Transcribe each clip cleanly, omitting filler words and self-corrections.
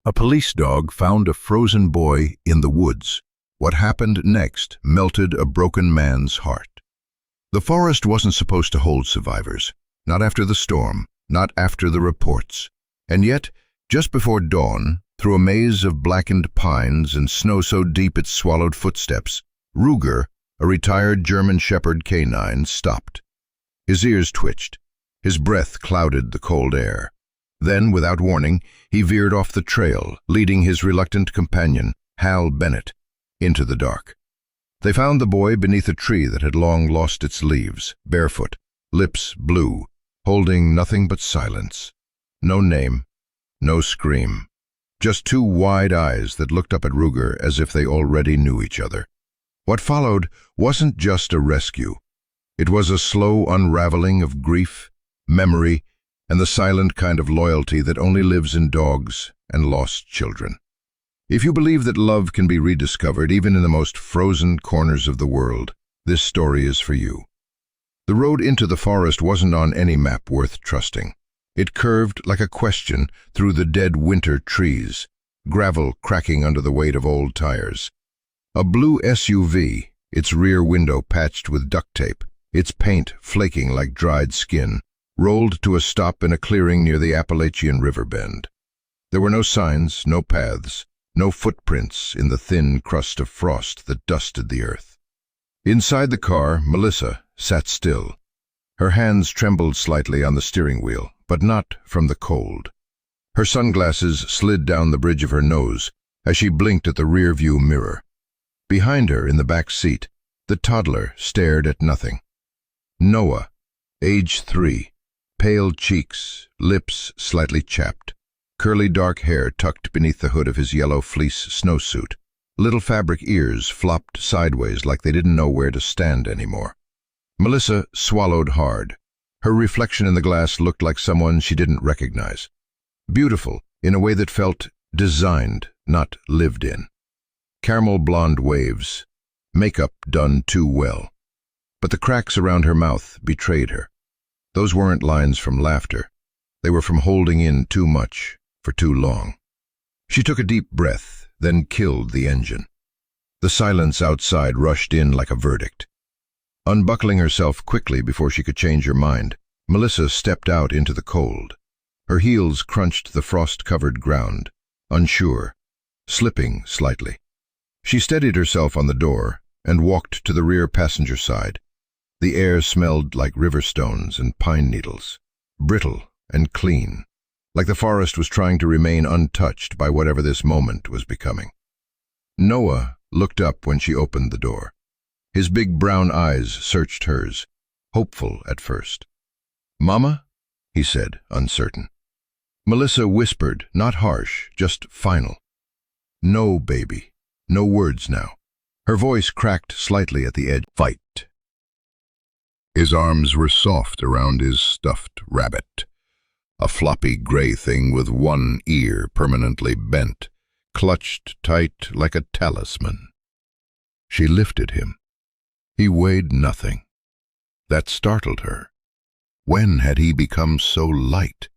A police dog found a frozen boy in the woods. What happened next melted a broken man's heart. The forest wasn't supposed to hold survivors. Not after the storm, not after the reports. And yet, just before dawn, through a maze of blackened pines and snow so deep it swallowed footsteps, Ruger, a retired German Shepherd canine, stopped. His ears twitched. His breath clouded the cold air. Then, without warning, he veered off the trail, leading his reluctant companion, Hal Bennett, into the dark. They found the boy beneath a tree that had long lost its leaves, barefoot, lips blue, holding nothing but silence. No name, no scream. Just two wide eyes that looked up at Ruger as if they already knew each other. What followed wasn't just a rescue. It was a slow unraveling of grief, memory, and the silent kind of loyalty that only lives in dogs and lost children. If you believe that love can be rediscovered even in the most frozen corners of the world, this story is for you. The road into the forest wasn't on any map worth trusting. It curved like a question through the dead winter trees, gravel cracking under the weight of old tires. A blue SUV, its rear window patched with duct tape, its paint flaking like dried skin, rolled to a stop in a clearing near the Appalachian River bend. There were no signs, no paths, no footprints in the thin crust of frost that dusted the earth. Inside the car, Melissa sat still. Her hands trembled slightly on the steering wheel, but not from the cold. Her sunglasses slid down the bridge of her nose as she blinked at the rear-view mirror. Behind her, in the back seat, the toddler stared at nothing. Noah, age 3, pale cheeks, lips slightly chapped, curly dark hair tucked beneath the hood of his yellow fleece snowsuit. Little fabric ears flopped sideways like they didn't know where to stand anymore. Melissa swallowed hard. Her reflection in the glass looked like someone she didn't recognize. Beautiful, in a way that felt designed, not lived in. Caramel blonde waves, makeup done too well. But the cracks around her mouth betrayed her. Those weren't lines from laughter. They were from holding in too much for too long. She took a deep breath, then killed the engine. The silence outside rushed in like a verdict. Unbuckling herself quickly before she could change her mind, Melissa stepped out into the cold. Her heels crunched the frost-covered ground, unsure, slipping slightly. She steadied herself on the door and walked to the rear passenger side. The air smelled like river stones and pine needles, brittle and clean, like the forest was trying to remain untouched by whatever this moment was becoming. Noah looked up when she opened the door. His big brown eyes searched hers, hopeful at first. "Mama?" he said, uncertain. Melissa whispered, not harsh, just final. "No, baby." No words now. Her voice cracked slightly at the edge. "Fight." His arms were soft around his stuffed rabbit, a floppy gray thing with one ear permanently bent, clutched tight like a talisman. She lifted him. He weighed nothing. That startled her. When had he become so light?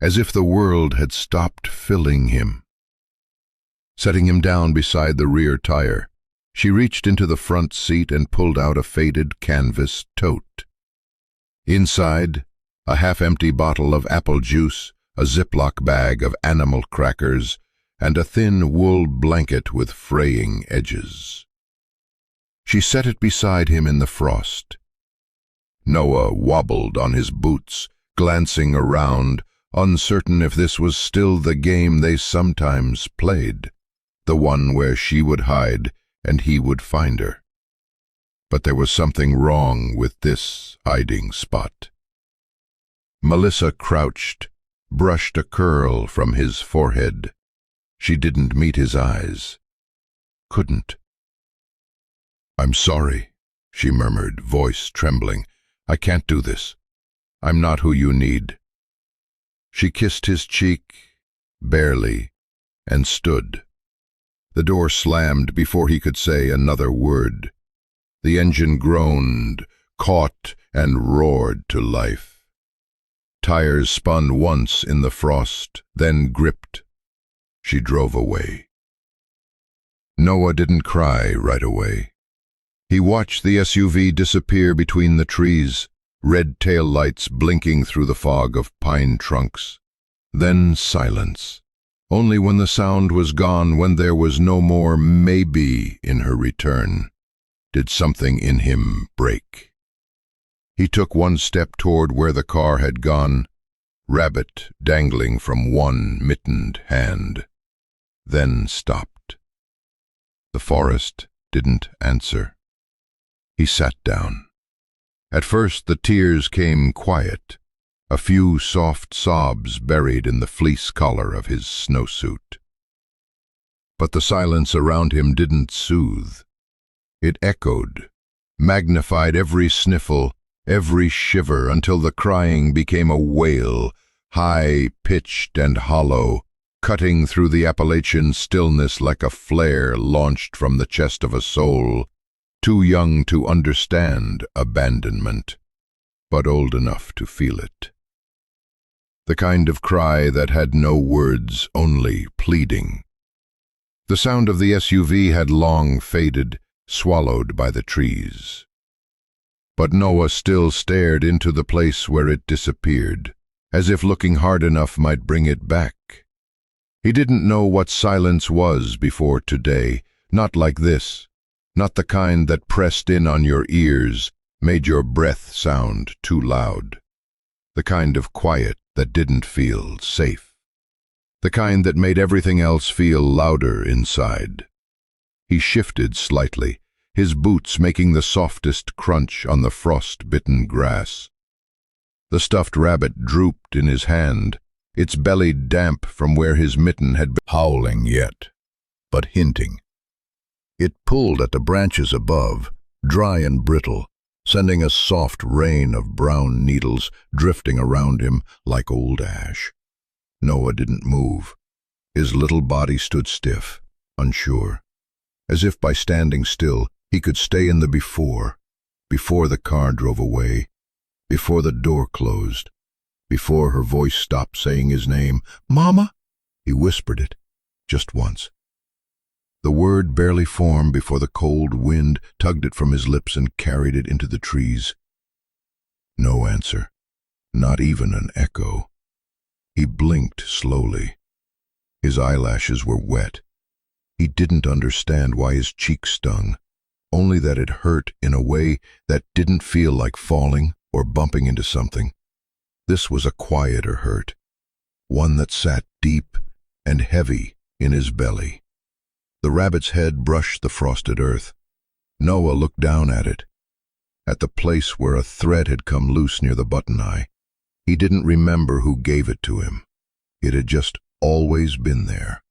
As if the world had stopped filling him. Setting him down beside the rear tire, she reached into the front seat and pulled out a faded canvas tote. Inside, a half-empty bottle of apple juice, a Ziploc bag of animal crackers, and a thin wool blanket with fraying edges. She set it beside him in the frost. Noah wobbled on his boots, glancing around, uncertain if this was still the game they sometimes played, the one where she would hide and he would find her. But there was something wrong with this hiding spot. Melissa crouched, brushed a curl from his forehead. She didn't meet his eyes. Couldn't. "I'm sorry," she murmured, voice trembling. "I can't do this. I'm not who you need." She kissed his cheek, barely, and stood. The door slammed before he could say another word. The engine groaned, caught, and roared to life. Tires spun once in the frost, then gripped. She drove away. Noah didn't cry right away. He watched the SUV disappear between the trees, red tail lights blinking through the fog of pine trunks. Then silence. Only when the sound was gone, when there was no more maybe in her return, did something in him break. He took one step toward where the car had gone, rabbit dangling from one mittened hand, then stopped. The forest didn't answer. He sat down. At first the tears came quiet, a few soft sobs buried in the fleece collar of his snowsuit. But the silence around him didn't soothe. It echoed, magnified every sniffle, every shiver, until the crying became a wail, high-pitched and hollow, cutting through the Appalachian stillness like a flare launched from the chest of a soul, too young to understand abandonment, but old enough to feel it. The kind of cry that had no words, only pleading. The sound of the SUV had long faded, swallowed by the trees. But Noah still stared into the place where it disappeared, as if looking hard enough might bring it back. He didn't know what silence was before today, not like this, not the kind that pressed in on your ears, made your breath sound too loud. The kind of quiet that didn't feel safe. The kind that made everything else feel louder inside. He shifted slightly, his boots making the softest crunch on the frost-bitten grass. The stuffed rabbit drooped in his hand, its belly damp from where his mitten had been howling yet, but hinting. It pulled at the branches above, dry and brittle, sending a soft rain of brown needles drifting around him like old ash. Noah didn't move. His little body stood stiff, unsure, as if by standing still he could stay in the before the car drove away, before the door closed, before her voice stopped saying his name. "Mama?" He whispered it, just once. The word barely formed before the cold wind tugged it from his lips and carried it into the trees. No answer, not even an echo. He blinked slowly. His eyelashes were wet. He didn't understand why his cheek stung, only that it hurt in a way that didn't feel like falling or bumping into something. This was a quieter hurt, one that sat deep and heavy in his belly. The rabbit's head brushed the frosted earth. Noah looked down at it, at the place where a thread had come loose near the button eye. He didn't remember who gave it to him. It had just always been there.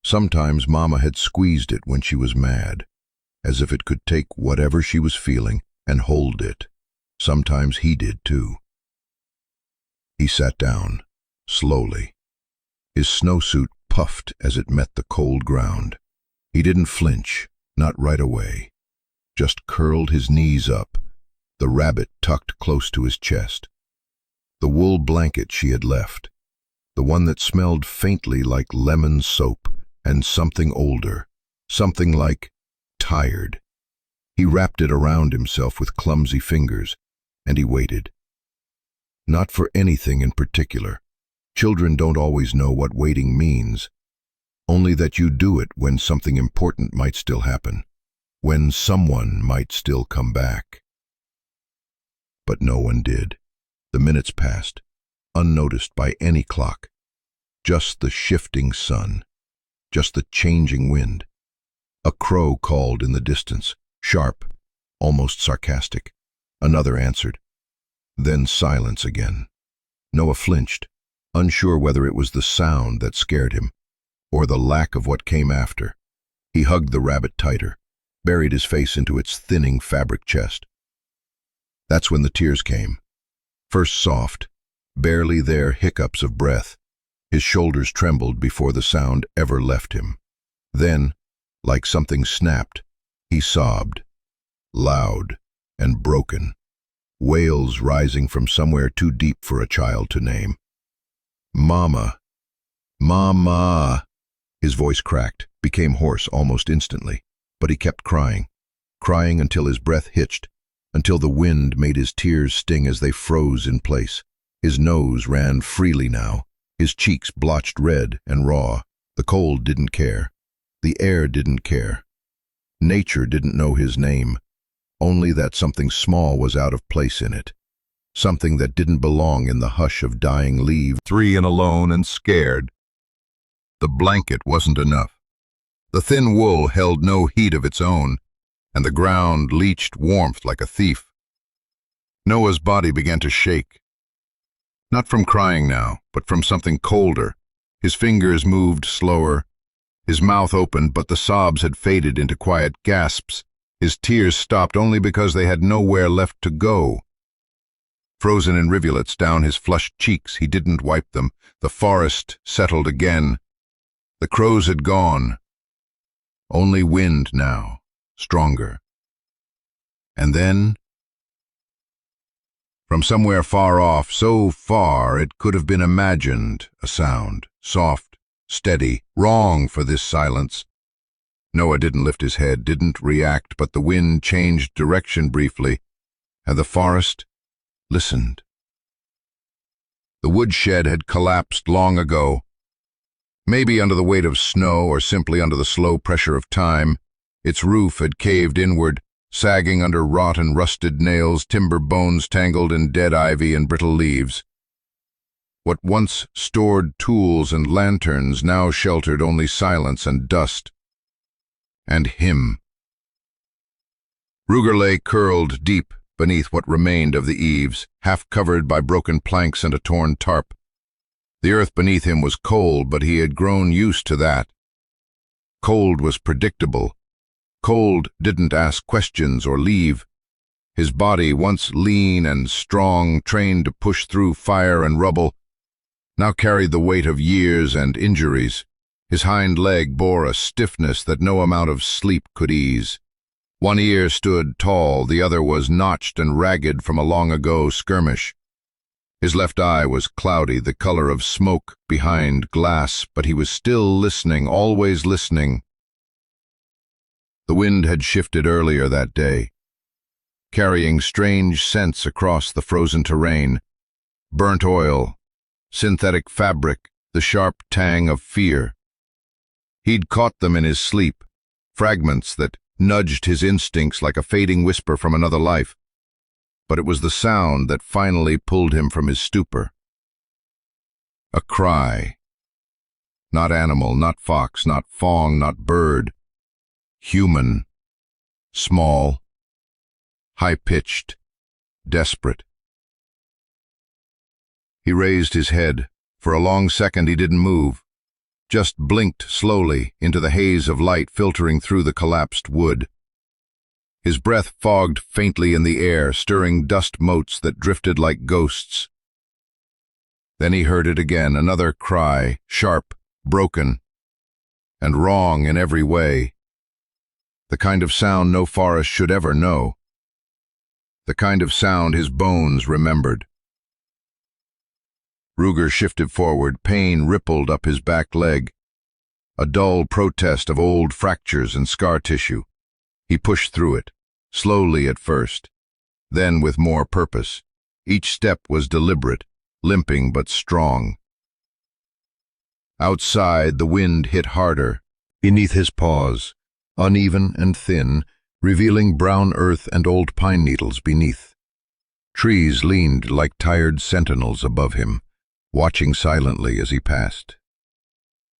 Sometimes Mama had squeezed it when she was mad, as if it could take whatever she was feeling and hold it. Sometimes he did too. He sat down, slowly. His snowsuit puffed as it met the cold ground. He didn't flinch, not right away, just curled his knees up, the rabbit tucked close to his chest. The wool blanket she had left, the one that smelled faintly like lemon soap and something older, something like tired. He wrapped it around himself with clumsy fingers, and he waited. Not for anything in particular. Children don't always know what waiting means, only that you do it when something important might still happen, when someone might still come back. But no one did. The minutes passed, unnoticed by any clock. Just the shifting sun, just the changing wind. A crow called in the distance, sharp, almost sarcastic. Another answered. Then silence again. Noah flinched, unsure whether it was the sound that scared him, or the lack of what came after. He hugged the rabbit tighter, buried his face into its thinning fabric chest. That's when the tears came. First soft, barely there hiccups of breath. His shoulders trembled before the sound ever left him. Then, like something snapped, he sobbed, loud and broken, wails rising from somewhere too deep for a child to name. "Mama! Mama!" His voice cracked, became hoarse almost instantly, but he kept crying, crying until his breath hitched, until the wind made his tears sting as they froze in place. His nose ran freely now, his cheeks blotched red and raw. The cold didn't care. The air didn't care. Nature didn't know his name, only that something small was out of place in it, something that didn't belong in the hush of dying leaves. Three and alone and scared. The blanket wasn't enough. The thin wool held no heat of its own, and the ground leached warmth like a thief. Noah's body began to shake. Not from crying now, but from something colder. His fingers moved slower. His mouth opened, but the sobs had faded into quiet gasps. His tears stopped only because they had nowhere left to go. Frozen in rivulets down his flushed cheeks, he didn't wipe them. The forest settled again. The crows had gone. Only wind now, stronger. And then, from somewhere far off, so far it could have been imagined, a sound, soft, steady, wrong for this silence. Noah didn't lift his head, didn't react, but the wind changed direction briefly, and the forest listened. The woodshed had collapsed long ago, maybe under the weight of snow or simply under the slow pressure of time. Its roof had caved inward, sagging under rot and rusted nails, timber bones tangled in dead ivy and brittle leaves. What once stored tools and lanterns now sheltered only silence and dust. And him. Ruger lay curled deep beneath what remained of the eaves, half covered by broken planks and a torn tarp. The earth beneath him was cold, but he had grown used to that. Cold was predictable. Cold didn't ask questions or leave. His body, once lean and strong, trained to push through fire and rubble, now carried the weight of years and injuries. His hind leg bore a stiffness that no amount of sleep could ease. One ear stood tall, the other was notched and ragged from a long-ago skirmish. His left eye was cloudy, the color of smoke behind glass, but he was still listening, always listening. The wind had shifted earlier that day, carrying strange scents across the frozen terrain. Burnt oil, synthetic fabric, the sharp tang of fear. He'd caught them in his sleep, fragments that nudged his instincts like a fading whisper from another life. But it was the sound that finally pulled him from his stupor. A cry. Not animal, not fox, not fawn, not bird. Human. Small. High-pitched. Desperate. He raised his head. For a long second he didn't move, just blinked slowly into the haze of light filtering through the collapsed wood. His breath fogged faintly in the air, stirring dust motes that drifted like ghosts. Then he heard it again, another cry, sharp, broken, and wrong in every way. The kind of sound no forest should ever know. The kind of sound his bones remembered. Ruger shifted forward, pain rippled up his back leg, a dull protest of old fractures and scar tissue. He pushed through it, slowly at first, then with more purpose. Each step was deliberate, limping but strong. Outside, the wind hit harder, beneath his paws, uneven and thin, revealing brown earth and old pine needles beneath. Trees leaned like tired sentinels above him, watching silently as he passed.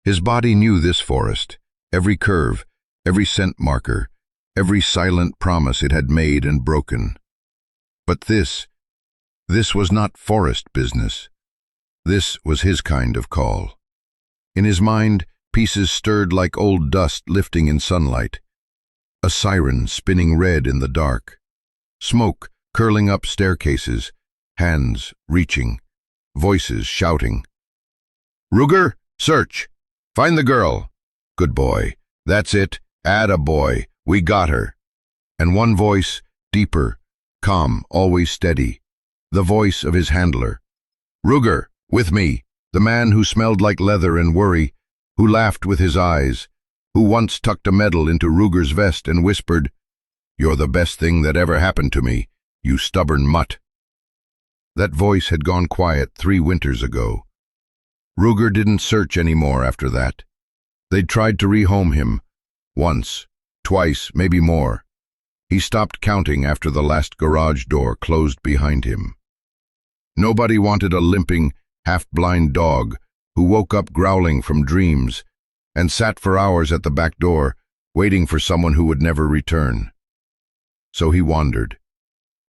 His body knew this forest, every curve, every scent marker, every silent promise it had made and broken. But this was not forest business. This was his kind of call. In his mind, pieces stirred like old dust lifting in sunlight. A siren spinning red in the dark. Smoke curling up staircases, hands reaching, voices shouting. "Ruger, search! Find the girl! Good boy. That's it. Atta boy. We got her." And one voice, deeper, calm, always steady. The voice of his handler. "Ruger, with me." The man who smelled like leather and worry, who laughed with his eyes, who once tucked a medal into Ruger's vest and whispered, "You're the best thing that ever happened to me, you stubborn mutt." That voice had gone quiet 3 winters ago. Ruger didn't search anymore after that. They'd tried to rehome him, once, twice, maybe more. He stopped counting after the last garage door closed behind him. Nobody wanted a limping, half-blind dog who woke up growling from dreams and sat for hours at the back door, waiting for someone who would never return. So he wandered,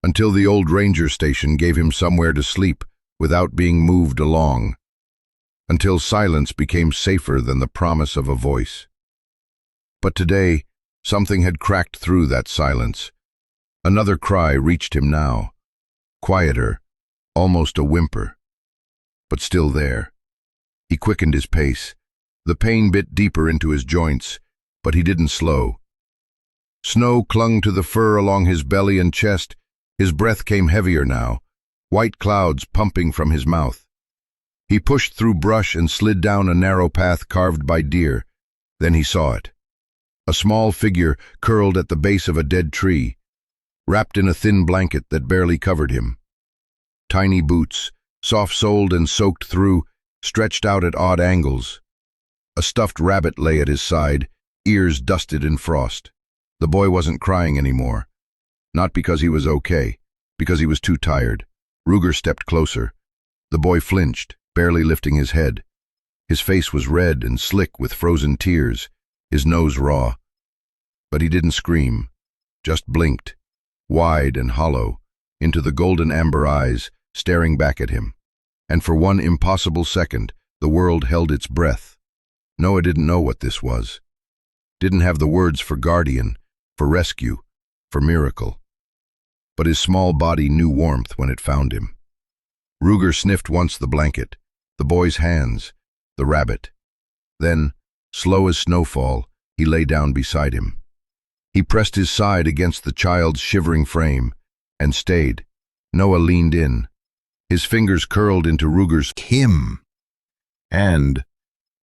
until the old ranger station gave him somewhere to sleep without being moved along, until silence became safer than the promise of a voice. But today, something had cracked through that silence. Another cry reached him now, quieter, almost a whimper, but still there. He quickened his pace. The pain bit deeper into his joints, but he didn't slow. Snow clung to the fur along his belly and chest. His breath came heavier now, white clouds pumping from his mouth. He pushed through brush and slid down a narrow path carved by deer. Then he saw it. A small figure curled at the base of a dead tree, wrapped in a thin blanket that barely covered him. Tiny boots, soft-soled and soaked through, stretched out at odd angles. A stuffed rabbit lay at his side, ears dusted in frost. The boy wasn't crying anymore. Not because he was okay, because he was too tired. Ruger stepped closer. The boy flinched, barely lifting his head. His face was red and slick with frozen tears, his nose raw. But he didn't scream, just blinked, wide and hollow, into the golden amber eyes staring back at him. And for one impossible second, the world held its breath. Noah didn't know what this was. Didn't have the words for guardian, for rescue, for miracle. But his small body knew warmth when it found him. Ruger sniffed once the blanket, the boy's hands, the rabbit. Then, slow as snowfall, he lay down beside him. He pressed his side against the child's shivering frame, and stayed. Noah leaned in. His fingers curled into Ruger's him. And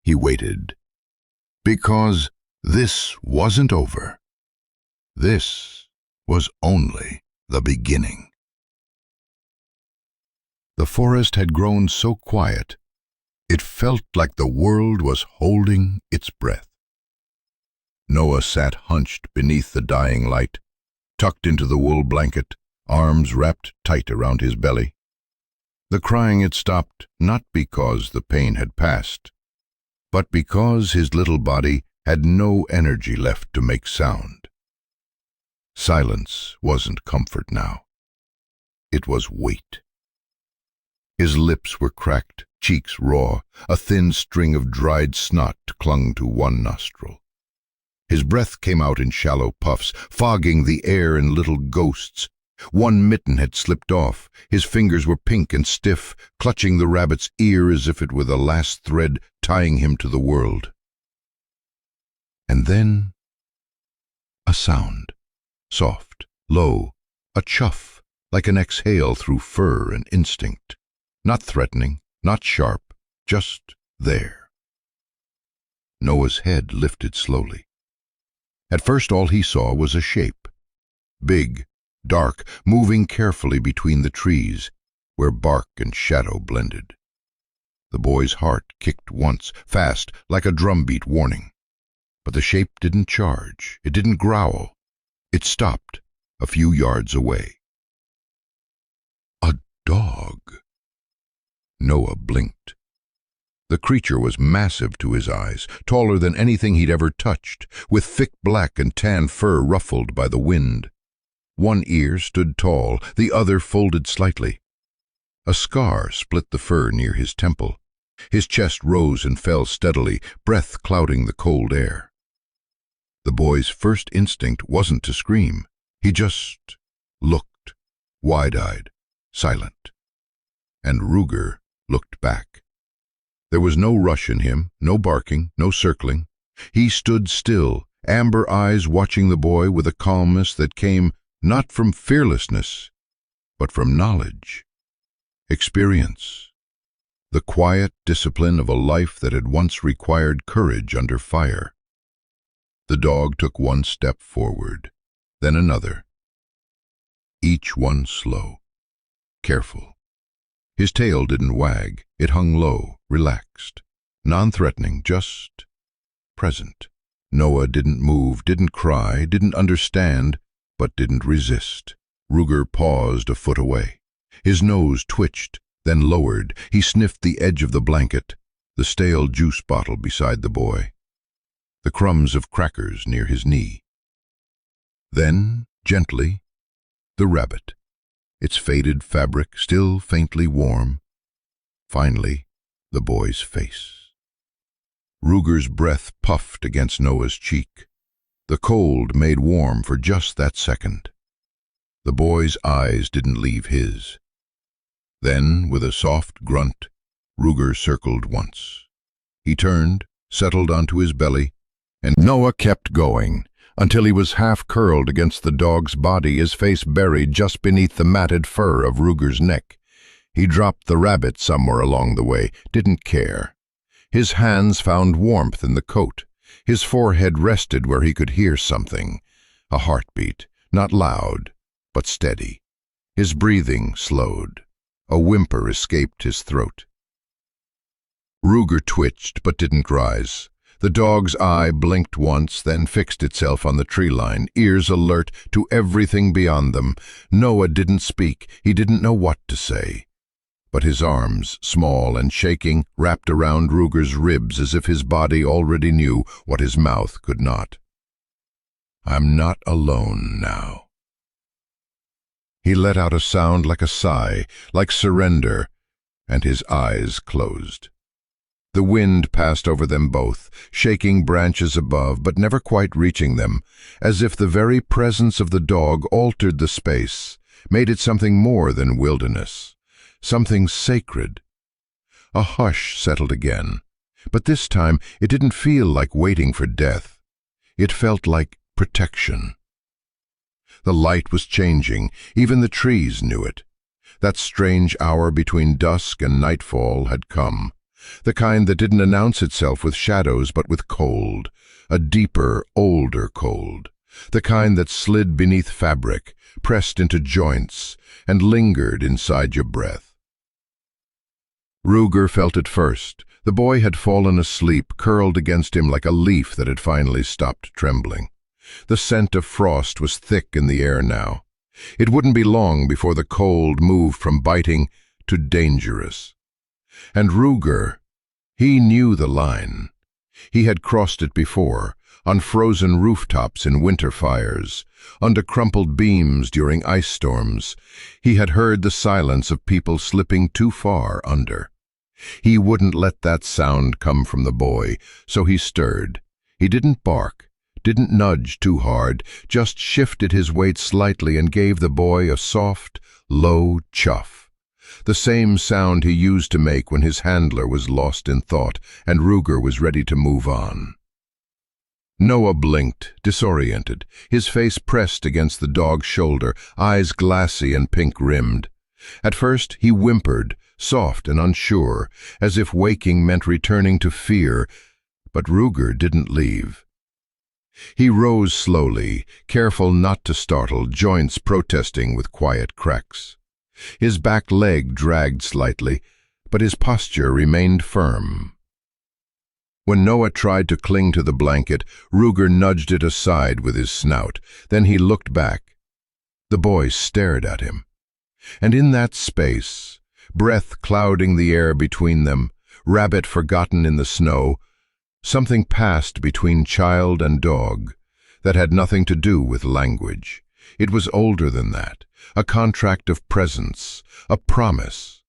he waited. Because this wasn't over. This was only the beginning. The forest had grown so quiet, it felt like the world was holding its breath. Noah sat hunched beneath the dying light, tucked into the wool blanket, arms wrapped tight around his belly. The crying had stopped not because the pain had passed, but because his little body had no energy left to make sound. Silence wasn't comfort now. It was weight. His lips were cracked, cheeks raw, a thin string of dried snot clung to one nostril. His breath came out in shallow puffs, fogging the air in little ghosts. One mitten had slipped off. His fingers were pink and stiff, clutching the rabbit's ear as if it were the last thread tying him to the world. And then a sound, soft, low, a chuff, like an exhale through fur and instinct. Not threatening, not sharp, just there. Noah's head lifted slowly. At first all he saw was a shape. Big, dark, moving carefully between the trees, where bark and shadow blended. The boy's heart kicked once, fast, like a drumbeat warning. But the shape didn't charge, it didn't growl. It stopped, a few yards away. A dog. Noah blinked. The creature was massive to his eyes, taller than anything he'd ever touched, with thick black and tan fur ruffled by the wind. One ear stood tall, the other folded slightly. A scar split the fur near his temple. His chest rose and fell steadily, breath clouding the cold air. The boy's first instinct wasn't to scream. He just looked, wide-eyed, silent. And Ruger looked back. There was no rush in him, no barking, no circling. He stood still, amber eyes watching the boy with a calmness that came not from fearlessness, but from knowledge, experience. the quiet discipline of a life that had once required courage under fire. The dog took one step forward, then another, each one slow, careful. His tail didn't wag, it hung low, relaxed, non-threatening, just present. Noah didn't move, didn't cry, didn't understand, but didn't resist. Ruger paused a foot away. His nose twitched, then lowered. He sniffed the edge of the blanket, the stale juice bottle beside the boy, the crumbs of crackers near his knee. Then, gently, the rabbit, its faded fabric still faintly warm. Finally, the boy's face. Ruger's breath puffed against Noah's cheek. The cold made warm for just that second. The boy's eyes didn't leave his. Then, with a soft grunt, Ruger circled once. He turned, settled onto his belly, and Noah kept going, until he was half curled against the dog's body, his face buried just beneath the matted fur of Ruger's neck. He dropped the rabbit somewhere along the way, didn't care. His hands found warmth in the coat. His forehead rested where he could hear something, a heartbeat, not loud, but steady. His breathing slowed. A whimper escaped his throat. Ruger twitched but didn't rise. The dog's eye blinked once, then fixed itself on the tree line, ears alert to everything beyond them. Noah didn't speak. He didn't know what to say. But his arms, small and shaking, wrapped around Ruger's ribs as if his body already knew what his mouth could not. "I'm not alone now." He let out a sound like a sigh, like surrender, and his eyes closed. The wind passed over them both, shaking branches above, but never quite reaching them, as if the very presence of the dog altered the space, made it something more than wilderness, something sacred. A hush settled again, but this time it didn't feel like waiting for death. It felt like protection. The light was changing, even the trees knew it. That strange hour between dusk and nightfall had come. The kind that didn't announce itself with shadows but with cold, a deeper, older cold. The kind that slid beneath fabric, pressed into joints, and lingered inside your breath. Ruger felt it first. The boy had fallen asleep, curled against him like a leaf that had finally stopped trembling. The scent of frost was thick in the air now. It wouldn't be long before the cold moved from biting to dangerous. And Ruger, he knew the line. He had crossed it before, on frozen rooftops in winter fires, under crumpled beams during ice storms. He had heard the silence of people slipping too far under. He wouldn't let that sound come from the boy, so he stirred. He didn't bark, didn't nudge too hard, just shifted his weight slightly and gave the boy a soft, low chuff. The same sound he used to make when his handler was lost in thought and Ruger was ready to move on. Noah blinked, disoriented, his face pressed against the dog's shoulder, eyes glassy and pink-rimmed. At first he whimpered, soft and unsure, as if waking meant returning to fear, but Ruger didn't leave. He rose slowly, careful not to startle, joints protesting with quiet cracks. His back leg dragged slightly, but his posture remained firm. When Noah tried to cling to the blanket, Ruger nudged it aside with his snout. Then he looked back. The boy stared at him. And in that space, breath clouding the air between them, rabbit forgotten in the snow, something passed between child and dog that had nothing to do with language. It was older than that, a contract of presence, a promise.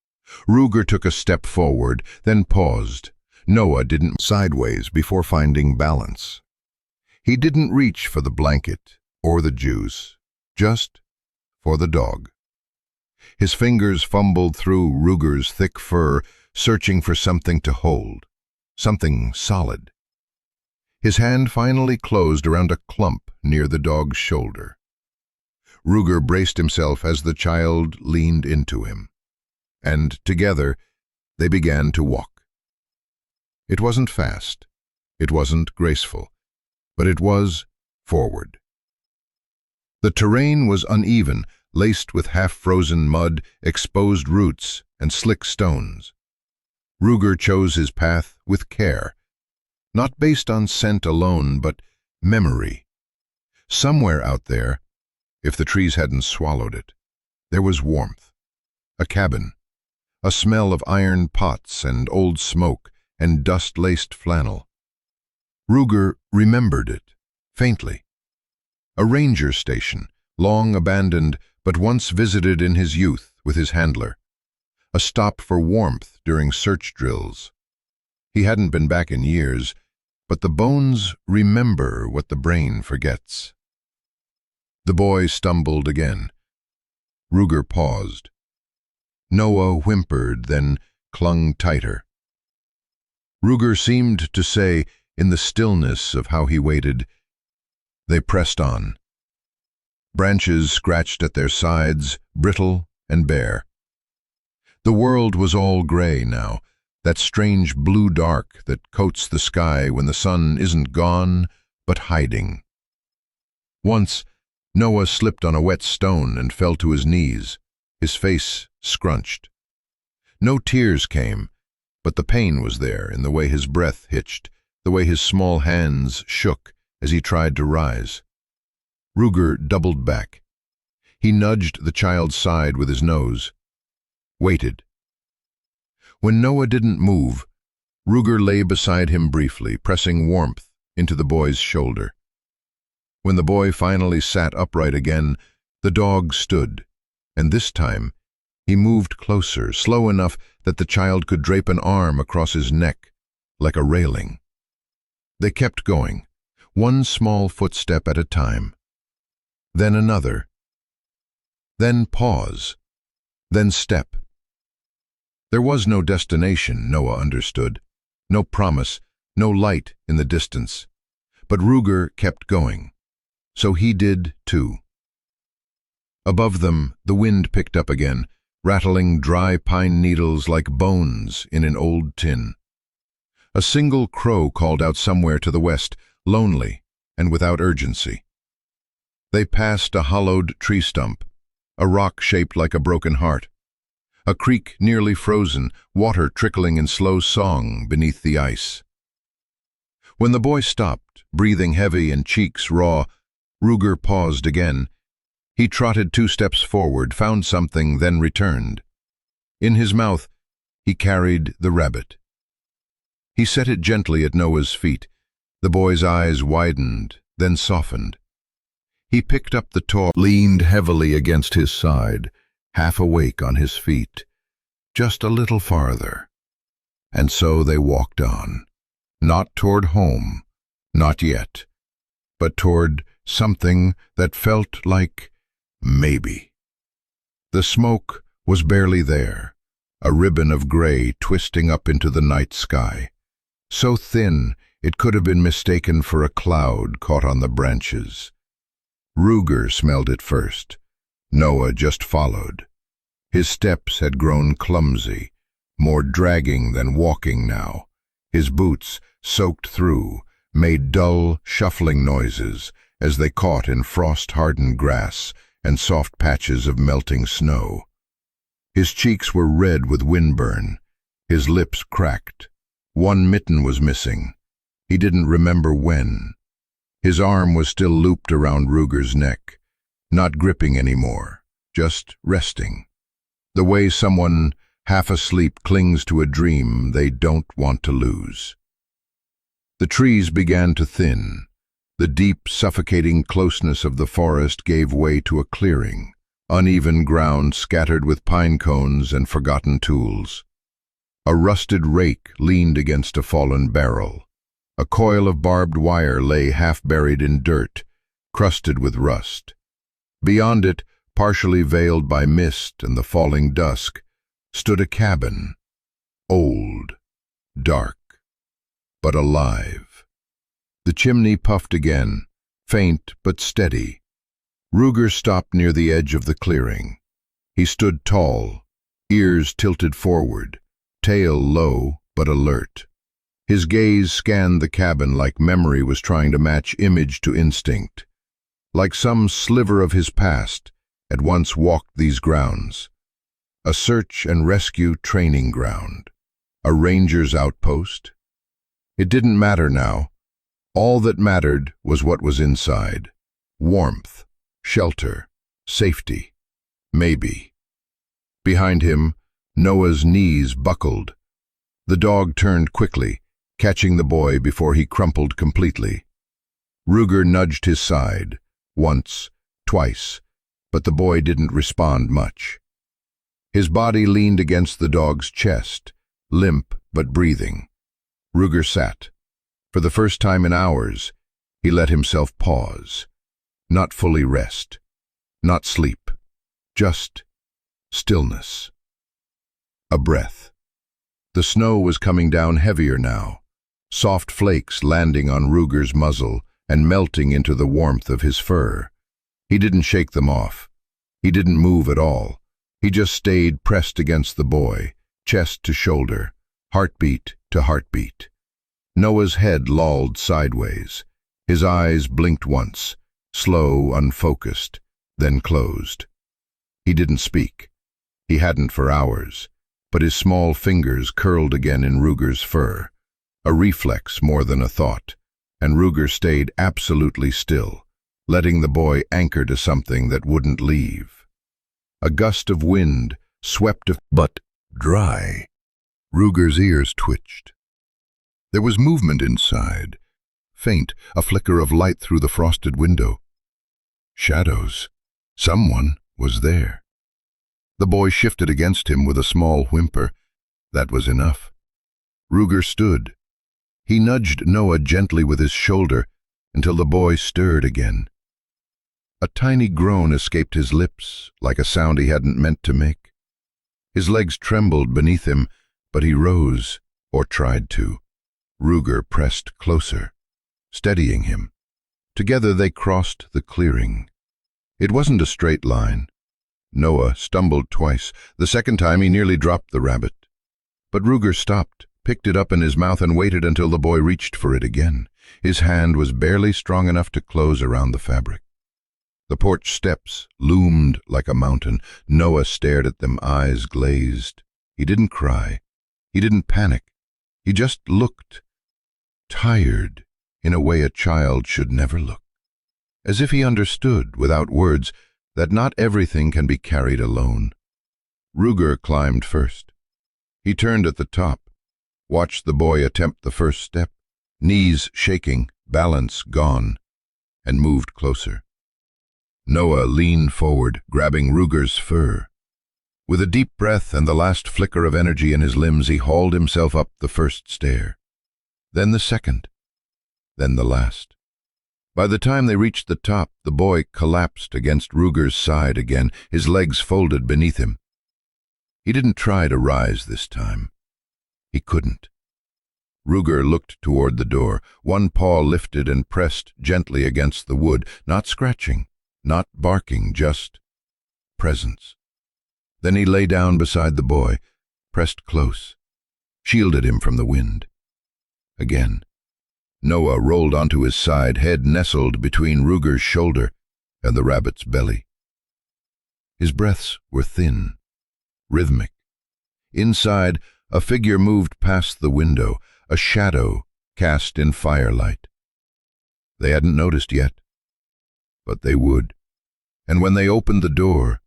Ruger took a step forward, then paused. Noah didn't sideways before finding balance. He didn't reach for the blanket or the juice, just for the dog. His fingers fumbled through Ruger's thick fur, searching for something to hold, something solid. His hand finally closed around a clump near the dog's shoulder. Ruger braced himself as the child leaned into him, and together They began to walk. It wasn't fast. It wasn't graceful. But it was forward. The terrain was uneven, laced with half-frozen mud, exposed roots, and slick stones. Ruger chose his path with care, not based on scent alone, but memory. Somewhere out there, if the trees hadn't swallowed it, there was warmth, a cabin, a smell of iron pots and old smoke and dust-laced flannel. Ruger remembered it, faintly. A ranger station, long abandoned but once visited in his youth with his handler. A stop for warmth during search drills. He hadn't been back in years, but the bones remember what the brain forgets. The boy stumbled again. Ruger paused. Noah whimpered, then clung tighter. Ruger seemed to say, in the stillness of how he waited, they pressed on. Branches scratched at their sides, brittle and bare. The world was all gray now, that strange blue dark that coats the sky when the sun isn't gone, but hiding. Once, Noah slipped on a wet stone and fell to his knees, his face scrunched. No tears came, but the pain was there in the way his breath hitched, the way his small hands shook as he tried to rise. Ruger doubled back. He nudged the child's side with his nose. Waited. When Noah didn't move, Ruger lay beside him briefly, pressing warmth into the boy's shoulder. When the boy finally sat upright again, the dog stood, and this time he moved closer, slow enough that the child could drape an arm across his neck, like a railing. They kept going, one small footstep at a time. Then another. Then pause. Then step. There was no destination, Noah understood. No promise, no light in the distance. But Ruger kept going. So he did too. Above them, the wind picked up again, rattling dry pine needles like bones in an old tin. A single crow called out somewhere to the west, lonely and without urgency. They passed a hollowed tree stump, a rock shaped like a broken heart, a creek nearly frozen, water trickling in slow song beneath the ice. When the boy stopped, breathing heavy and cheeks raw, Ruger paused again. He trotted 2 steps forward, found something, then returned. In his mouth, he carried the rabbit. He set it gently at Noah's feet. The boy's eyes widened, then softened. He picked up the toy, leaned heavily against his side, half awake on his feet, just a little farther. And so they walked on, not toward home, not yet, but toward something that felt like maybe. The smoke was barely there, a ribbon of gray twisting up into the night sky, so thin it could have been mistaken for a cloud caught on the branches. Ruger smelled it first. Noah just followed. His steps had grown clumsy, more dragging than walking now. His boots, soaked through, made dull, shuffling noises as they caught in frost-hardened grass and soft patches of melting snow. His cheeks were red with windburn, his lips cracked. One mitten was missing. He didn't remember when. His arm was still looped around Ruger's neck, not gripping anymore, just resting. The way someone half asleep clings to a dream they don't want to lose. The trees began to thin. The deep, suffocating closeness of the forest gave way to a clearing, uneven ground scattered with pine cones and forgotten tools. A rusted rake leaned against a fallen barrel. A coil of barbed wire lay half-buried in dirt, crusted with rust. Beyond it, partially veiled by mist and the falling dusk, stood a cabin, old, dark, but alive. The chimney puffed again, faint but steady. Ruger stopped near the edge of the clearing. He stood tall, ears tilted forward, tail low but alert. His gaze scanned the cabin like memory was trying to match image to instinct. Like some sliver of his past had once walked these grounds. A search and rescue training ground. A ranger's outpost. It didn't matter now. All that mattered was what was inside. Warmth, shelter, safety. Maybe. Behind him, Noah's knees buckled. The dog turned quickly, catching the boy before he crumpled completely. Ruger nudged his side, once, twice, but the boy didn't respond much. His body leaned against the dog's chest, limp but breathing. Ruger sat. For the first time in hours, he let himself pause. Not fully rest. Not sleep. Just stillness. A breath. The snow was coming down heavier now, soft flakes landing on Ruger's muzzle and melting into the warmth of his fur. He didn't shake them off. He didn't move at all. He just stayed pressed against the boy, chest to shoulder, heartbeat to heartbeat. Noah's head lolled sideways. His eyes blinked once, slow, unfocused, then closed. He didn't speak. He hadn't for hours, but his small fingers curled again in Ruger's fur, a reflex more than a thought, and Ruger stayed absolutely still, letting the boy anchor to something that wouldn't leave. A gust of wind swept but dry. Ruger's ears twitched. There was movement inside, faint, a flicker of light through the frosted window. Shadows. Someone was there. The boy shifted against him with a small whimper. That was enough. Ruger stood. He nudged Noah gently with his shoulder until the boy stirred again. A tiny groan escaped his lips, like a sound he hadn't meant to make. His legs trembled beneath him, but he rose, or tried to. Ruger pressed closer, steadying him. Together they crossed the clearing. It wasn't a straight line. Noah stumbled twice. The second time he nearly dropped the rabbit. But Ruger stopped, picked it up in his mouth and waited until the boy reached for it again. His hand was barely strong enough to close around the fabric. The porch steps loomed like a mountain. Noah stared at them, eyes glazed. He didn't cry. He didn't panic. He just looked. Tired, in a way a child should never look. As if he understood, without words, that not everything can be carried alone. Ruger climbed first. He turned at the top, watched the boy attempt the first step, knees shaking, balance gone, and moved closer. Noah leaned forward, grabbing Ruger's fur. With a deep breath and the last flicker of energy in his limbs, he hauled himself up the first stair. Then the second. Then the last. By the time they reached the top, the boy collapsed against Ruger's side again, his legs folded beneath him. He didn't try to rise this time. He couldn't. Ruger looked toward the door, one paw lifted and pressed gently against the wood, not scratching, not barking, just presence. Then he lay down beside the boy, pressed close, shielded him from the wind. Again. Noah rolled onto his side, head nestled between Ruger's shoulder and the rabbit's belly. His breaths were thin, rhythmic. Inside, a figure moved past the window, a shadow cast in firelight. They hadn't noticed yet, but they would. And when they opened the door,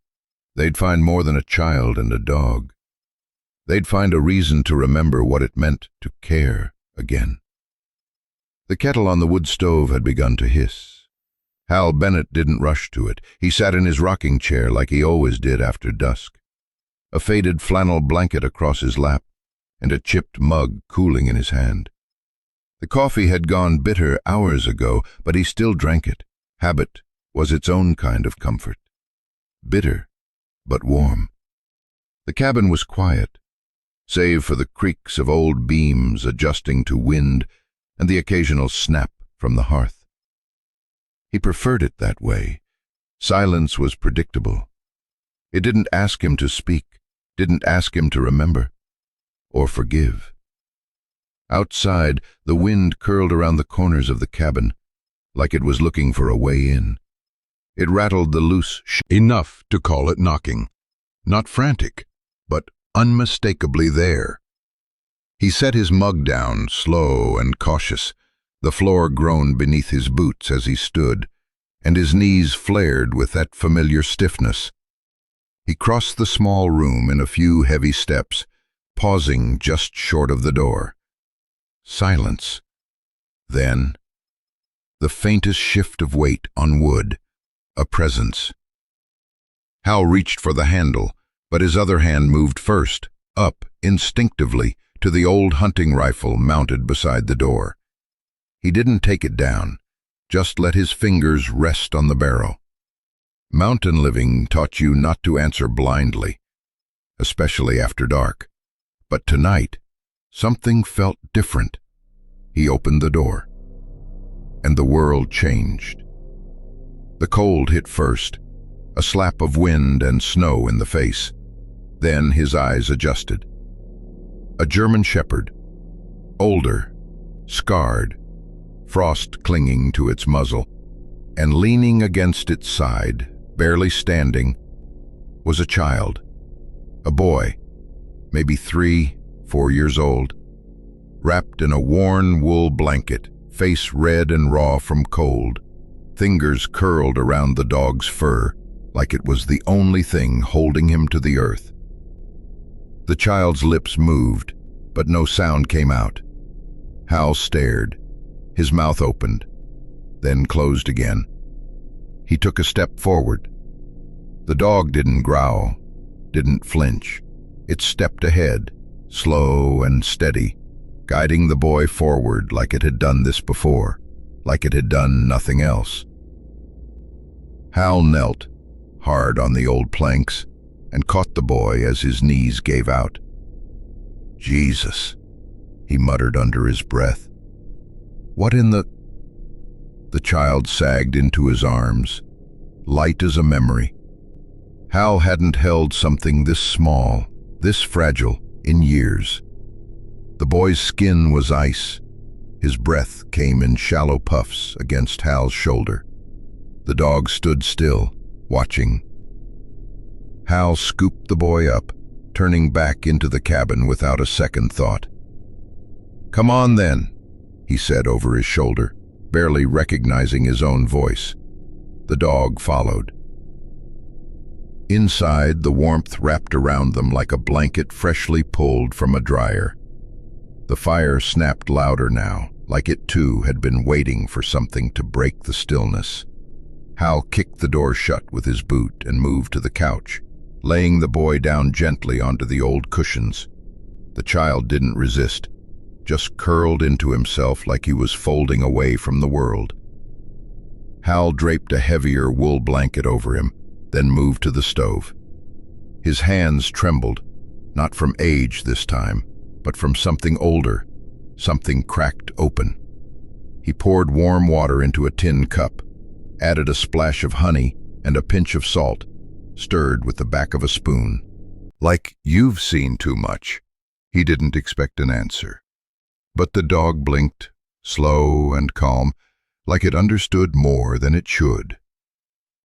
they'd find more than a child and a dog. They'd find a reason to remember what it meant to care again. The kettle on the wood stove had begun to hiss. Hal Bennett didn't rush to it. He sat in his rocking chair like he always did after dusk, a faded flannel blanket across his lap and a chipped mug cooling in his hand. The coffee had gone bitter hours ago, but he still drank it. Habit was its own kind of comfort. Bitter, but warm. The cabin was quiet, save for the creaks of old beams adjusting to wind and the occasional snap from the hearth. He preferred it that way. Silence was predictable. It didn't ask him to speak, didn't ask him to remember. or forgive. Outside, the wind curled around the corners of the cabin, like it was looking for a way in. It rattled the loose enough to call it knocking. Not frantic, but unmistakably there. He set his mug down, slow and cautious. The floor groaned beneath his boots as he stood, and his knees flared with that familiar stiffness. He crossed the small room in a few heavy steps, pausing just short of the door. Silence. Then, the faintest shift of weight on wood, a presence. Hal reached for the handle, but his other hand moved first, up, instinctively, to the old hunting rifle mounted beside the door. He didn't take it down, just let his fingers rest on the barrel. Mountain living taught you not to answer blindly, especially after dark. But tonight, something felt different. He opened the door, and the world changed. The cold hit first, a slap of wind and snow in the face. Then his eyes adjusted. A German shepherd, older, scarred, frost clinging to its muzzle, and leaning against its side, barely standing, was a child, a boy, maybe 3, 4 years old, wrapped in a worn wool blanket, face red and raw from cold, fingers curled around the dog's fur, like it was the only thing holding him to the earth. The child's lips moved, but no sound came out. Hal stared, his mouth opened, then closed again. He took a step forward. The dog didn't growl, didn't flinch. It stepped ahead, slow and steady, guiding the boy forward like it had done this before, like it had done nothing else. Hal knelt, hard on the old planks, and caught the boy as his knees gave out. "Jesus," he muttered under his breath. "What in the—" The child sagged into his arms, light as a memory. Hal hadn't held something this small, this fragile, in years. The boy's skin was ice. His breath came in shallow puffs against Hal's shoulder. The dog stood still, watching. Hal scooped the boy up, turning back into the cabin without a second thought. "Come on then," he said over his shoulder, barely recognizing his own voice. The dog followed. Inside, the warmth wrapped around them like a blanket freshly pulled from a dryer. The fire snapped louder now, like it too had been waiting for something to break the stillness. Hal kicked the door shut with his boot and moved to the couch, laying the boy down gently onto the old cushions. The child didn't resist, just curled into himself like he was folding away from the world. Hal draped a heavier wool blanket over him, then moved to the stove. His hands trembled, not from age this time, but from something older, something cracked open. He poured warm water into a tin cup, added a splash of honey and a pinch of salt, stirred with the back of a spoon. "Like you've seen too much." He didn't expect an answer. But the dog blinked, slow and calm, like it understood more than it should.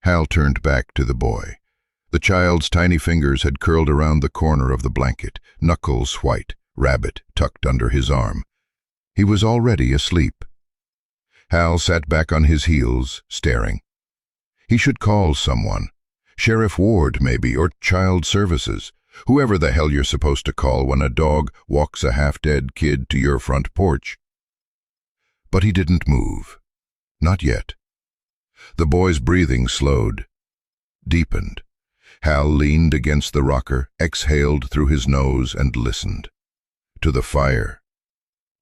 Hal turned back to the boy. The child's tiny fingers had curled around the corner of the blanket, knuckles white, rabbit tucked under his arm. He was already asleep. Hal sat back on his heels, staring. He should call someone. Sheriff Ward, maybe, or Child Services. Whoever the hell you're supposed to call when a dog walks a half-dead kid to your front porch. But he didn't move. Not yet. The boy's breathing slowed, deepened. Hal leaned against the rocker, exhaled through his nose, and listened. To the fire.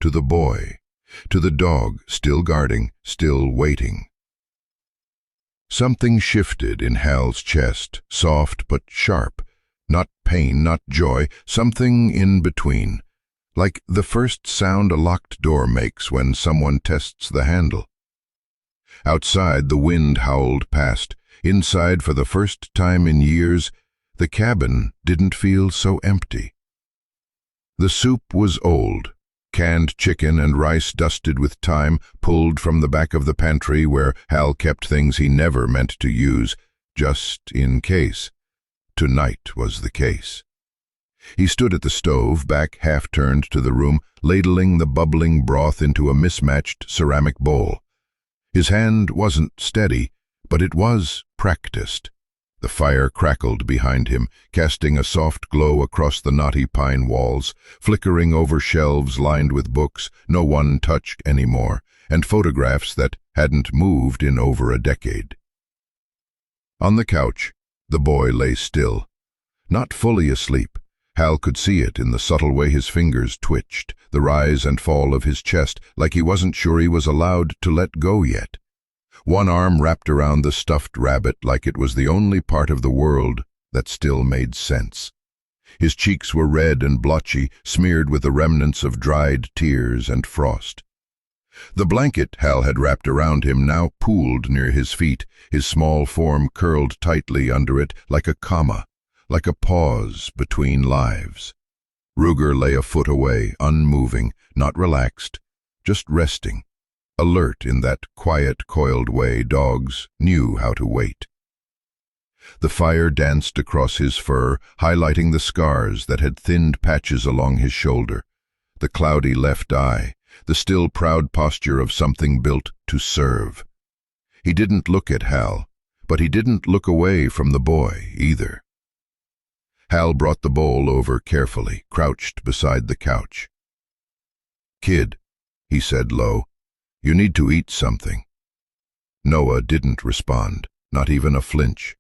To the boy. To the dog, still guarding, still waiting. Something shifted in Hal's chest, soft but sharp. Not pain, not joy, something in between, like the first sound a locked door makes when someone tests the handle. Outside, the wind howled past. Inside, for the first time in years, the cabin didn't feel so empty. The soup was old. Canned chicken and rice dusted with time, pulled from the back of the pantry where Hal kept things he never meant to use, just in case. Tonight was the case. He stood at the stove, back half-turned to the room, ladling the bubbling broth into a mismatched ceramic bowl. His hand wasn't steady, but it was practiced. The fire crackled behind him, casting a soft glow across the knotty pine walls, flickering over shelves lined with books no one touched anymore, and photographs that hadn't moved in over a decade. On the couch, the boy lay still. Not fully asleep. Hal could see it in the subtle way his fingers twitched, the rise and fall of his chest, like he wasn't sure he was allowed to let go yet. One arm wrapped around the stuffed rabbit like it was the only part of the world that still made sense. His cheeks were red and blotchy, smeared with the remnants of dried tears and frost. The blanket Hal had wrapped around him now pooled near his feet, his small form curled tightly under it like a comma, like a pause between lives. Ruger lay a foot away, unmoving, not relaxed, just resting, alert in that quiet, coiled way dogs knew how to wait. The fire danced across his fur, highlighting the scars that had thinned patches along his shoulder, the cloudy left eye, the still proud posture of something built to serve. He didn't look at Hal, but he didn't look away from the boy either. Hal brought the bowl over carefully, crouched beside the couch. "Kid," he said low, "you need to eat something." Noah didn't respond, not even a flinch.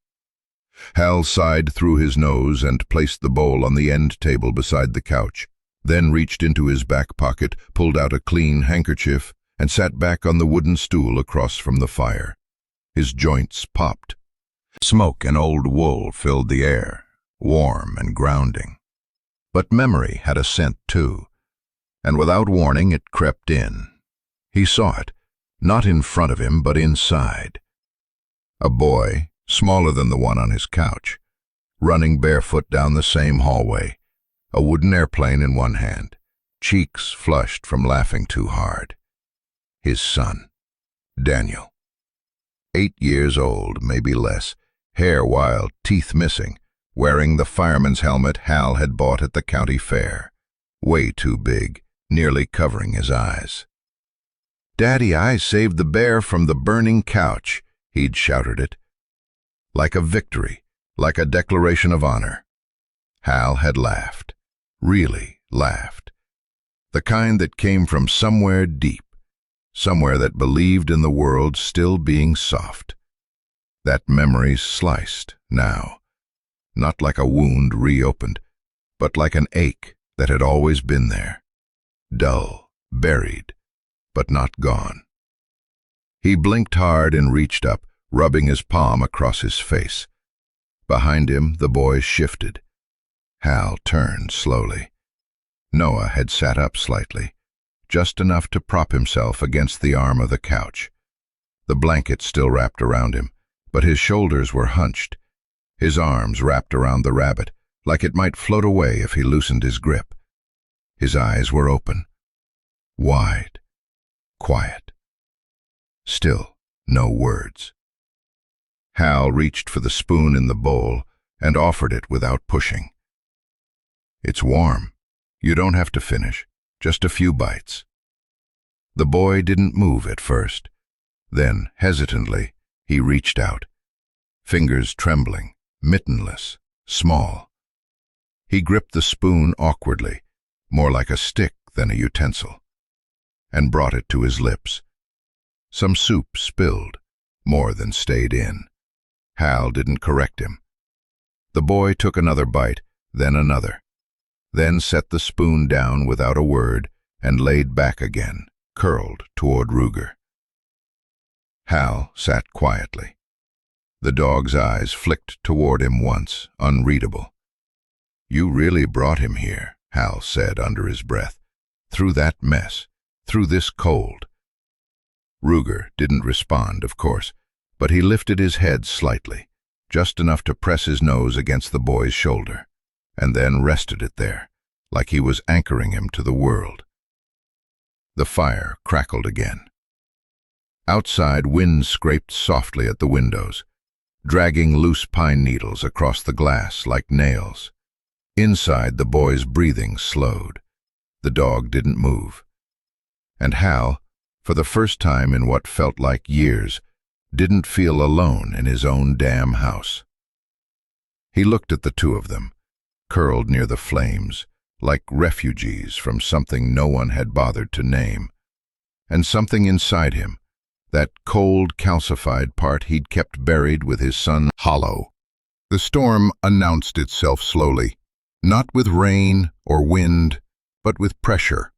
Hal sighed through his nose and placed the bowl on the end table beside the couch, then reached into his back pocket, pulled out a clean handkerchief, and sat back on the wooden stool across from the fire. His joints popped. Smoke and old wool filled the air, warm and grounding. But memory had a scent too, and without warning it crept in. He saw it, not in front of him but inside. A boy, smaller than the one on his couch, running barefoot down the same hallway, a wooden airplane in one hand, cheeks flushed from laughing too hard. His son, Daniel. 8 years old, maybe less, hair wild, teeth missing, wearing the fireman's helmet Hal had bought at the county fair, way too big, nearly covering his eyes. "Daddy, I saved the bear from the burning couch," he'd shouted it. Like a victory, like a declaration of honor. Hal had laughed, really laughed. The kind that came from somewhere deep, somewhere that believed in the world still being soft. That memory sliced now, not like a wound reopened, but like an ache that had always been there, dull, buried, but not gone. He blinked hard and reached up, rubbing his palm across his face. Behind him, the boy shifted. Hal turned slowly. Noah had sat up slightly, just enough to prop himself against the arm of the couch. The blanket still wrapped around him, but his shoulders were hunched, his arms wrapped around the rabbit, like it might float away if he loosened his grip. His eyes were open, wide, quiet. Still no words. Hal reached for the spoon in the bowl and offered it without pushing. "It's warm. You don't have to finish. Just a few bites." The boy didn't move at first. Then, hesitantly, he reached out, fingers trembling, mittenless, small. He gripped the spoon awkwardly, more like a stick than a utensil, and brought it to his lips. Some soup spilled, more than stayed in. Hal didn't correct him. The boy took another bite, then another, then set the spoon down without a word and laid back again, curled toward Ruger. Hal sat quietly. The dog's eyes flicked toward him once, unreadable. "You really brought him here," Hal said under his breath, "through that mess, through this cold." Ruger didn't respond, of course, but he lifted his head slightly, just enough to press his nose against the boy's shoulder, and then rested it there, like he was anchoring him to the world. The fire crackled again. Outside, wind scraped softly at the windows, dragging loose pine needles across the glass like nails. Inside, the boy's breathing slowed. The dog didn't move. And Hal, for the first time in what felt like years, didn't feel alone in his own damn house. He looked at the two of them, curled near the flames, like refugees from something no one had bothered to name. And something inside him, that cold, calcified part he'd kept buried with his son, hollow. The storm announced itself slowly, not with rain or wind, but with pressure,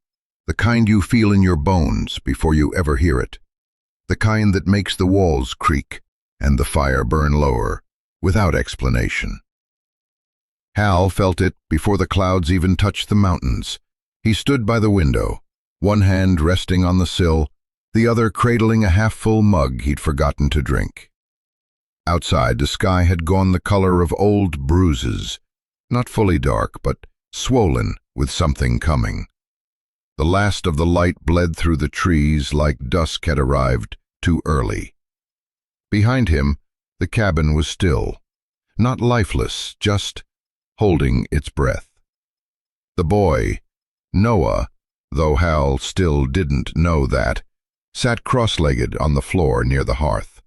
the kind you feel in your bones before you ever hear it, the kind that makes the walls creak and the fire burn lower, without explanation. Hal felt it before the clouds even touched the mountains. He stood by the window, one hand resting on the sill, the other cradling a half-full mug he'd forgotten to drink. Outside, the sky had gone the color of old bruises, not fully dark, but swollen with something coming. The last of the light bled through the trees like dusk had arrived too early. Behind him, the cabin was still, not lifeless, just holding its breath. The boy, Noah, though Hal still didn't know that, sat cross-legged on the floor near the hearth.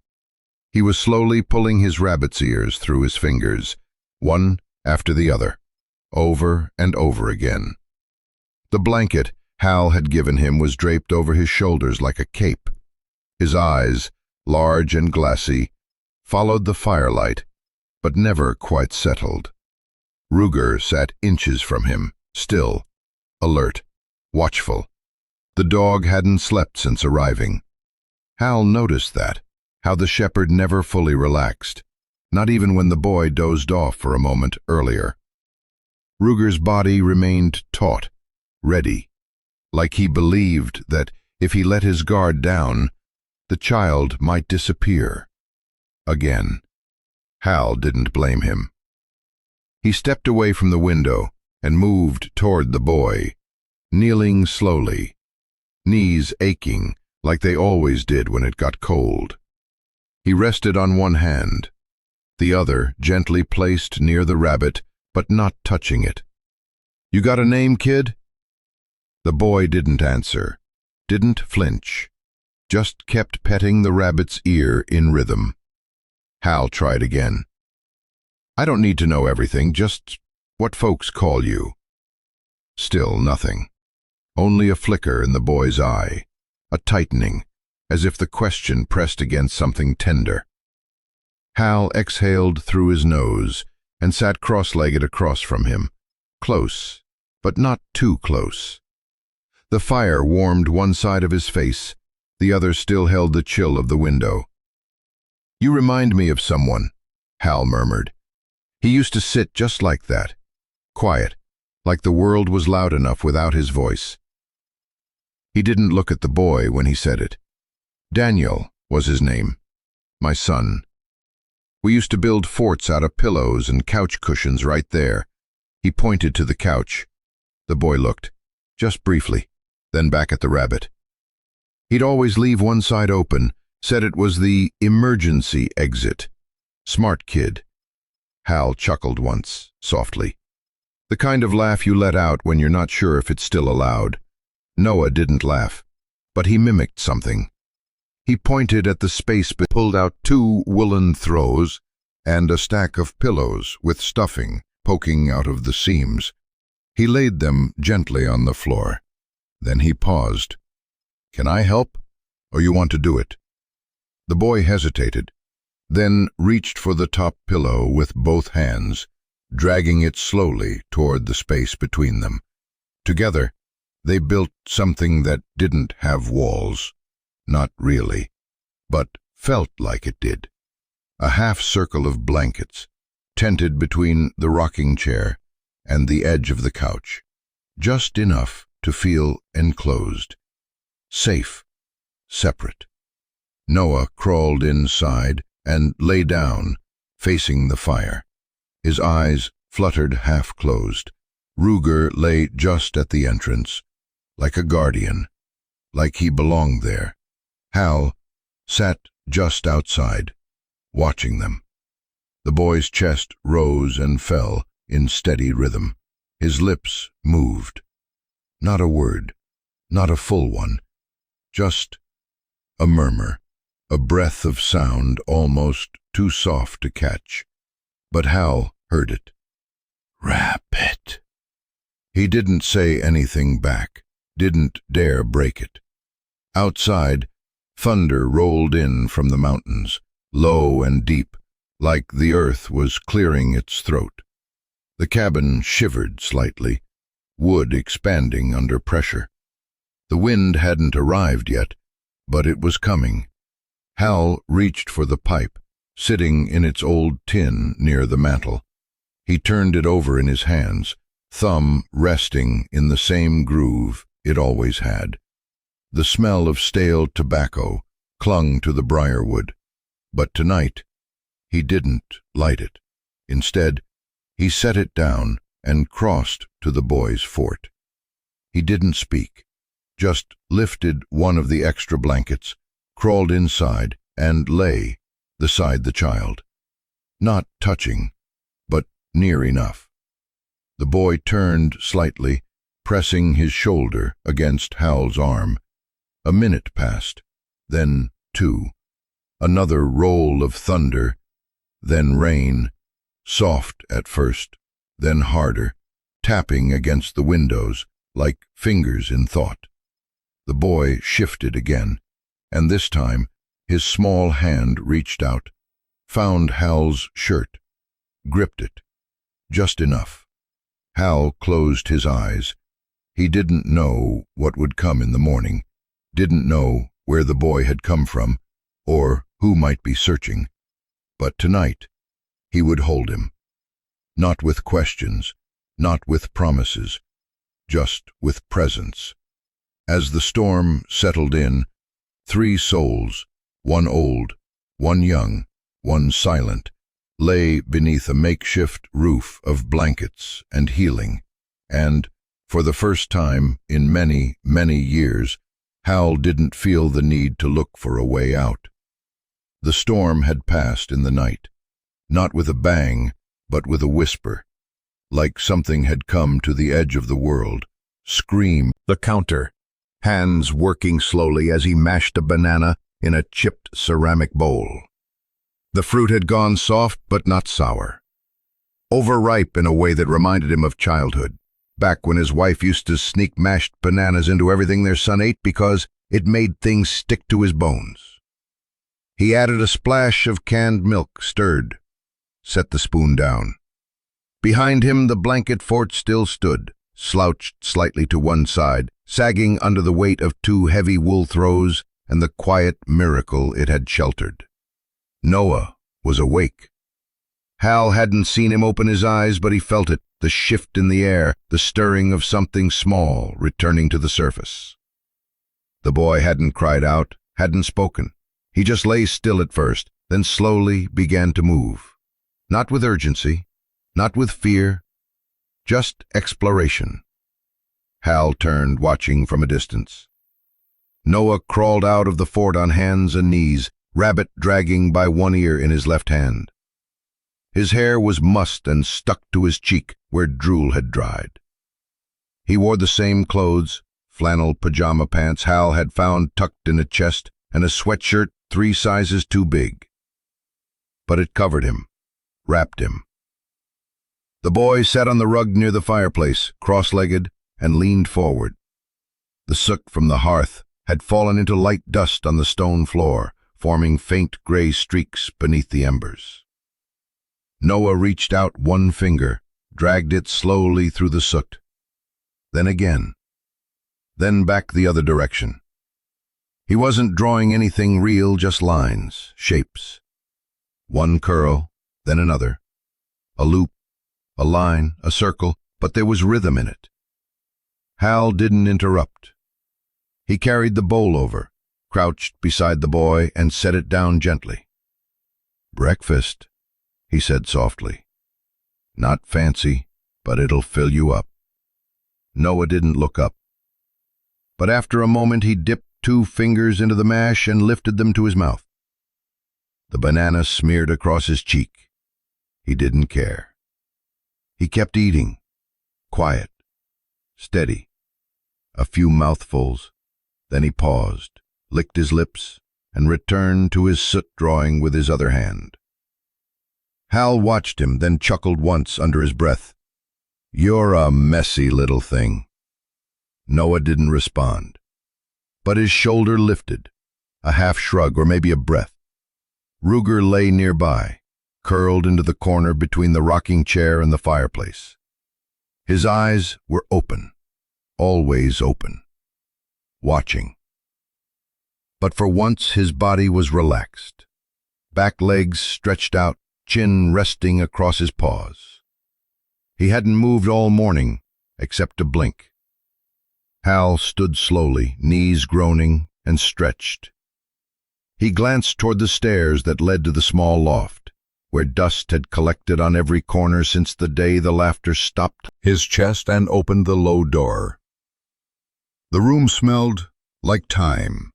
He was slowly pulling his rabbit's ears through his fingers, one after the other, over and over again. The blanket Hal had given him was draped over his shoulders like a cape. His eyes, large and glassy, followed the firelight, but never quite settled. Ruger sat inches from him, still, alert, watchful. The dog hadn't slept since arriving. Hal noticed that, how the shepherd never fully relaxed, not even when the boy dozed off for a moment earlier. Ruger's body remained taut, ready, like he believed that if he let his guard down, the child might disappear. Again. Hal didn't blame him. He stepped away from the window and moved toward the boy, kneeling slowly, knees aching like they always did when it got cold. He rested on one hand, the other gently placed near the rabbit, but not touching it. "You got a name, kid?" The boy didn't answer, didn't flinch, just kept petting the rabbit's ear in rhythm. Hal tried again. "I don't need to know everything, just what folks call you." Still nothing. Only a flicker in the boy's eye, a tightening, as if the question pressed against something tender. Hal exhaled through his nose and sat cross-legged across from him, close, but not too close. The fire warmed one side of his face, the other still held the chill of the window. "You remind me of someone," Hal murmured. "He used to sit just like that, quiet, like the world was loud enough without his voice." He didn't look at the boy when he said it. "Daniel was his name. My son. We used to build forts out of pillows and couch cushions right there." He pointed to the couch. The boy looked, just briefly, then back at the rabbit. "He'd always leave one side open, said it was the emergency exit. Smart kid." Hal chuckled once, softly. The kind of laugh you let out when you're not sure if it's still allowed. Noah didn't laugh, but he mimicked something. He pointed at the space, pulled out 2 woolen throws and a stack of pillows with stuffing poking out of the seams. He laid them gently on the floor. Then he paused. "Can I help, or you want to do it?" The boy hesitated, then reached for the top pillow with both hands, dragging it slowly toward the space between them. Together, they built something that didn't have walls, not really, but felt like it did. A half-circle of blankets, tented between the rocking chair and the edge of the couch, just enough to feel enclosed, safe, separate. Noah crawled inside and lay down, facing the fire. His eyes fluttered half-closed, Ruger lay just at the entrance, like a guardian, like he belonged there. Hal sat just outside, watching them. The boy's chest rose and fell in steady rhythm. His lips moved. Not a word, not a full one, just a murmur, a breath of sound almost too soft to catch. But Hal heard it. "Rabbit." He didn't say anything back, didn't dare break it. Outside, thunder rolled in from the mountains, low and deep, like the earth was clearing its throat. The cabin shivered slightly, wood expanding under pressure. The wind hadn't arrived yet, but it was coming. Hal reached for the pipe, sitting in its old tin near the mantel. He turned it over in his hands, thumb resting in the same groove it always had. The smell of stale tobacco clung to the briarwood, but tonight he didn't light it. Instead, he set it down and crossed to the boy's fort. He didn't speak, just lifted one of the extra blankets, crawled inside, and lay beside the child. Not touching, but near enough. The boy turned slightly, pressing his shoulder against Hal's arm. A minute passed, then 2. Another roll of thunder, then rain, soft at first, then harder, tapping against the windows like fingers in thought. The boy shifted again, and this time his small hand reached out, found Hal's shirt, gripped it, just enough. Hal closed his eyes. He didn't know what would come in the morning, didn't know where the boy had come from, or who might be searching. But tonight, he would hold him. Not with questions, not with promises, just with presence. As the storm settled in, 3 souls, one old, one young, one silent, lay beneath a makeshift roof of blankets and healing, and, for the first time in many, many years, Hal didn't feel the need to look for a way out. The storm had passed in the night, not with a bang, but with a whisper, like something had come to the edge of the world. Scream. The counter, hands working slowly as he mashed a banana in a chipped ceramic bowl. The fruit had gone soft but not sour. Overripe in a way that reminded him of childhood, back when his wife used to sneak mashed bananas into everything their son ate because it made things stick to his bones. He added a splash of canned milk, stirred, set the spoon down. Behind him the blanket fort still stood, slouched slightly to one side, sagging under the weight of 2 heavy wool throws and the quiet miracle it had sheltered. Noah was awake. Hal hadn't seen him open his eyes, but he felt it, the shift in the air, the stirring of something small returning to the surface. The boy hadn't cried out, hadn't spoken. He just lay still at first, then slowly began to move. Not with urgency, not with fear, just exploration. Hal turned, watching from a distance. Noah crawled out of the fort on hands and knees, Rabbit dragging by one ear in his left hand. His hair was mussed and stuck to his cheek where drool had dried. He wore the same clothes, flannel pajama pants Hal had found tucked in a chest, and a sweatshirt 3 sizes too big. But it covered him, wrapped him. The boy sat on the rug near the fireplace, cross-legged, and leaned forward. The soot from the hearth had fallen into light dust on the stone floor, forming faint gray streaks beneath the embers. Noah reached out one finger, dragged it slowly through the soot. Then again. Then back the other direction. He wasn't drawing anything real, just lines, shapes. One curl, then another. A loop, a line, a circle, but there was rhythm in it. Hal didn't interrupt. He carried the bowl over, crouched beside the boy, and set it down gently. "Breakfast," he said softly. "Not fancy, but it'll fill you up." Noah didn't look up. But after a moment he dipped 2 fingers into the mash and lifted them to his mouth. The banana smeared across his cheek. He didn't care. He kept eating, quiet, steady. A few mouthfuls, then he paused, licked his lips, and returned to his soot drawing with his other hand. Hal watched him, then chuckled once under his breath. "You're a messy little thing." Noah didn't respond, but his shoulder lifted, a half shrug or maybe a breath. Ruger lay nearby, curled into the corner between the rocking chair and the fireplace. His eyes were open, always open, watching. But for once his body was relaxed, back legs stretched out, chin resting across his paws. He hadn't moved all morning, except to blink. Hal stood slowly, knees groaning, and stretched. He glanced toward the stairs that led to the small loft, where dust had collected on every corner since the day the laughter stopped his chest and opened the low door. The room smelled like time,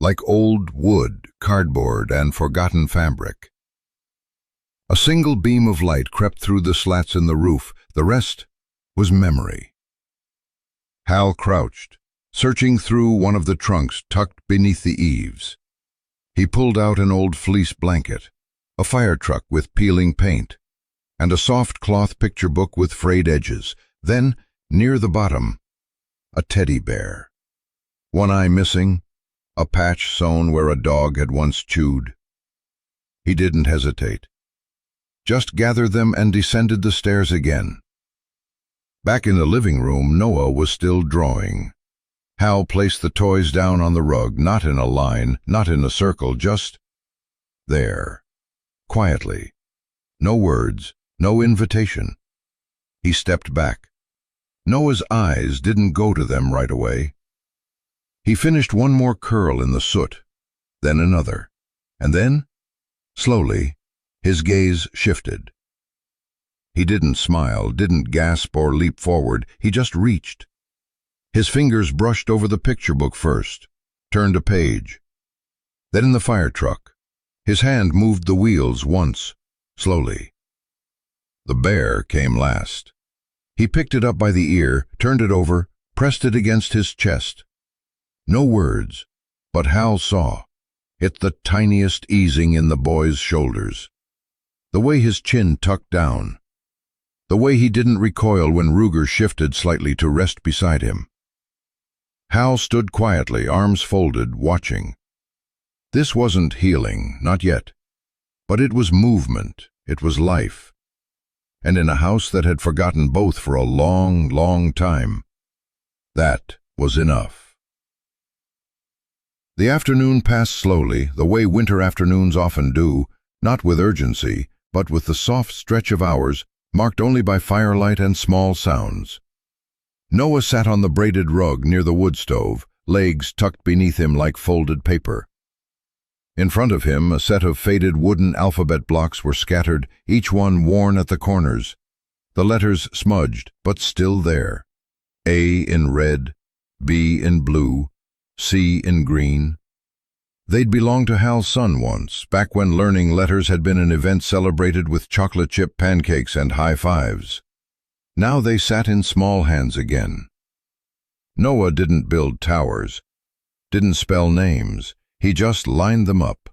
like old wood, cardboard, and forgotten fabric. A single beam of light crept through the slats in the roof. The rest was memory. Hal crouched, searching through one of the trunks tucked beneath the eaves. He pulled out an old fleece blanket, a fire truck with peeling paint, and a soft cloth picture book with frayed edges. Then, near the bottom, a teddy bear. One eye missing, a patch sewn where a dog had once chewed. He didn't hesitate. Just gathered them and descended the stairs again. Back in the living room, Noah was still drawing. Hal placed the toys down on the rug, not in a line, not in a circle, just there, quietly. No words, no invitation. He stepped back. Noah's eyes didn't go to them right away. He finished one more curl in the soot, then another, and then, slowly, his gaze shifted. He didn't smile, didn't gasp or leap forward. He just reached. His fingers brushed over the picture book first, turned a page. Then in the fire truck, his hand moved the wheels once, slowly. The bear came last. He picked it up by the ear, turned it over, pressed it against his chest. No words, but Hal saw. It the tiniest easing in the boy's shoulders. The way his chin tucked down. The way he didn't recoil when Ruger shifted slightly to rest beside him. Hal stood quietly, arms folded, watching. This wasn't healing, not yet. But it was movement, it was life. And in a house that had forgotten both for a long, long time, that was enough. The afternoon passed slowly, the way winter afternoons often do, not with urgency, but with the soft stretch of hours, marked only by firelight and small sounds. Noah sat on the braided rug near the wood stove, legs tucked beneath him like folded paper. In front of him, a set of faded wooden alphabet blocks were scattered, each one worn at the corners. The letters smudged, but still there. A in red, B in blue, C in green. They'd belonged to Hal's son once, back when learning letters had been an event celebrated with chocolate chip pancakes and high fives. Now they sat in small hands again. Noah didn't build towers, didn't spell names. He just lined them up,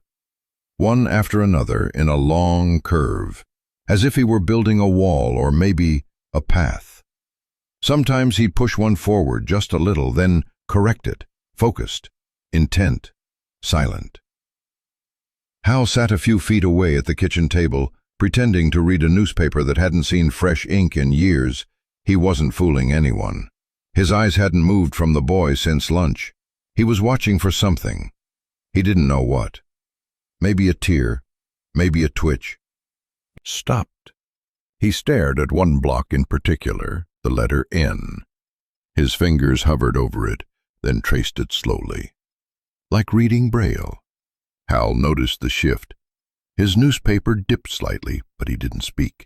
one after another in a long curve, as if he were building a wall or maybe a path. Sometimes he'd push one forward just a little, then correct it, focused, intent, silent. Hal sat a few feet away at the kitchen table, pretending to read a newspaper that hadn't seen fresh ink in years. He wasn't fooling anyone. His eyes hadn't moved from the boy since lunch. He was watching for something. He didn't know what. Maybe a tear, maybe a twitch. Stopped. He stared at one block in particular, the letter N. His fingers hovered over it, then traced it slowly. Like reading Braille. Hal noticed the shift. His newspaper dipped slightly, but he didn't speak.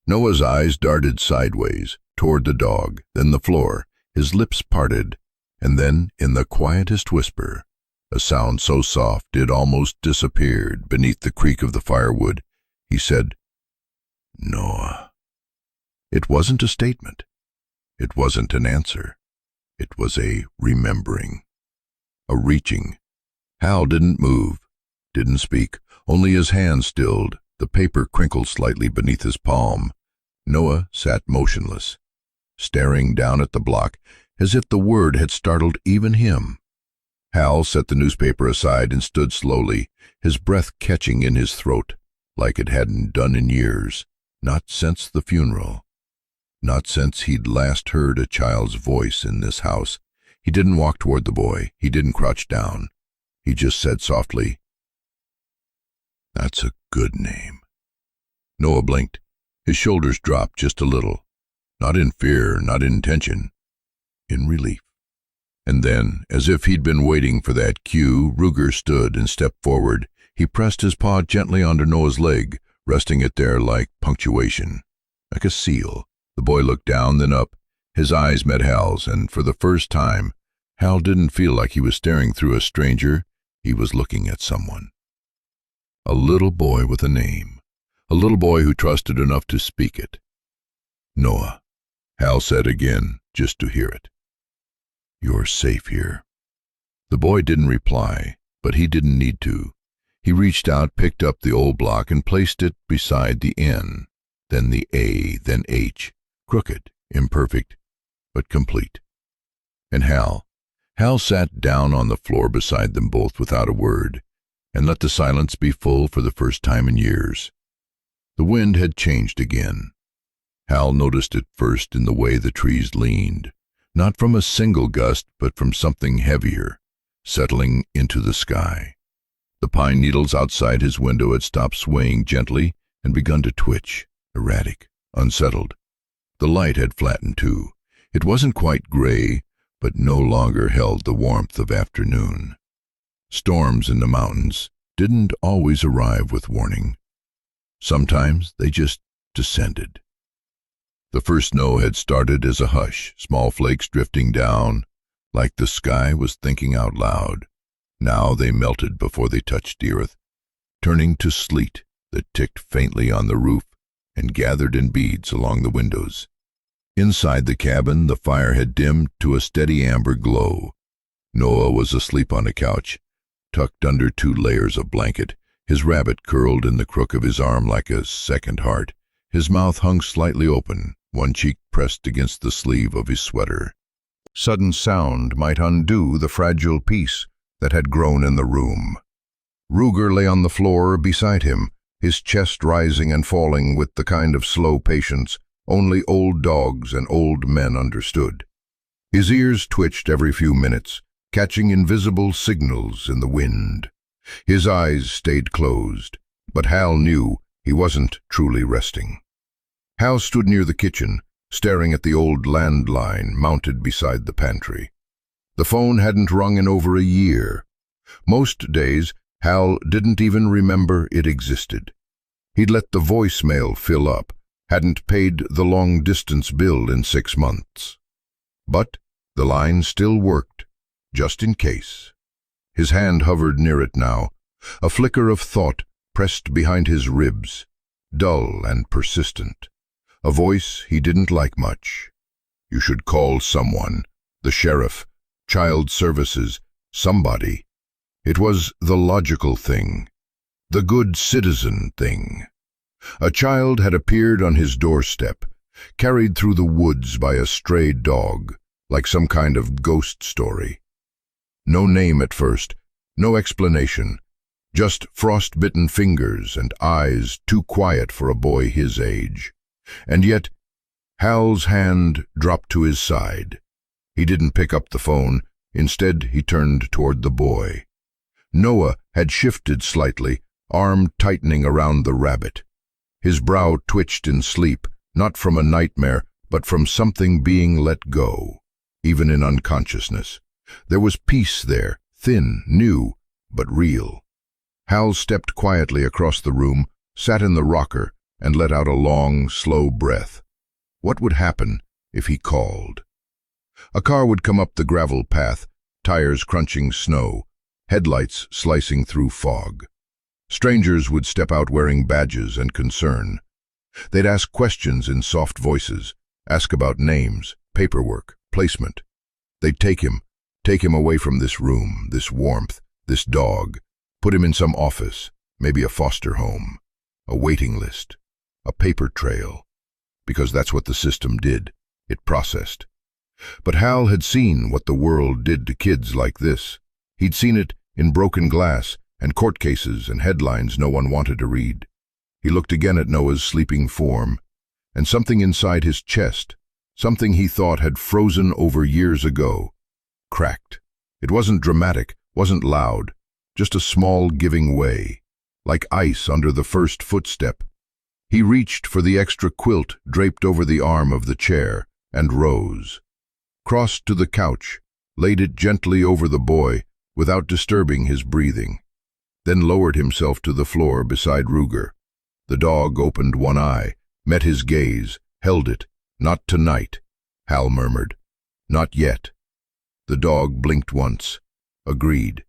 Noah's eyes darted sideways, toward the dog, then the floor, his lips parted, and then, in the quietest whisper, a sound so soft it almost disappeared beneath the creak of the firewood, he said, "Noah." It wasn't a statement. It wasn't an answer. It was a remembering, a reaching. Hal didn't move, didn't speak, only his hand stilled, the paper crinkled slightly beneath his palm. Noah sat motionless, staring down at the block, as if the word had startled even him. Hal set the newspaper aside and stood slowly, his breath catching in his throat, like it hadn't done in years, not since the funeral. Not since he'd last heard a child's voice in this house. He didn't walk toward the boy. He didn't crouch down. He just said softly, "That's a good name." Noah blinked. His shoulders dropped just a little. Not in fear, not in tension. In relief. And then, as if he'd been waiting for that cue, Ruger stood and stepped forward. He pressed his paw gently onto Noah's leg, resting it there like punctuation, like a seal. The boy looked down, then up. His eyes met Hal's, and for the first time, Hal didn't feel like he was staring through a stranger. He was looking at someone. A little boy with a name. A little boy who trusted enough to speak it. "Noah," Hal said again, just to hear it. "You're safe here." The boy didn't reply, but he didn't need to. He reached out, picked up the old block, and placed it beside the N, then the A, then H. Crooked, imperfect, but complete. And Hal sat down on the floor beside them both without a word, and let the silence be full for the first time in years. The wind had changed again. Hal noticed it first in the way the trees leaned, not from a single gust, but from something heavier, settling into the sky. The pine needles outside his window had stopped swaying gently and begun to twitch, erratic, unsettled. The light had flattened too. It wasn't quite gray, but no longer held the warmth of afternoon. Storms in the mountains didn't always arrive with warning. Sometimes they just descended. The first snow had started as a hush, small flakes drifting down, like the sky was thinking out loud. Now they melted before they touched the earth, turning to sleet that ticked faintly on the roof and gathered in beads along the windows. Inside the cabin, the fire had dimmed to a steady amber glow. Noah was asleep on a couch, tucked under 2 layers of blanket, his rabbit curled in the crook of his arm like a second heart. His mouth hung slightly open, one cheek pressed against the sleeve of his sweater. Sudden sound might undo the fragile peace that had grown in the room. Ruger lay on the floor beside him, his chest rising and falling with the kind of slow patience only old dogs and old men understood. His ears twitched every few minutes, catching invisible signals in the wind. His eyes stayed closed, but Hal knew he wasn't truly resting. Hal stood near the kitchen, staring at the old landline mounted beside the pantry. The phone hadn't rung in over a year. Most days, Hal didn't even remember it existed. He'd let the voicemail fill up, hadn't paid the long-distance bill in 6 months. But the line still worked, just in case. His hand hovered near it now, a flicker of thought pressed behind his ribs, dull and persistent. A voice he didn't like much. You should call someone, the sheriff, child services, somebody. It was the logical thing, the good citizen thing. A child had appeared on his doorstep, carried through the woods by a stray dog, like some kind of ghost story. No name at first, no explanation, just frost-bitten fingers and eyes too quiet for a boy his age. And yet, Hal's hand dropped to his side. He didn't pick up the phone. Instead, he turned toward the boy. Noah had shifted slightly, arm tightening around the rabbit. His brow twitched in sleep, not from a nightmare, but from something being let go, even in unconsciousness. There was peace there, thin, new, but real. Hal stepped quietly across the room, sat in the rocker, and let out a long, slow breath. What would happen if he called. A car would come up the gravel path, tires crunching snow, headlights slicing through fog. Strangers would step out wearing badges and concern. They'd ask questions in soft voices, ask about names, paperwork, placement. They'd take him away from this room, this warmth, this dog, put him in some office, maybe a foster home, a waiting list, a paper trail, because that's what the system did. It processed. But Hal had seen what the world did to kids like this. He'd seen it in broken glass and court cases and headlines no one wanted to read. He looked again at Noah's sleeping form, and something inside his chest, something he thought had frozen over years ago, cracked. It wasn't dramatic, wasn't loud, just a small giving way, like ice under the first footstep. He reached for the extra quilt draped over the arm of the chair and rose, crossed to the couch, laid it gently over the boy without disturbing his breathing, then lowered himself to the floor beside Ruger. The dog opened one eye, met his gaze, held it. "Not tonight," Hal murmured. "Not yet." The dog blinked once, agreed.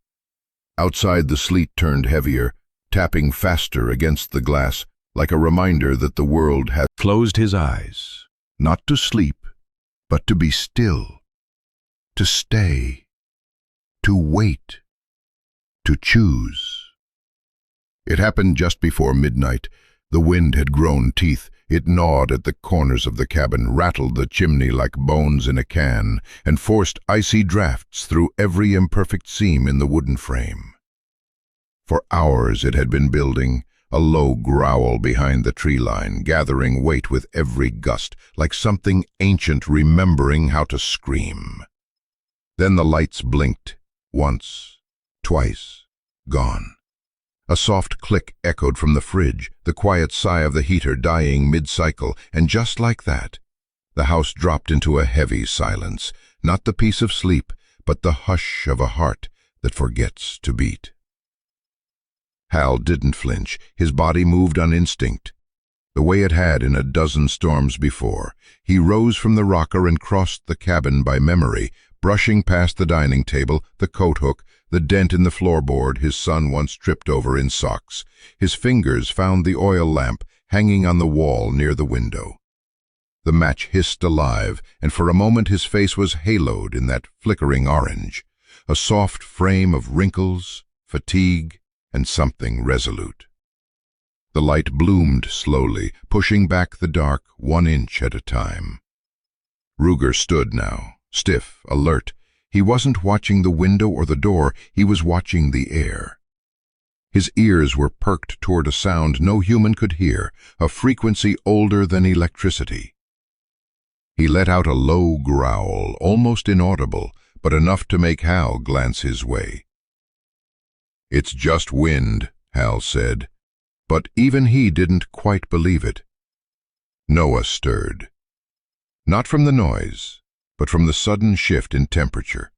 Outside, the sleet turned heavier, tapping faster against the glass, like a reminder that the world had closed his eyes, not to sleep, but to be still, to stay, to wait, to choose. It happened just before midnight. The wind had grown teeth. It gnawed at the corners of the cabin, rattled the chimney like bones in a can, and forced icy drafts through every imperfect seam in the wooden frame. For hours it had been building, a low growl behind the tree line, gathering weight with every gust, like something ancient remembering how to scream. Then the lights blinked, once, twice, gone. A soft click echoed from the fridge, the quiet sigh of the heater dying mid-cycle, and just like that, the house dropped into a heavy silence, not the peace of sleep, but the hush of a heart that forgets to beat. Hal didn't flinch. His body moved on instinct, the way it had in a dozen storms before. He rose from the rocker and crossed the cabin by memory, brushing past the dining table, the coat hook, the dent in the floorboard his son once tripped over in socks. His fingers found the oil lamp hanging on the wall near the window. The match hissed alive, and for a moment his face was haloed in that flickering orange, a soft frame of wrinkles, fatigue, and something resolute. The light bloomed slowly, pushing back the dark 1 inch at a time. Ruger stood now, stiff, alert. He wasn't watching the window or the door, he was watching the air. His ears were perked toward a sound no human could hear, a frequency older than electricity. He let out a low growl, almost inaudible, but enough to make Hal glance his way. "It's just wind," Hal said, but even he didn't quite believe it. Noah stirred. Not from the noise, but from the sudden shift in temperature.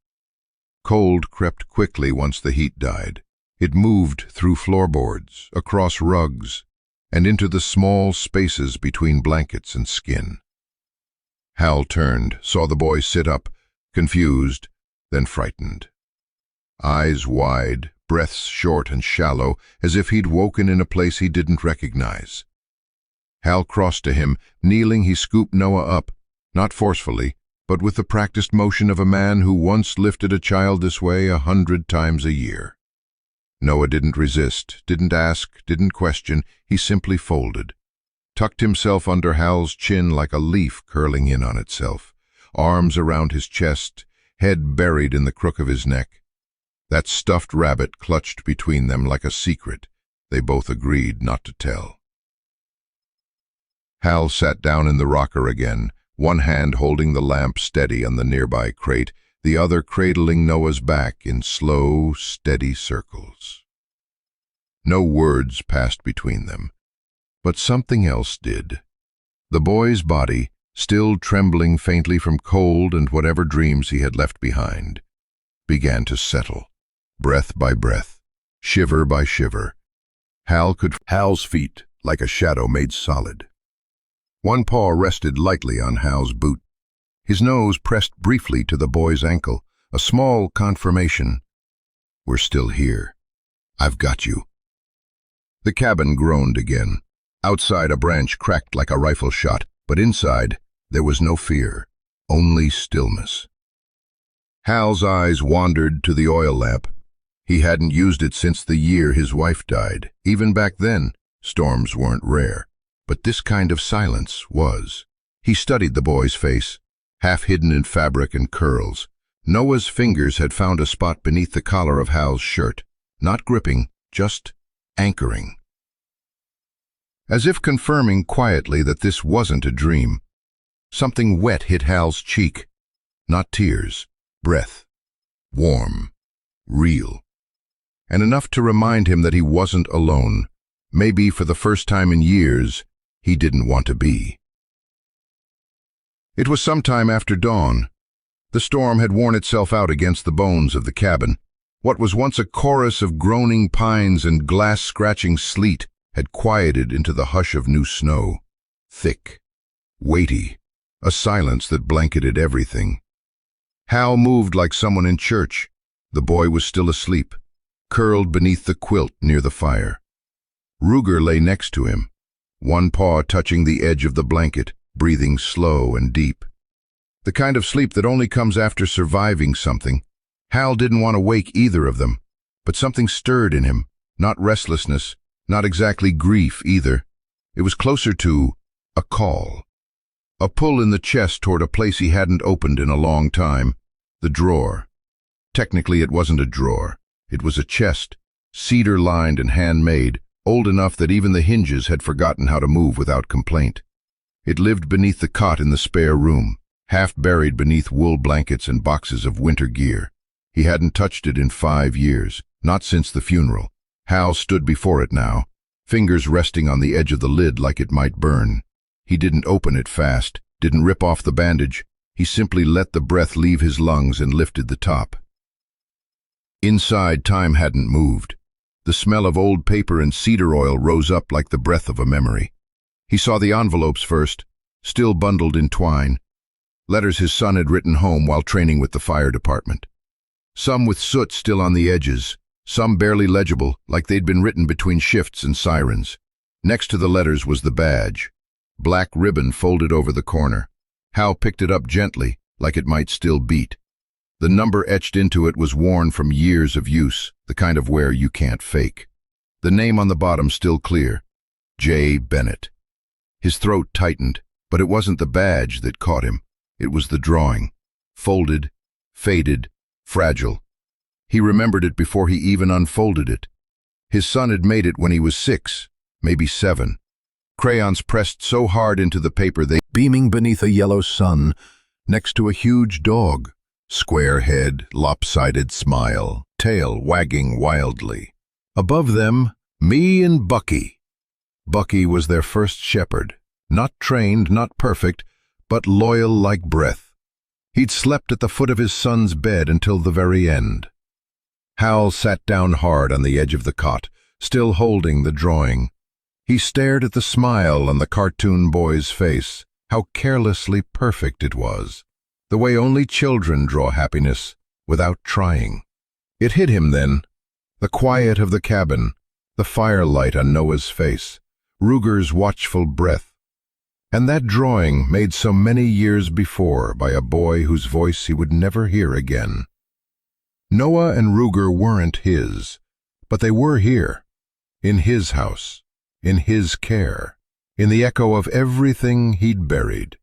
Cold crept quickly once the heat died. It moved through floorboards, across rugs, and into the small spaces between blankets and skin. Hal turned, saw the boy sit up, confused, then frightened. Eyes wide, breaths short and shallow, as if he'd woken in a place he didn't recognize. Hal crossed to him. Kneeling, he scooped Noah up, not forcefully, but with the practiced motion of a man who once lifted a child this way 100 times a year. Noah didn't resist, didn't ask, didn't question. He simply folded, tucked himself under Hal's chin like a leaf curling in on itself, arms around his chest, head buried in the crook of his neck. That stuffed rabbit clutched between them like a secret they both agreed not to tell. Hal sat down in the rocker again, one hand holding the lamp steady on the nearby crate, the other cradling Noah's back in slow, steady circles. No words passed between them, but something else did. The boy's body, still trembling faintly from cold and whatever dreams he had left behind, began to settle, breath by breath, shiver by shiver. Hal's feet, like a shadow, made solid. One paw rested lightly on Hal's boot. His nose pressed briefly to the boy's ankle, a small confirmation. "We're still here. I've got you." The cabin groaned again. Outside, a branch cracked like a rifle shot, but inside, there was no fear, only stillness. Hal's eyes wandered to the oil lamp. He hadn't used it since the year his wife died. Even back then, storms weren't rare, but this kind of silence was. He studied the boy's face, half hidden in fabric and curls. Noah's fingers had found a spot beneath the collar of Hal's shirt, not gripping, just anchoring. As if confirming quietly that this wasn't a dream, something wet hit Hal's cheek. Not tears, breath. Warm, real. And enough to remind him that he wasn't alone. Maybe for the first time in years, he didn't want to be. It was sometime after dawn. The storm had worn itself out against the bones of the cabin. What was once a chorus of groaning pines and glass-scratching sleet had quieted into the hush of new snow. Thick, weighty, a silence that blanketed everything. Hal moved like someone in church. The boy was still asleep, curled beneath the quilt near the fire. Ruger lay next to him, one paw touching the edge of the blanket, breathing slow and deep. The kind of sleep that only comes after surviving something. Hal didn't want to wake either of them, but something stirred in him, not restlessness, not exactly grief either. It was closer to a call. A pull in the chest toward a place he hadn't opened in a long time, the drawer. Technically, it wasn't a drawer. It was a chest, cedar-lined and handmade, old enough that even the hinges had forgotten how to move without complaint. It lived beneath the cot in the spare room, half buried beneath wool blankets and boxes of winter gear. He hadn't touched it in 5 years, not since the funeral. Hal stood before it now, fingers resting on the edge of the lid like it might burn. He didn't open it fast, didn't rip off the bandage. He simply let the breath leave his lungs and lifted the top. Inside, time hadn't moved. The smell of old paper and cedar oil rose up like the breath of a memory. He saw the envelopes first, still bundled in twine. Letters his son had written home while training with the fire department. Some with soot still on the edges, some barely legible, like they'd been written between shifts and sirens. Next to the letters was the badge, black ribbon folded over the corner. Hal picked it up gently, like it might still beat. The number etched into it was worn from years of use, the kind of wear you can't fake. The name on the bottom still clear, J. Bennett. His throat tightened, but it wasn't the badge that caught him. It was the drawing, folded, faded, fragile. He remembered it before he even unfolded it. His son had made it when he was 6, maybe 7. Crayons pressed so hard into the paper they beaming beneath a yellow sun, next to a huge dog, square head, lopsided smile, tail wagging wildly. Above them, me and Bucky. Bucky was their first shepherd, not trained, not perfect, but loyal like breath. He'd slept at the foot of his son's bed until the very end. Hal sat down hard on the edge of the cot, still holding the drawing. He stared at the smile on the cartoon boy's face, how carelessly perfect it was, the way only children draw happiness without trying. It hit him then, the quiet of the cabin, the firelight on Noah's face, Ruger's watchful breath, and that drawing made so many years before by a boy whose voice he would never hear again. Noah and Ruger weren't his, but they were here, in his house, in his care, in the echo of everything he'd buried.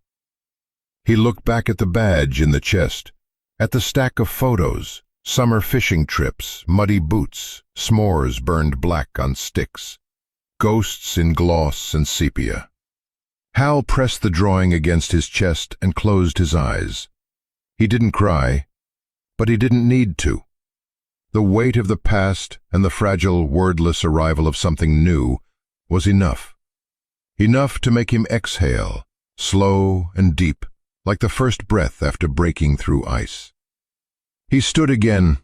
He looked back at the badge in the chest, at the stack of photos, summer fishing trips, muddy boots, s'mores burned black on sticks, ghosts in gloss and sepia. Hal pressed the drawing against his chest and closed his eyes. He didn't cry, but he didn't need to. The weight of the past and the fragile, wordless arrival of something new was enough. Enough to make him exhale, slow and deep, like the first breath after breaking through ice. He stood again,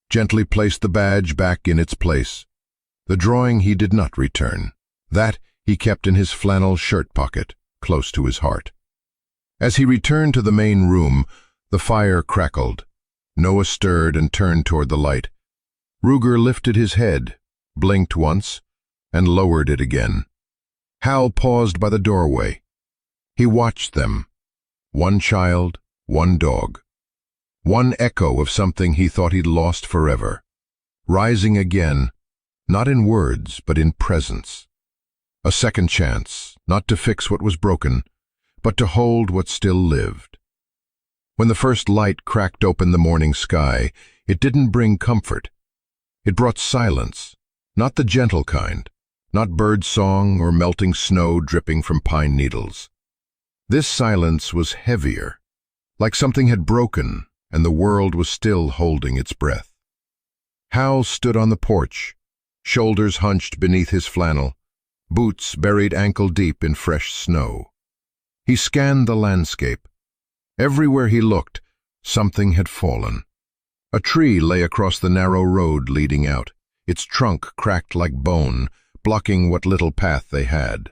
gently placed the badge back in its place. The drawing he did not return. That he kept in his flannel shirt pocket, close to his heart. As he returned to the main room, the fire crackled. Noah stirred and turned toward the light. Ruger lifted his head, blinked once, and lowered it again. Hal paused by the doorway. He watched them. One child, one dog. One echo of something he thought he'd lost forever. Rising again, not in words, but in presence. A second chance, not to fix what was broken, but to hold what still lived. When the first light cracked open the morning sky, it didn't bring comfort. It brought silence, not the gentle kind, not bird song or melting snow dripping from pine needles. This silence was heavier, like something had broken and the world was still holding its breath. Hal stood on the porch, shoulders hunched beneath his flannel, boots buried ankle-deep in fresh snow. He scanned the landscape. Everywhere he looked, something had fallen. A tree lay across the narrow road leading out, its trunk cracked like bone, blocking what little path they had.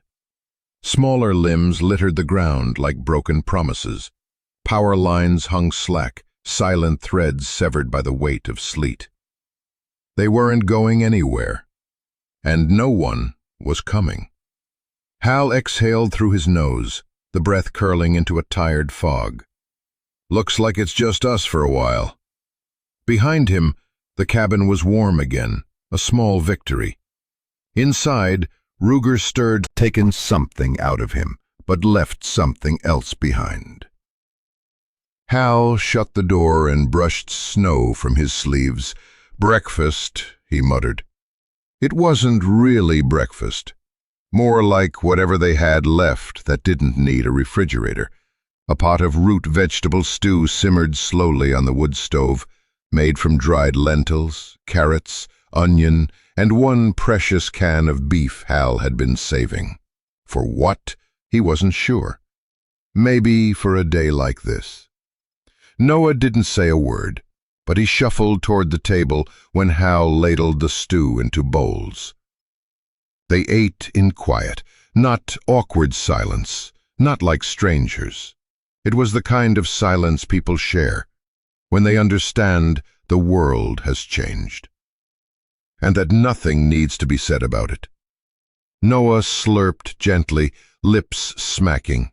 Smaller limbs littered the ground like broken promises. Power lines hung slack, silent threads severed by the weight of sleet. They weren't going anywhere, and no one was coming. Hal exhaled through his nose, the breath curling into a tired fog. Looks like it's just us for a while. Behind him, the cabin was warm again, a small victory. Inside, Ruger stirred, taken something out of him, but left something else behind. Hal shut the door and brushed snow from his sleeves. "Breakfast," he muttered. It wasn't really breakfast. More like whatever they had left that didn't need a refrigerator. A pot of root vegetable stew simmered slowly on the wood stove, made from dried lentils, carrots, onion, and one precious can of beef Hal had been saving. For what? He wasn't sure. Maybe for a day like this. Noah didn't say a word, but he shuffled toward the table when Hal ladled the stew into bowls. They ate in quiet, not awkward silence, not like strangers. It was the kind of silence people share, when they understand the world has changed, and that nothing needs to be said about it. Noah slurped gently, lips smacking.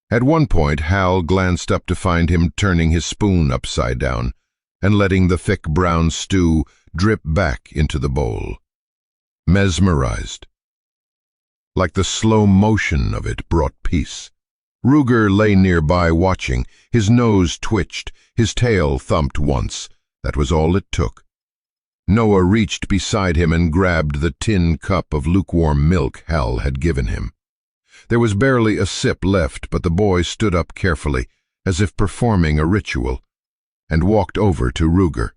At one point, Hal glanced up to find him turning his spoon upside down and letting the thick brown stew drip back into the bowl. Mesmerized. Like the slow motion of it brought peace. Ruger lay nearby watching. His nose twitched, his tail thumped once. That was all it took. Noah reached beside him and grabbed the tin cup of lukewarm milk Hal had given him. There was barely a sip left, but the boy stood up carefully, as if performing a ritual, and walked over to Ruger.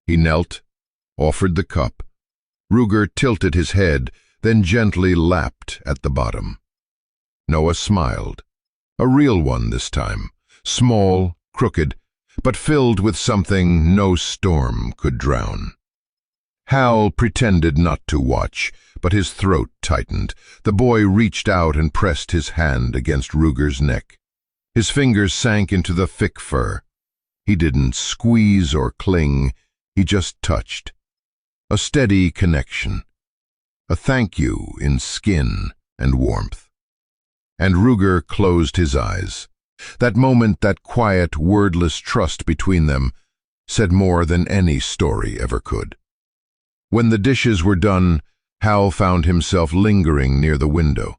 He knelt, offered the cup. Ruger tilted his head, then gently lapped at the bottom. Noah smiled. A real one this time, small, crooked, but filled with something no storm could drown. Hal pretended not to watch, but his throat tightened. The boy reached out and pressed his hand against Ruger's neck. His fingers sank into the thick fur. He didn't squeeze or cling, he just touched. A steady connection. A thank you in skin and warmth. And Ruger closed his eyes. That moment, that quiet, wordless trust between them, said more than any story ever could. When the dishes were done, Hal found himself lingering near the window.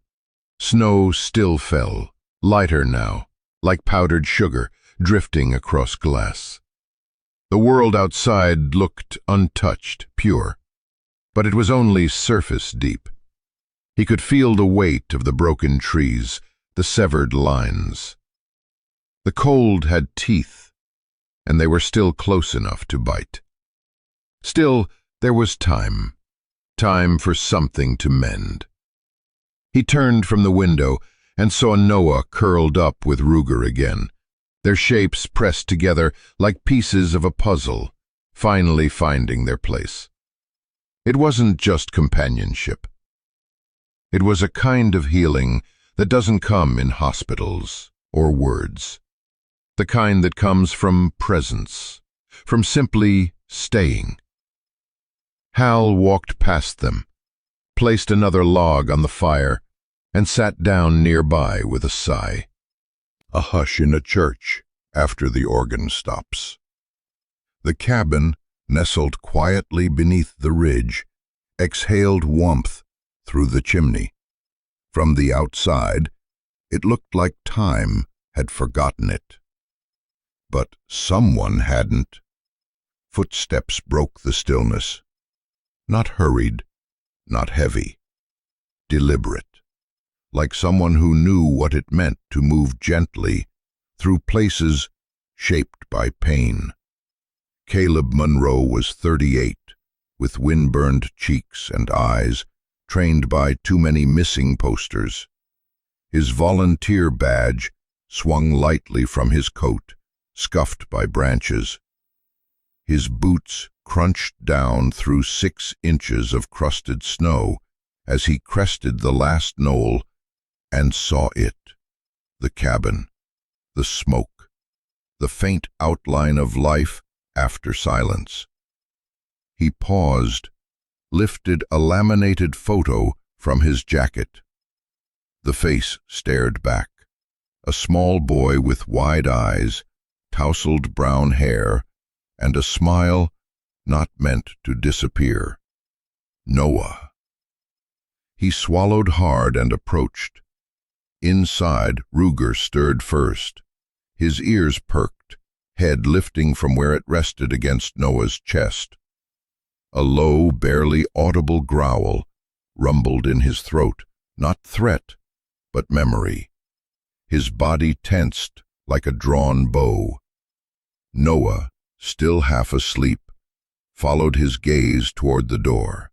Snow still fell, lighter now, like powdered sugar, drifting across glass. The world outside looked untouched, pure, but it was only surface deep. He could feel the weight of the broken trees, the severed lines. The cold had teeth, and they were still close enough to bite. Still, there was time for something to mend. He turned from the window and saw Noah curled up with Ruger again, their shapes pressed together like pieces of a puzzle, finally finding their place. It wasn't just companionship. It was a kind of healing that doesn't come in hospitals or words. The kind that comes from presence, from simply staying. Hal walked past them, placed another log on the fire, and sat down nearby with a sigh. A hush in a church after the organ stops. The cabin, nestled quietly beneath the ridge, exhaled warmth through the chimney. From the outside, it looked like time had forgotten it. But someone hadn't. Footsteps broke the stillness. Not hurried, not heavy. Deliberate. Like someone who knew what it meant to move gently through places shaped by pain. Caleb Monroe was 38, with wind-burned cheeks and eyes trained by too many missing posters. His volunteer badge swung lightly from his coat, scuffed by branches. His boots crunched down through 6 inches of crusted snow as he crested the last knoll and saw it, the cabin, the smoke, the faint outline of life after silence. He paused, lifted a laminated photo from his jacket. The face stared back, a small boy with wide eyes, tousled brown hair, and a smile not meant to disappear. Noah. He swallowed hard and approached. Inside, Ruger stirred first, his ears perked, head lifting from where it rested against Noah's chest. A low, barely audible growl rumbled in his throat, not threat, but memory. His body tensed like a drawn bow. Noah, still half asleep, followed his gaze toward the door.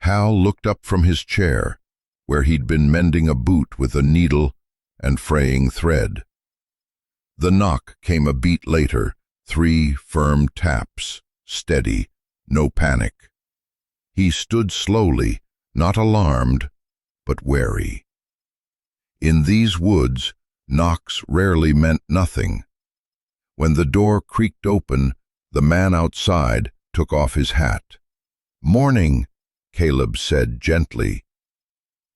Hal looked up from his chair, where he'd been mending a boot with a needle and fraying thread. The knock came a beat later, 3 firm taps, steady, no panic. He stood slowly, not alarmed, but wary. In these woods, knocks rarely meant nothing. When the door creaked open, the man outside took off his hat. "Morning," Caleb said gently.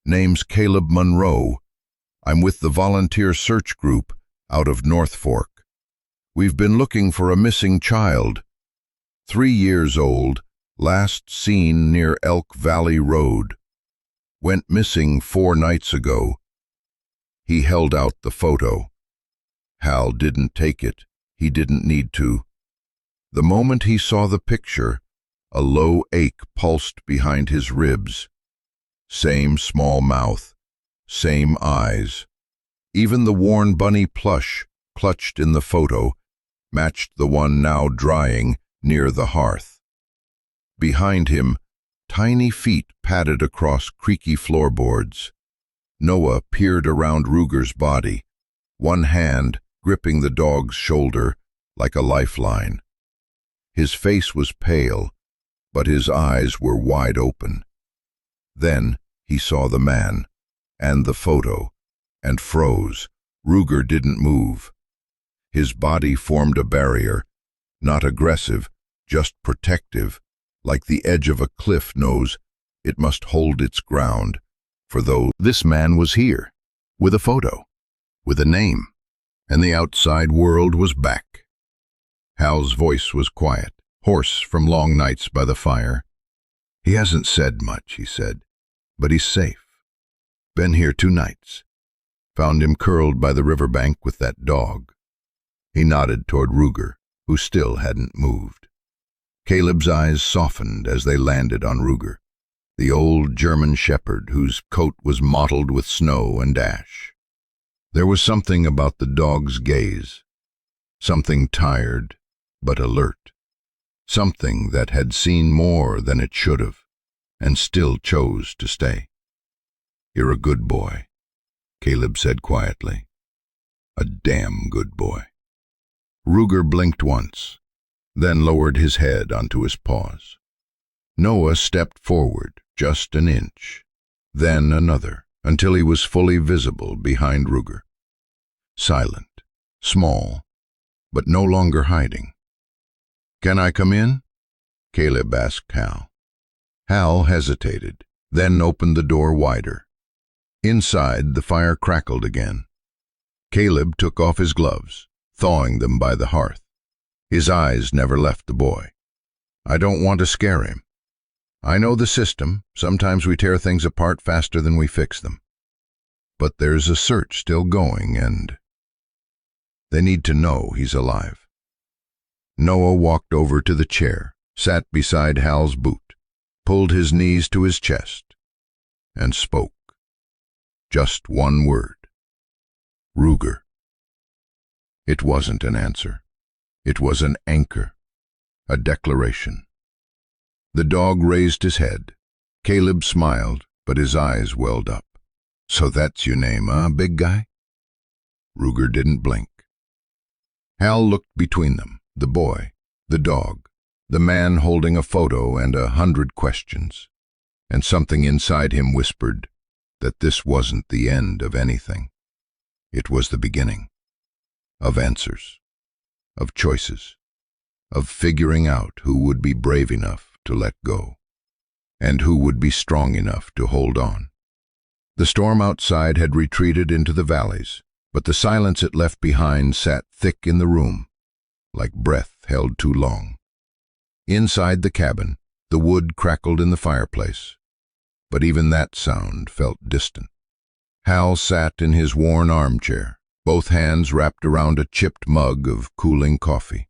"Name's Caleb Monroe. I'm with the volunteer search group out of North Fork. We've been looking for a missing child. 3 years old, last seen near Elk Valley Road. Went missing 4 nights ago." He held out the photo. Hal didn't take it. He didn't need to. The moment he saw the picture, a low ache pulsed behind his ribs. Same small mouth, same eyes. Even the worn bunny plush clutched in the photo matched the one now drying near the hearth. Behind him, tiny feet padded across creaky floorboards. Noah peered around Ruger's body, one hand gripping the dog's shoulder like a lifeline. His face was pale, but his eyes were wide open. Then he saw the man, and the photo, and froze. Ruger didn't move. His body formed a barrier, not aggressive, just protective, like the edge of a cliff knows it must hold its ground, for though this man was here, with a photo, with a name, and the outside world was back. Hal's voice was quiet, hoarse from long nights by the fire. "He hasn't said much," he said, "but he's safe. Been here 2 nights. Found him curled by the riverbank with that dog." He nodded toward Ruger, who still hadn't moved. Caleb's eyes softened as they landed on Ruger, the old German shepherd whose coat was mottled with snow and ash. There was something about the dog's gaze, something tired but alert, something that had seen more than it should have, and still chose to stay. "You're a good boy," Caleb said quietly. "A damn good boy." Ruger blinked once, then lowered his head onto his paws. Noah stepped forward just an inch, then another, until he was fully visible behind Ruger. silent, small, but no longer hiding. "Can I come in?" Caleb asked Hal. Hal hesitated, then opened the door wider. Inside, the fire crackled again. Caleb took off his gloves, thawing them by the hearth. His eyes never left the boy. "I don't want to scare him. I know the system. Sometimes we tear things apart faster than we fix them. But there's a search still going, and they need to know he's alive." Noah walked over to the chair, sat beside Hal's boot, pulled his knees to his chest, and spoke. Just one word. "Ruger." It wasn't an answer. It was an anchor, a declaration. The dog raised his head. Caleb smiled, but his eyes welled up. "So that's your name, big guy?" Ruger didn't blink. Hal looked between them, the boy, the dog, the man holding a photo and 100 questions, and something inside him whispered that this wasn't the end of anything. It was the beginning of answers, of choices, of figuring out who would be brave enough to let go, and who would be strong enough to hold on. The storm outside had retreated into the valleys, but the silence it left behind sat thick in the room, like breath held too long. Inside the cabin, the wood crackled in the fireplace, but even that sound felt distant. Hal sat in his worn armchair, both hands wrapped around a chipped mug of cooling coffee.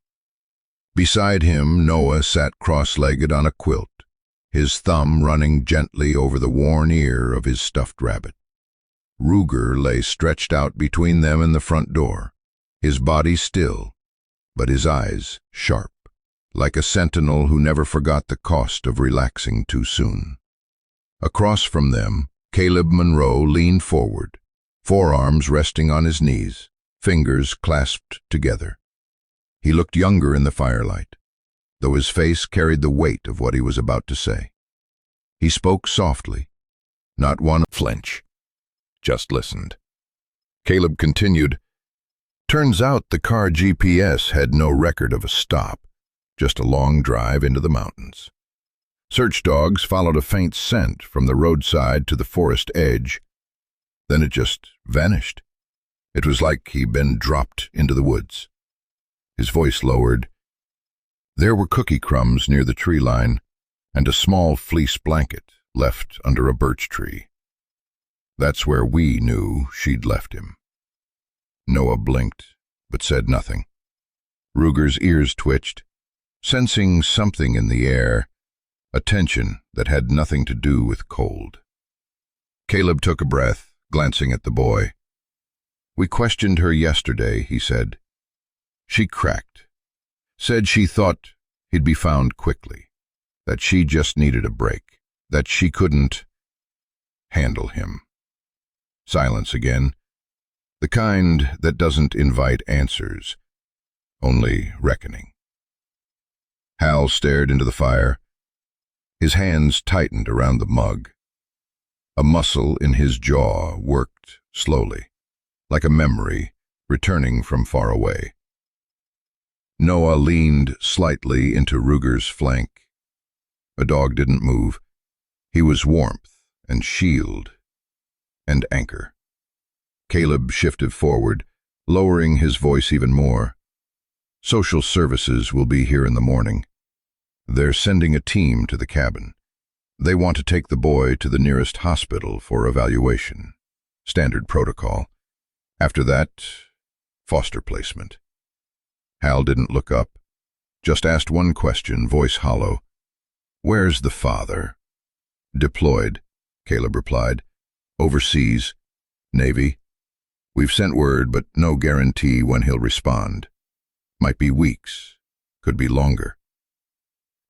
Beside him, Noah sat cross-legged on a quilt, his thumb running gently over the worn ear of his stuffed rabbit. Ruger lay stretched out between them and the front door, his body still, but his eyes sharp, like a sentinel who never forgot the cost of relaxing too soon. Across from them, Caleb Monroe leaned forward, forearms resting on his knees, fingers clasped together. He looked younger in the firelight, though his face carried the weight of what he was about to say. He spoke softly, not one flinch, just listened. Caleb continued, "Turns out the car GPS had no record of a stop, just a long drive into the mountains. Search dogs followed a faint scent from the roadside to the forest edge. Then it just vanished. It was like he'd been dropped into the woods." His voice lowered. "There were cookie crumbs near the tree line, and a small fleece blanket left under a birch tree. That's where we knew she'd left him." Noah blinked, but said nothing. Ruger's ears twitched, sensing something in the air, a tension that had nothing to do with cold. Caleb took a breath, glancing at the boy. "We questioned her yesterday," he said. "She cracked. Said she thought he'd be found quickly, that she just needed a break, that she couldn't handle him." Silence again, the kind that doesn't invite answers, only reckoning. Hal stared into the fire. His hands tightened around the mug. A muscle in his jaw worked slowly, like a memory returning from far away. Noah leaned slightly into Ruger's flank. The dog didn't move. He was warmth and shield and anchor. Caleb shifted forward, lowering his voice even more. "Social services will be here in the morning. They're sending a team to the cabin. They want to take the boy to the nearest hospital for evaluation. Standard protocol. After that, foster placement." Hal didn't look up, just asked one question, voice hollow. "Where's the father?" "Deployed," Caleb replied. "Overseas. Navy. We've sent word, but no guarantee when he'll respond. Might be weeks, could be longer."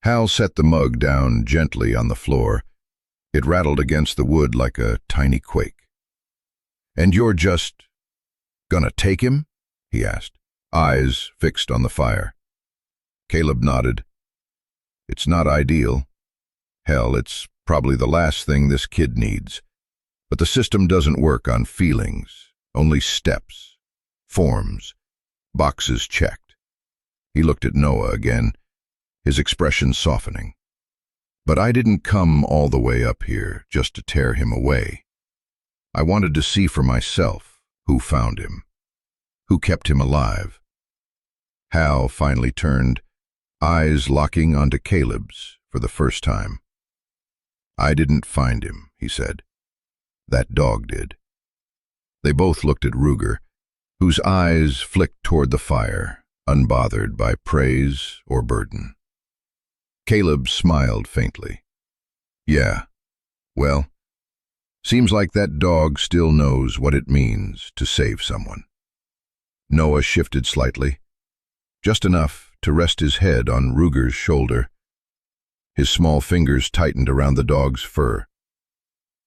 Hal set the mug down gently on the floor. It rattled against the wood like a tiny quake. "And you're just gonna take him?" he asked, eyes fixed on the fire. Caleb nodded. "It's not ideal. Hell, it's probably the last thing this kid needs. But the system doesn't work on feelings, only steps. forms, boxes checked. He looked at Noah again, his expression softening. But I didn't come all the way up here just to tear him away. I wanted to see for myself who found him, who kept him alive. Hal finally turned, eyes locking onto Caleb's for the first time. I didn't find him, he said. That dog did. They both looked at Ruger, whose eyes flicked toward the fire, unbothered by praise or burden. Caleb smiled faintly. Yeah, well, seems like that dog still knows what it means to save someone. Noah shifted slightly, just enough to rest his head on Ruger's shoulder. His small fingers tightened around the dog's fur.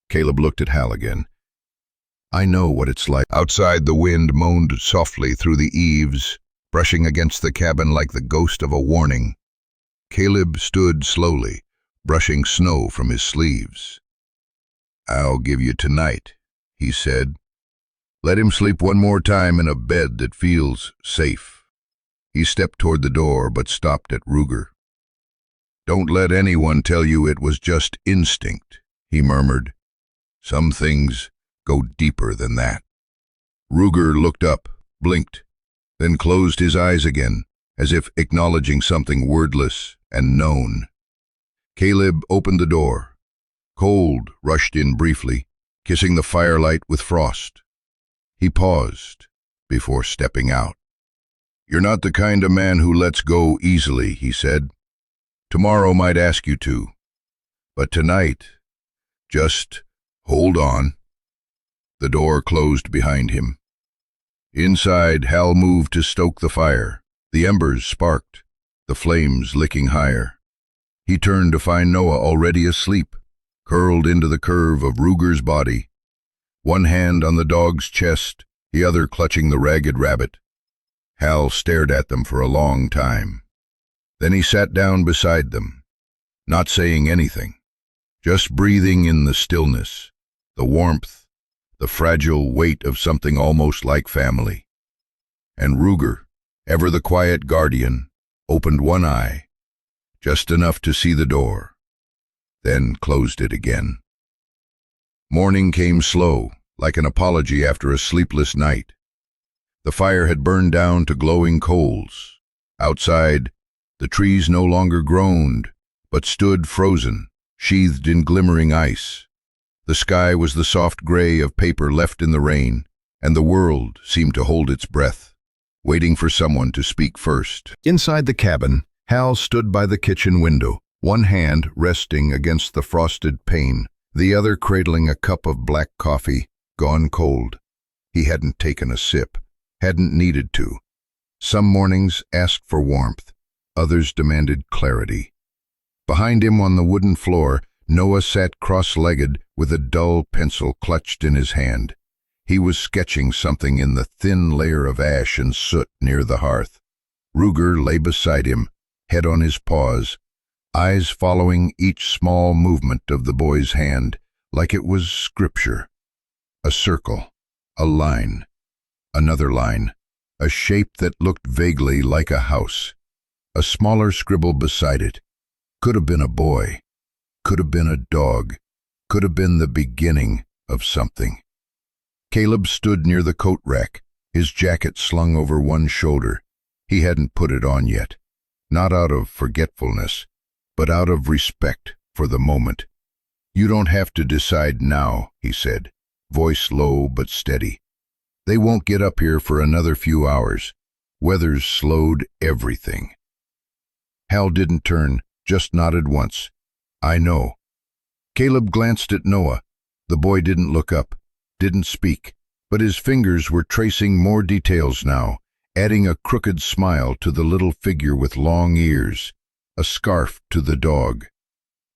Caleb looked at Hal again. I know what it's like. Outside, the wind moaned softly through the eaves, brushing against the cabin like the ghost of a warning. Caleb stood slowly, brushing snow from his sleeves. I'll give you tonight, he said. Let him sleep one more time in a bed that feels safe. He stepped toward the door, but stopped at Ruger. Don't let anyone tell you it was just instinct, he murmured. Some things go deeper than that. Ruger looked up, blinked, then closed his eyes again, as if acknowledging something wordless and known. Caleb opened the door. Cold rushed in briefly, kissing the firelight with frost. He paused before stepping out. You're not the kind of man who lets go easily, he said. Tomorrow might ask you to. But tonight, just hold on. The door closed behind him. Inside, Hal moved to stoke the fire. The embers sparked, the flames licking higher. He turned to find Noah already asleep, curled into the curve of Ruger's body, one hand on the dog's chest, the other clutching the ragged rabbit. Hal stared at them for a long time. Then he sat down beside them, not saying anything, just breathing in the stillness, the warmth, the fragile weight of something almost like family. And Ruger, ever the quiet guardian, opened one eye, just enough to see the door, then closed it again. Morning came slow, like an apology after a sleepless night. The fire had burned down to glowing coals. Outside, the trees no longer groaned, but stood frozen, sheathed in glimmering ice. The sky was the soft gray of paper left in the rain, and the world seemed to hold its breath, waiting for someone to speak first. Inside the cabin, Hal stood by the kitchen window, one hand resting against the frosted pane, the other cradling a cup of black coffee, gone cold. He hadn't taken a sip, hadn't needed to. Some mornings asked for warmth, others demanded clarity. Behind him on the wooden floor, Noah sat cross-legged with a dull pencil clutched in his hand. He was sketching something in the thin layer of ash and soot near the hearth. Ruger lay beside him, head on his paws, eyes following each small movement of the boy's hand, like it was scripture. A circle, a line, another line, a shape that looked vaguely like a house. A smaller scribble beside it. Could have been a boy, could have been a dog, could have been the beginning of something. Caleb stood near the coat rack, his jacket slung over one shoulder. He hadn't put it on yet, not out of forgetfulness, but out of respect for the moment. You don't have to decide now, he said, voice low but steady. They won't get up here for another few hours. Weather's slowed everything. Hal didn't turn, just nodded once. I know. Caleb glanced at Noah. The boy didn't look up, didn't speak, but his fingers were tracing more details now, adding a crooked smile to the little figure with long ears, a scarf to the dog.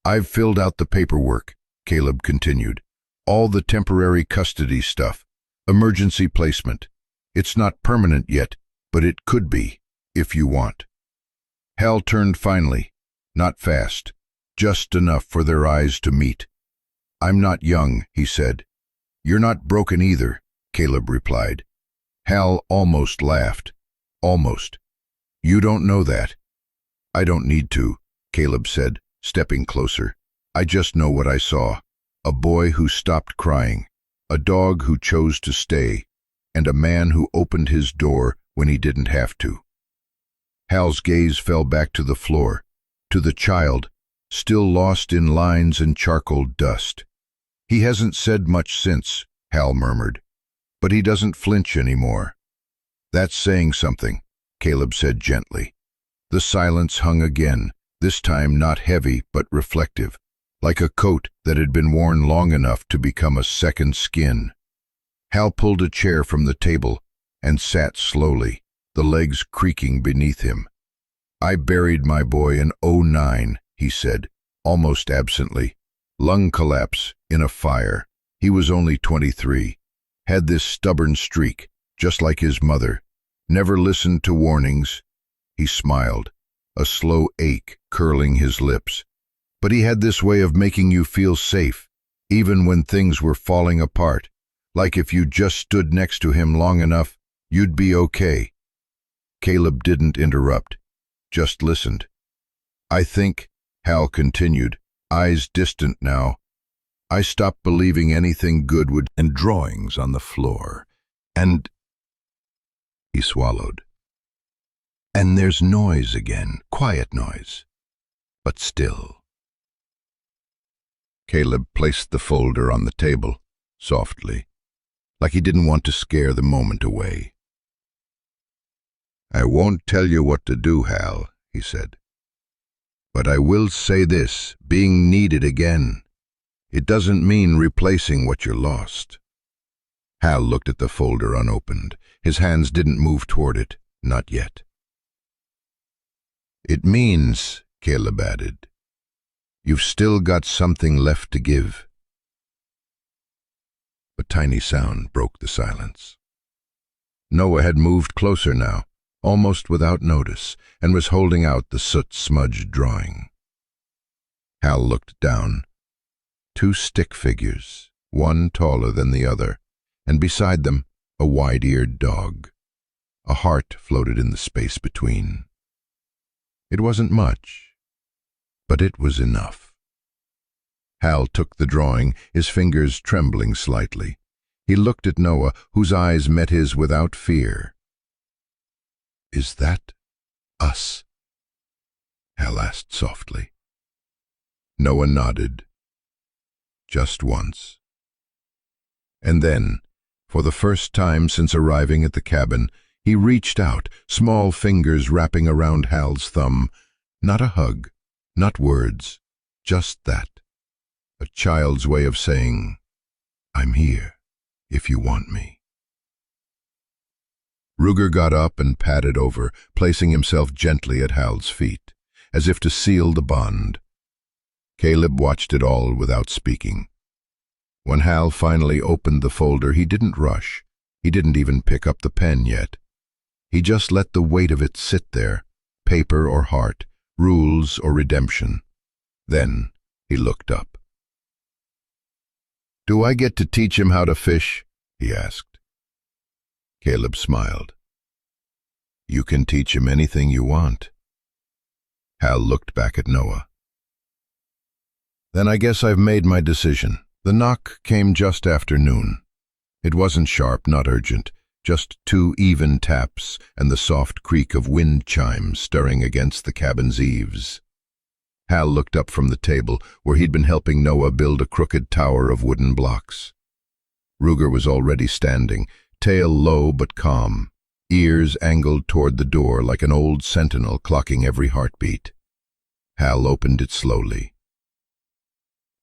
I've filled out the paperwork, Caleb continued. All the temporary custody stuff, emergency placement. It's not permanent yet, but it could be, if you want. Hal turned finally, not fast, just enough for their eyes to meet. I'm not young, he said. You're not broken either, Caleb replied. Hal almost laughed. Almost. You don't know that. I don't need to, Caleb said, stepping closer. I just know what I saw. A boy who stopped crying, a dog who chose to stay, and a man who opened his door when he didn't have to. Hal's gaze fell back to the floor, to the child, still lost in lines and charcoal dust. He hasn't said much since, Hal murmured, but he doesn't flinch anymore. That's saying something, Caleb said gently. The silence hung again, this time not heavy but reflective, like a coat that had been worn long enough to become a second skin. Hal pulled a chair from the table and sat slowly, the legs creaking beneath him. I buried my boy in '09, he said, almost absently. Lung collapse, in a fire. He was only 23. Had this stubborn streak, just like his mother. Never listened to warnings. He smiled, a slow ache curling his lips. But he had this way of making you feel safe, even when things were falling apart. Like if you just stood next to him long enough, you'd be okay. Caleb didn't interrupt, just listened. I think, Hal continued, eyes distant now, I stopped believing anything good would— and drawings on the floor, and— he swallowed. And there's noise again, quiet noise, but still. Caleb placed the folder on the table, softly, like he didn't want to scare the moment away. I won't tell you what to do, Hal, he said. But I will say this, being needed again, it doesn't mean replacing what you lost. Hal looked at the folder unopened. His hands didn't move toward it, not yet. It means, Caleb added, you've still got something left to give. A tiny sound broke the silence. Noah had moved closer now, almost without notice, and was holding out the soot-smudged drawing. Hal looked down. 2 stick figures, one taller than the other, and beside them a wide-eared dog. A heart floated in the space between. It wasn't much, but it was enough. Hal took the drawing, his fingers trembling slightly. He looked at Noah, whose eyes met his without fear. Is that us? Hal asked softly. Noah nodded. Just once. And then, for the first time since arriving at the cabin, he reached out, small fingers wrapping around Hal's thumb. Not a hug, not words, just that. A child's way of saying, I'm here, if you want me. Ruger got up and padded over, placing himself gently at Hal's feet, as if to seal the bond. Caleb watched it all without speaking. When Hal finally opened the folder, he didn't rush. He didn't even pick up the pen yet. He just let the weight of it sit there, paper or heart, rules or redemption. Then he looked up. Do I get to teach him how to fish? He asked. Caleb smiled. You can teach him anything you want. Hal looked back at Noah. Then I guess I've made my decision. The knock came just after noon. It wasn't sharp, not urgent, just 2 even taps and the soft creak of wind chimes stirring against the cabin's eaves. Hal looked up from the table, where he'd been helping Noah build a crooked tower of wooden blocks. Ruger was already standing, tail low but calm, ears angled toward the door like an old sentinel clocking every heartbeat. Hal opened it slowly.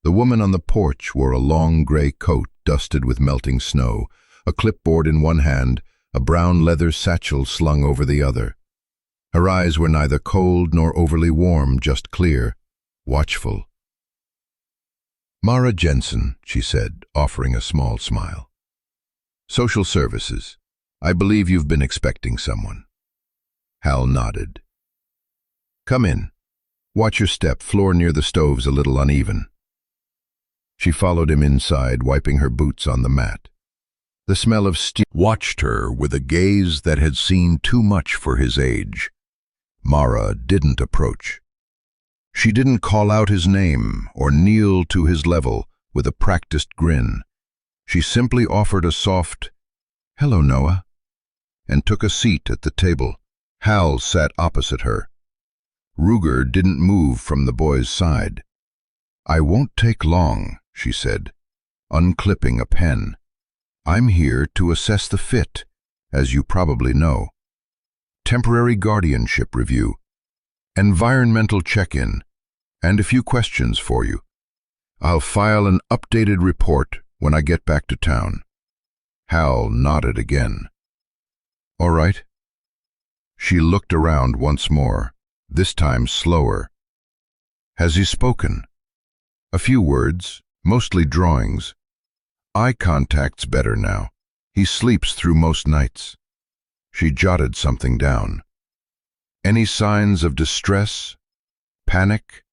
The woman on the porch wore a long gray coat dusted with melting snow, a clipboard in one hand, a brown leather satchel slung over the other. Her eyes were neither cold nor overly warm, just clear, watchful. Mara Jensen, she said, offering a small smile. Social services. I believe you've been expecting someone. Hal nodded. Come in. Watch your step, floor near the stove's a little uneven. She followed him inside, wiping her boots on the mat. The smell of steel watched her with a gaze that had seen too much for his age. Mara didn't approach. She didn't call out his name or kneel to his level with a practiced grin. She simply offered a soft, "Hello, Noah," and took a seat at the table. Hal sat opposite her. Ruger didn't move from the boy's side. "I won't take long," she said, unclipping a pen. "I'm here to assess the fit, as you probably know. Temporary guardianship review, environmental check-in, and a few questions for you. I'll file an updated report when I get back to town." Hal nodded again. "All right." She looked around once more, this time slower. "Has he spoken?" "A few words, mostly drawings. Eye contact's better now. He sleeps through most nights." She jotted something down. "Any signs of distress, panic,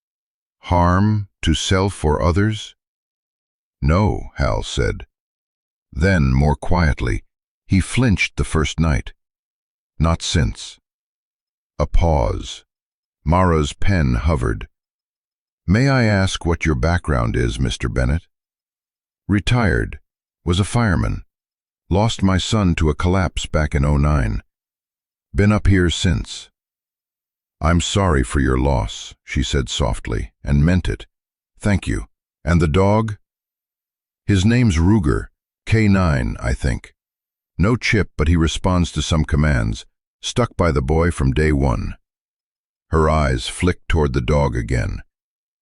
harm to self or others?" "No," Hal said. Then, more quietly, he flinched the first night. "Not since." A pause. Mara's pen hovered. "May I ask what your background is, Mr. Bennett?" "Retired. Was a fireman. Lost my son to a collapse back in '09. Been up here since." "I'm sorry for your loss," she said softly, and meant it. "Thank you. And the dog?" "His name's Ruger. K9, I think. No chip, but he responds to some commands. Stuck by the boy from day one." Her eyes flicked toward the dog again.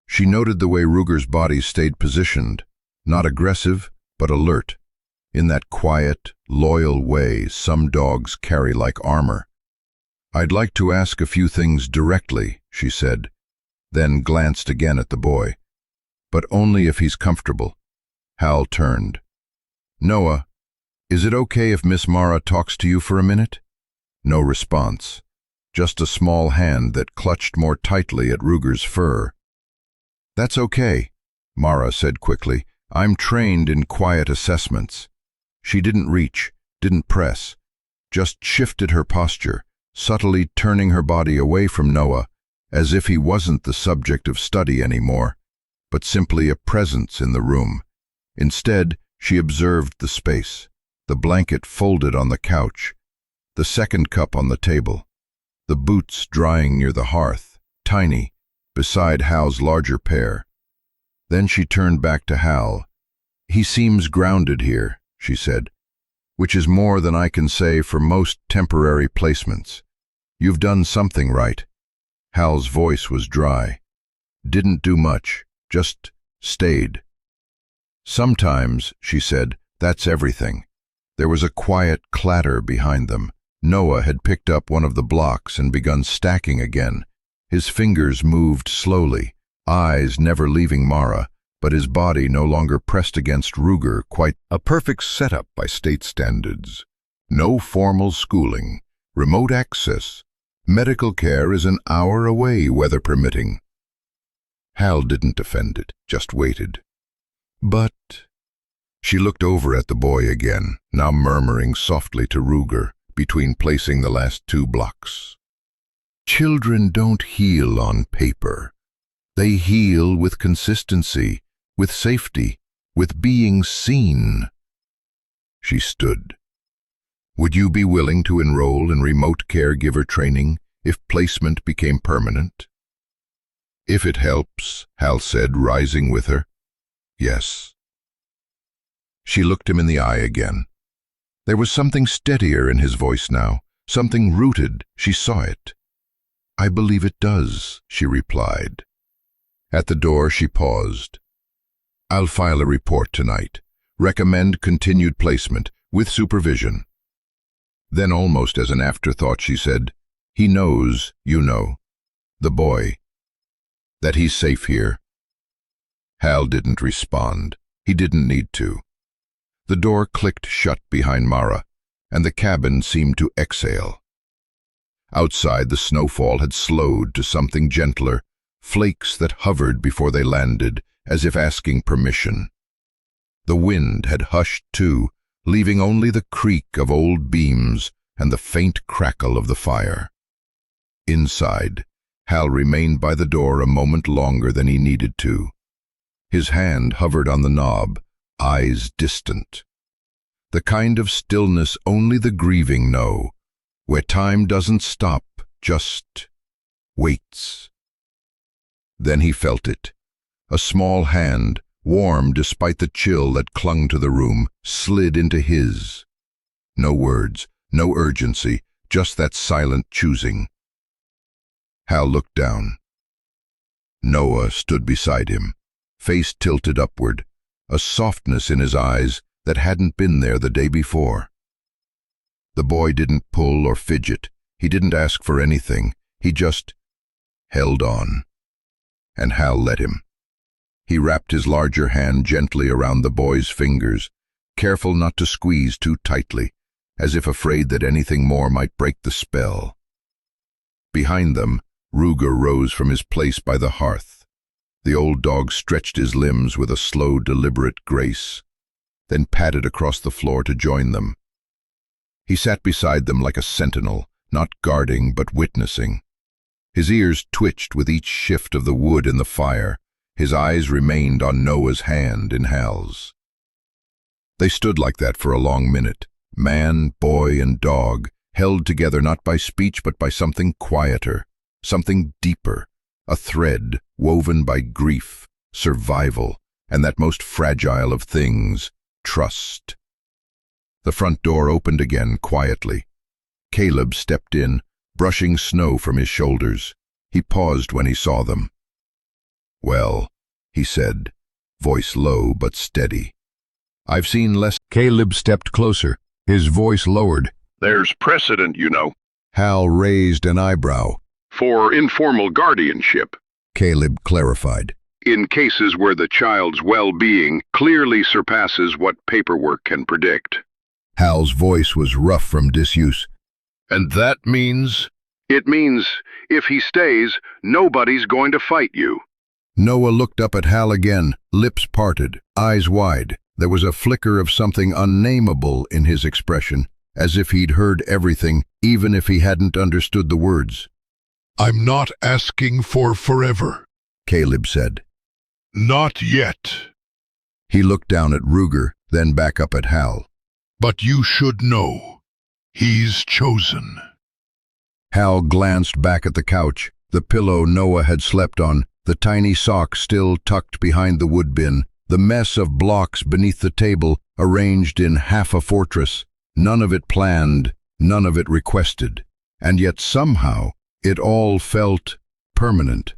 She noted the way Ruger's body stayed positioned, not aggressive, but alert, in that quiet, loyal way some dogs carry like armor. "I'd like to ask a few things directly," she said, then glanced again at the boy. "But only if he's comfortable." Hal turned. "Noah, is it okay if Miss Mara talks to you for a minute?" No response, just a small hand that clutched more tightly at Ruger's fur. "That's okay," Mara said quickly. "I'm trained in quiet assessments." She didn't reach, didn't press, just shifted her posture, subtly turning her body away from Noah, as if he wasn't the subject of study anymore, but simply a presence in the room. Instead, she observed the space, the blanket folded on the couch, the second cup on the table, the boots drying near the hearth, tiny, beside Hal's larger pair. Then she turned back to Hal. "He seems grounded here," she said, "which is more than I can say for most temporary placements. You've done something right." Hal's voice was dry. "Didn't do much, just stayed." "Sometimes," she said, "that's everything." There was a quiet clatter behind them. Noah had picked up one of the blocks and begun stacking again. His fingers moved slowly, eyes never leaving Mara, but his body no longer pressed against Ruger, quite a perfect setup by state standards. No formal schooling, remote access. Medical care is an hour away, weather permitting. Hal didn't defend it, just waited. "But—" She looked over at the boy again, now murmuring softly to Ruger, between placing the last 2 blocks. "Children don't heal on paper. They heal with consistency, with safety, with being seen." She stood. "Would you be willing to enroll in remote caregiver training if placement became permanent?" "If it helps," Hal said, rising with her. "Yes." She looked him in the eye again. There was something steadier in his voice now, something rooted. She saw it. "I believe it does," she replied. At the door she paused. "I'll file a report tonight. Recommend continued placement, with supervision." Then, almost as an afterthought, she said, "He knows, you know, the boy, that he's safe here." Hal didn't respond. He didn't need to. The door clicked shut behind Mara, and the cabin seemed to exhale. Outside, the snowfall had slowed to something gentler, flakes that hovered before they landed, as if asking permission. The wind had hushed too, leaving only the creak of old beams and the faint crackle of the fire. Inside, Hal remained by the door a moment longer than he needed to. His hand hovered on the knob, eyes distant. The kind of stillness only the grieving know, where time doesn't stop, just waits. Then he felt it. A small hand, warm despite the chill that clung to the room, slid into his. No words, no urgency, just that silent choosing. Hal looked down. Noah stood beside him, face tilted upward, a softness in his eyes that hadn't been there the day before. The boy didn't pull or fidget. He didn't ask for anything. He just held on. And Hal let him. He wrapped his larger hand gently around the boy's fingers, careful not to squeeze too tightly, as if afraid that anything more might break the spell. Behind them, Ruger rose from his place by the hearth. The old dog stretched his limbs with a slow, deliberate grace, then padded across the floor to join them. He sat beside them like a sentinel, not guarding but witnessing. His ears twitched with each shift of the wood in the fire. His eyes remained on Noah's hand in Hal's. They stood like that for a long minute, man, boy, and dog, held together not by speech but by something quieter, something deeper, a thread woven by grief, survival, and that most fragile of things, trust. The front door opened again quietly. Caleb stepped in, brushing snow from his shoulders. He paused when he saw them. "Well," he said, voice low but steady. "I've seen less." Caleb stepped closer, his voice lowered. "There's precedent, you know." Hal raised an eyebrow. "For informal guardianship. Caleb clarified. In cases where the child's well-being clearly surpasses what paperwork can predict." Hal's voice was rough from disuse. "And that means?" "It means, if he stays, nobody's going to fight you." Noah looked up at Hal again, lips parted, eyes wide. There was a flicker of something unnameable in his expression, as if he'd heard everything, even if he hadn't understood the words. "I'm not asking for forever," Caleb said. "Not yet. He looked down at Ruger, then back up at Hal. But you should know, he's chosen." Hal glanced back at the couch, the pillow Noah had slept on, the tiny sock still tucked behind the wood bin, the mess of blocks beneath the table arranged in half a fortress, none of it planned, none of it requested. And yet somehow it all felt permanent.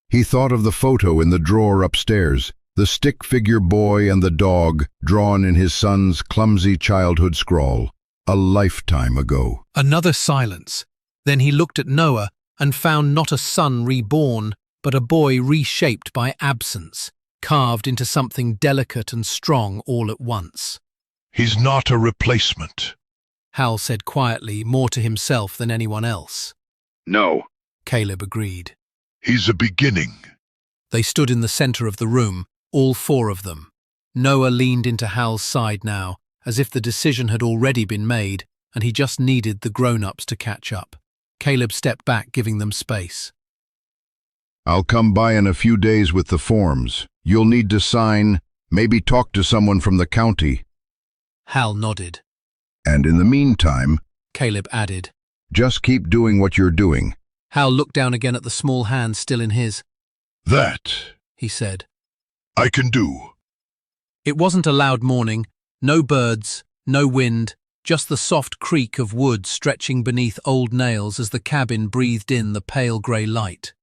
He thought of the photo in the drawer upstairs, the stick-figure boy and the dog drawn in his son's clumsy childhood scrawl, a lifetime ago. Another silence. Then he looked at Noah and found not a son reborn, but a boy reshaped by absence, carved into something delicate and strong all at once. "He's not a replacement," Hal said quietly, more to himself than anyone else. "No." Caleb agreed. "He's a beginning." They stood in the center of the room, all four of them. Noah leaned into Hal's side now, as if the decision had already been made, and he just needed the grown-ups to catch up. Caleb stepped back, giving them space. "I'll come by in a few days with the forms. You'll need to sign, maybe talk to someone from the county." Hal nodded. "And in the meantime," Caleb added, "just keep doing what you're doing." Hal looked down again at the small hand still in his. "That," he said, "I can do." It wasn't a loud morning, no birds, no wind, just the soft creak of wood stretching beneath old nails as the cabin breathed in the pale grey light.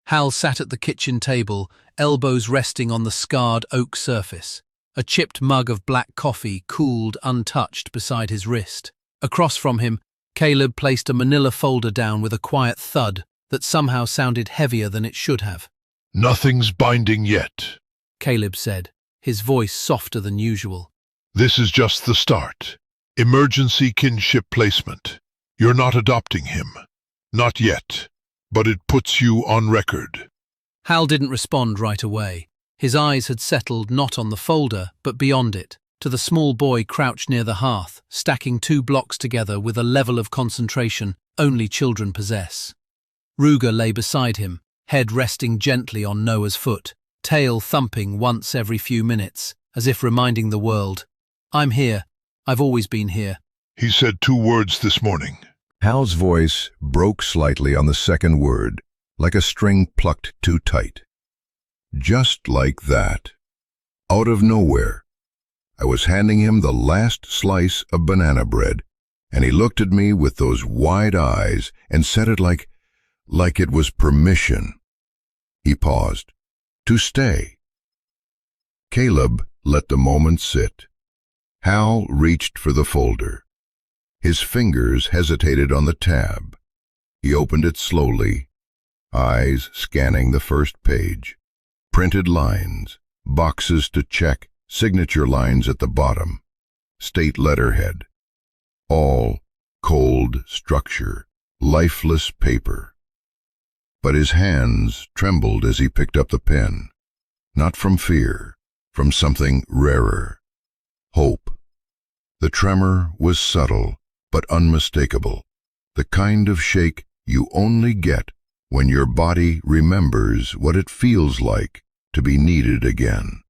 Hal sat at the kitchen table, elbows resting on the scarred oak surface. A chipped mug of black coffee cooled untouched beside his wrist. Across from him, Caleb placed a manila folder down with a quiet thud that somehow sounded heavier than it should have. "Nothing's binding yet," Caleb said, his voice softer than usual. "This is just the start. Emergency kinship placement. You're not adopting him. Not yet. But it puts you on record." Hal didn't respond right away. His eyes had settled not on the folder, but beyond it, to the small boy crouched near the hearth, stacking 2 blocks together with a level of concentration only children possess. Ruger lay beside him, head resting gently on Noah's foot, tail thumping once every few minutes, as if reminding the world, "I'm here. I've always been here." He said 2 words this morning. Hal's voice broke slightly on the second word, like a string plucked too tight. Just like that. Out of nowhere. I was handing him the last slice of banana bread, and he looked at me with those wide eyes and said it like it was permission. He paused. To stay. Caleb let the moment sit. Hal reached for the folder. His fingers hesitated on the tab. He opened it slowly, eyes scanning the first page. Printed lines, boxes to check, signature lines at the bottom, state letterhead. All cold structure, lifeless paper. But his hands trembled as he picked up the pen. Not from fear, from something rarer. Hope. The tremor was subtle, but unmistakable. The kind of shake you only get when your body remembers what it feels like to be needed again.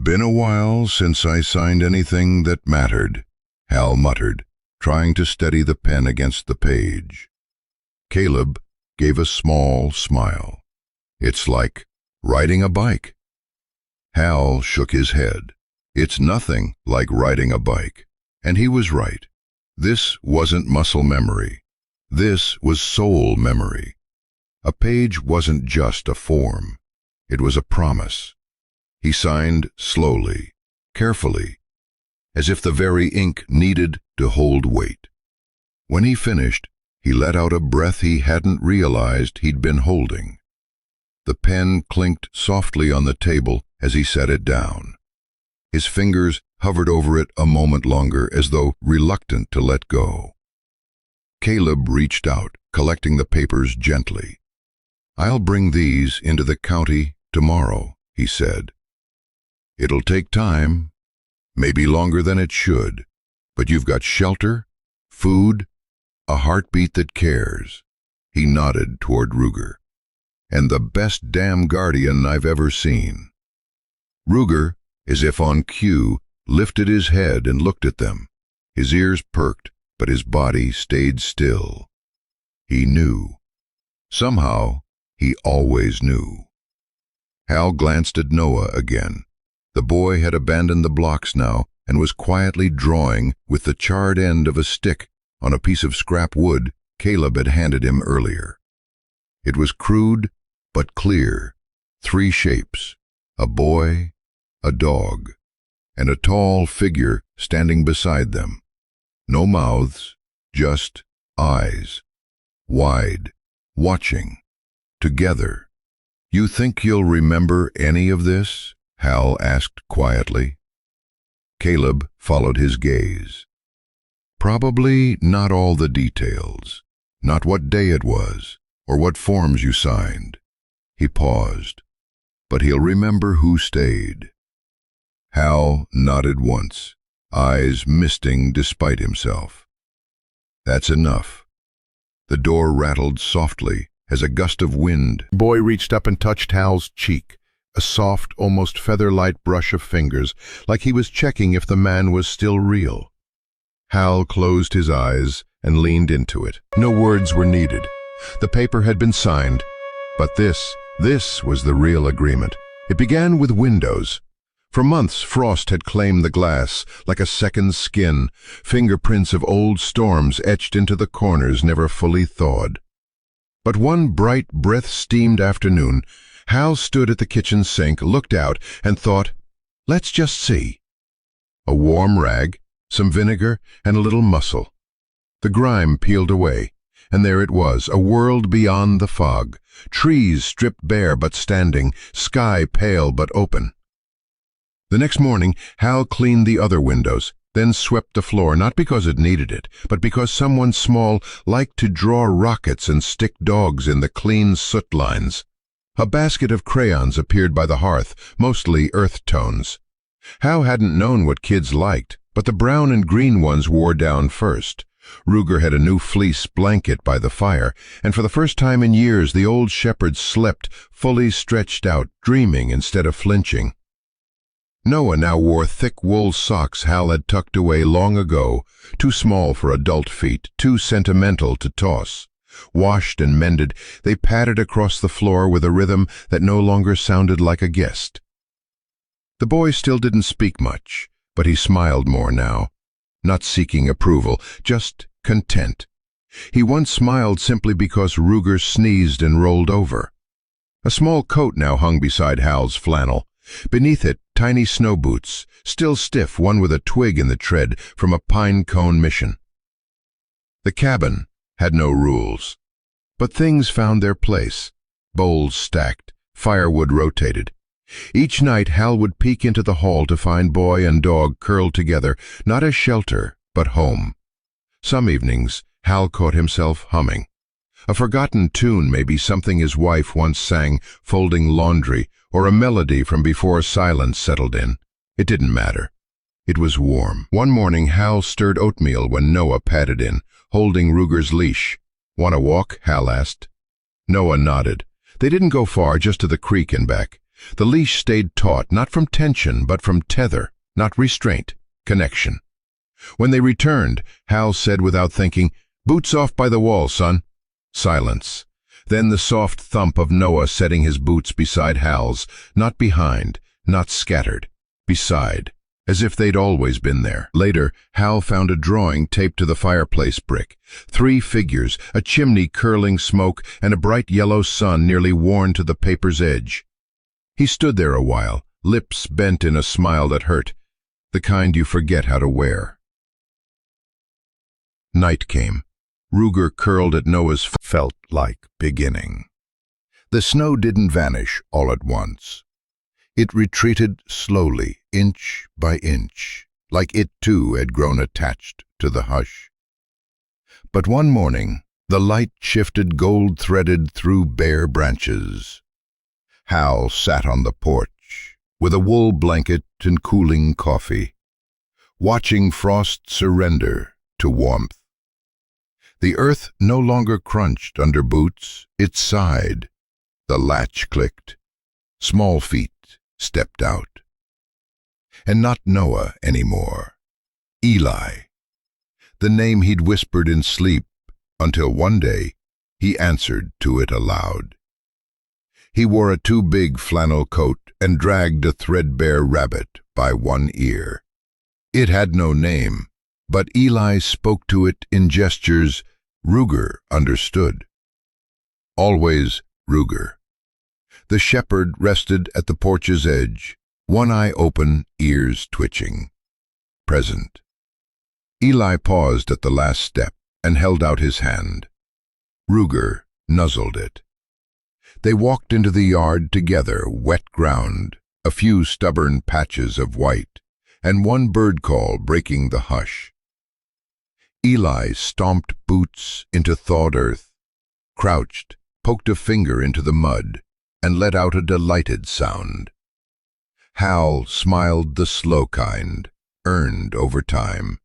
Been a while since I signed anything that mattered, Hal muttered, trying to steady the pen against the page. Caleb gave a small smile. It's like riding a bike. Hal shook his head. It's nothing like riding a bike. And he was right. This wasn't muscle memory. This was soul memory. A page wasn't just a form. It was a promise. He signed slowly, carefully, as if the very ink needed to hold weight. When he finished, he let out a breath he hadn't realized he'd been holding. The pen clinked softly on the table as he set it down. His fingers hovered over it a moment longer, as though reluctant to let go. Caleb reached out, collecting the papers gently. "I'll bring these into the county tomorrow," he said. "It'll take time, maybe longer than it should, but you've got shelter, food, a heartbeat that cares." He nodded toward Ruger. "And the best damn guardian I've ever seen." Ruger, as if on cue, lifted his head and looked at them. His ears perked, but his body stayed still. He knew. Somehow, he always knew. Hal glanced at Noah again. The boy had abandoned the blocks now and was quietly drawing with the charred end of a stick on a piece of scrap wood Caleb had handed him earlier. It was crude but clear. 3 shapes: a boy, a dog, and a tall figure standing beside them. No mouths, just eyes, wide, watching, together. "You think you'll remember any of this?" Hal asked quietly. Caleb followed his gaze. "Probably not all the details, not what day it was, or what forms you signed." He paused. "But he'll remember who stayed." Hal nodded once, eyes misting despite himself. "That's enough." The door rattled softly as a gust of wind. The boy reached up and touched Hal's cheek, a soft, almost feather-light brush of fingers, like he was checking if the man was still real. Hal closed his eyes and leaned into it. No words were needed. The paper had been signed, but this was the real agreement. It began with windows. For months, frost had claimed the glass like a second skin, fingerprints of old storms etched into the corners never fully thawed. But one bright, breath-steamed afternoon, Hal stood at the kitchen sink, looked out, and thought, "Let's just see." A warm rag, some vinegar, and a little mussel. The grime peeled away, and there it was, a world beyond the fog. Trees stripped bare but standing, sky pale but open. The next morning, Hal cleaned the other windows, then swept the floor, not because it needed it, but because someone small liked to draw rockets and stick dogs in the clean soot lines. A basket of crayons appeared by the hearth, mostly earth tones. Hal hadn't known what kids liked, but the brown and green ones wore down first. Ruger had a new fleece blanket by the fire, and for the first time in years the old shepherd slept, fully stretched out, dreaming instead of flinching. Noah now wore thick wool socks Hal had tucked away long ago, too small for adult feet, too sentimental to toss. Washed and mended, they padded across the floor with a rhythm that no longer sounded like a guest. The boy still didn't speak much, but he smiled more now. Not seeking approval, just content. He once smiled simply because Ruger sneezed and rolled over. A small coat now hung beside Hal's flannel. Beneath it, tiny snow boots, still stiff, one with a twig in the tread from a pine cone mission. The cabin had no rules, but things found their place. Bowls stacked, firewood rotated. Each night Hal would peek into the hall to find boy and dog curled together, not as shelter, but home. Some evenings, Hal caught himself humming. A forgotten tune, maybe something his wife once sang, folding laundry, or a melody from before silence settled in. It didn't matter. It was warm. One morning Hal stirred oatmeal when Noah padded in, holding Ruger's leash. "Want a walk?" Hal asked. Noah nodded. They didn't go far, just to the creek and back. The leash stayed taut, not from tension, but from tether, not restraint, connection. When they returned, Hal said without thinking, "Boots off by the wall, son." Silence. Then the soft thump of Noah setting his boots beside Hal's, not behind, not scattered, beside, as if they'd always been there. Later, Hal found a drawing taped to the fireplace brick. 3 figures, a chimney curling smoke, and a bright yellow sun nearly worn to the paper's edge. He stood there a while, lips bent in a smile that hurt, the kind you forget how to wear. Night came. Ruger curled at Noah's felt like beginning. The snow didn't vanish all at once. It retreated slowly, inch by inch, like it too had grown attached to the hush. But one morning, the light shifted gold-threaded through bare branches. Hal sat on the porch, with a wool blanket and cooling coffee, watching frost surrender to warmth. The earth no longer crunched under boots, it sighed. The latch clicked. Small feet stepped out. And not Noah anymore. Eli. The name he'd whispered in sleep, until one day he answered to it aloud. He wore a too big flannel coat and dragged a threadbare rabbit by one ear. It had no name, but Eli spoke to it in gestures Ruger understood. Always Ruger. The shepherd rested at the porch's edge, one eye open, ears twitching. Present. Eli paused at the last step and held out his hand. Ruger nuzzled it. They walked into the yard together, wet ground, a few stubborn patches of white, and one bird call breaking the hush. Eli stomped boots into thawed earth, crouched, poked a finger into the mud, and let out a delighted sound. Hal smiled the slow kind, earned over time.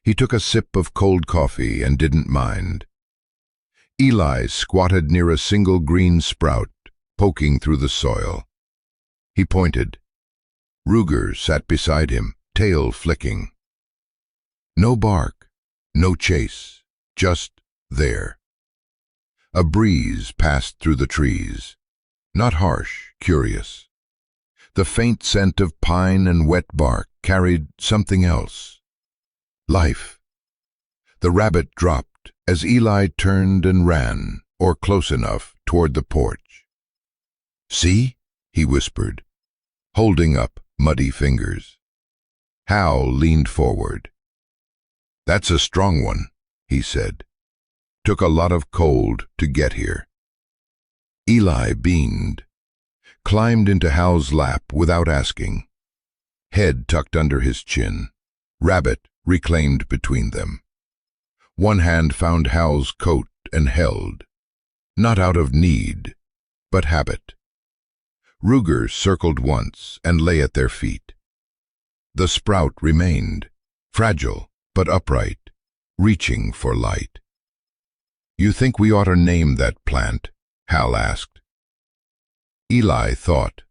He took a sip of cold coffee and didn't mind. Eli squatted near a single green sprout, poking through the soil. He pointed. Ruger sat beside him, tail flicking. No bark, no chase, just there. A breeze passed through the trees, not harsh, curious. The faint scent of pine and wet bark carried something else. Life. The rabbit dropped as Eli turned and ran, or close enough, toward the porch. "See?" he whispered, holding up muddy fingers. Hal leaned forward. "That's a strong one," he said. "Took a lot of cold to get here." Eli beamed, climbed into Hal's lap without asking. Head tucked under his chin, rabbit reclaimed between them. One hand found Hal's coat and held, not out of need, but habit. Ruger circled once and lay at their feet. The sprout remained, fragile but upright, reaching for light. "You think we ought to name that plant?" Hal asked. Eli thought.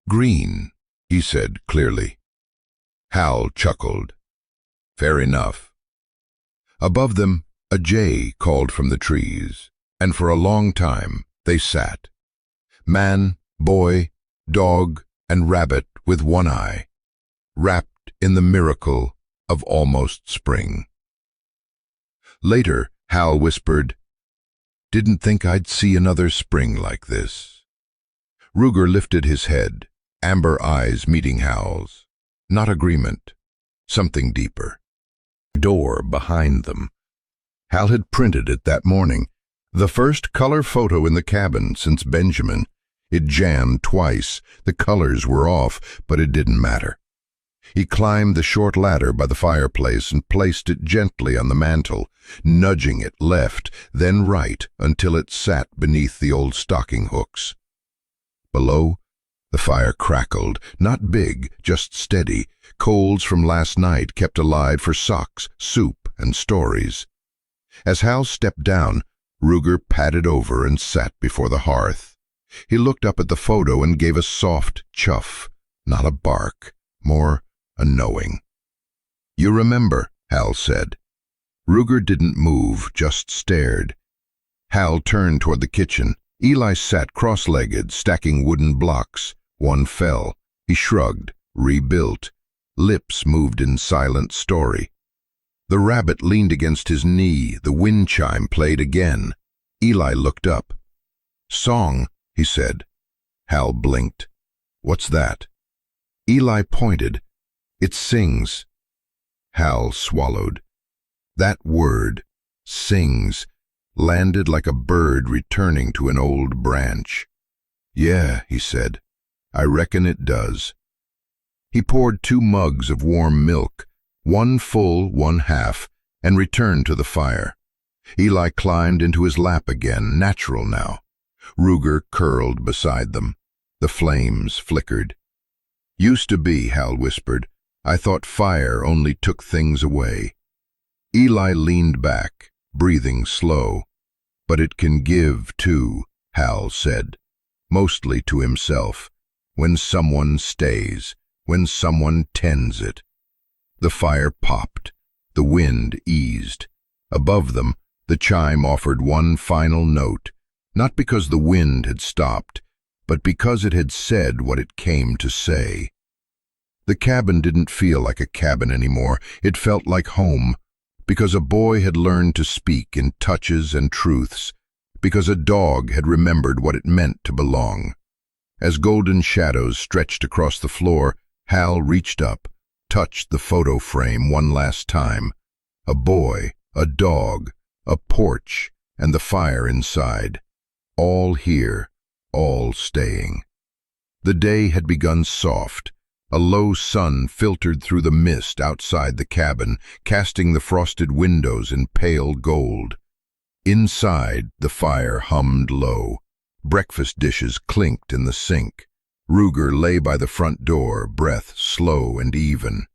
"Green," he said clearly. Hal chuckled. "Fair enough." Above them, a jay called from the trees, and for a long time they sat. Man, boy, dog, and rabbit with one eye, wrapped in the miracle of almost spring. Later, Hal whispered, "Didn't think I'd see another spring like this." Ruger lifted his head, amber eyes meeting Hal's. Not agreement, something deeper. Door behind them. Hal had printed it that morning, the first color photo in the cabin since Benjamin. It jammed twice, the colors were off, but it didn't matter. He climbed the short ladder by the fireplace and placed it gently on the mantel, nudging it left, then right, until it sat beneath the old stocking hooks. Below, the fire crackled, not big, just steady. Coals from last night kept alive for socks, soup, and stories. As Hal stepped down, Ruger padded over and sat before the hearth. He looked up at the photo and gave a soft chuff, not a bark, more a knowing. "You remember," Hal said. Ruger didn't move, just stared. Hal turned toward the kitchen. Eli sat cross-legged, stacking wooden blocks. One fell. He shrugged, rebuilt. Lips moved in silent story. The rabbit leaned against his knee. The wind chime played again. Eli looked up. "Song," he said. Hal blinked. "What's that?" Eli pointed. "It sings." Hal swallowed. That word, sings, landed like a bird returning to an old branch. "Yeah," he said, "I reckon it does." He poured 2 mugs of warm milk, one full, one half, and returned to the fire. Eli climbed into his lap again, natural now. Ruger curled beside them. The flames flickered. "Used to be," Hal whispered. "I thought fire only took things away." Eli leaned back, breathing slow. "But it can give, too," Hal said, mostly to himself, "when someone stays, when someone tends it." The fire popped. The wind eased. Above them, the chime offered one final note, not because the wind had stopped, but because it had said what it came to say. The cabin didn't feel like a cabin anymore. It felt like home, because a boy had learned to speak in touches and truths, because a dog had remembered what it meant to belong. As golden shadows stretched across the floor, Hal reached up, touched the photo frame one last time. A boy, a dog, a porch, and the fire inside. All here, all staying. The day had begun soft. A low sun filtered through the mist outside the cabin, casting the frosted windows in pale gold. Inside, the fire hummed low. Breakfast dishes clinked in the sink. Ruger lay by the front door, breath slow and even.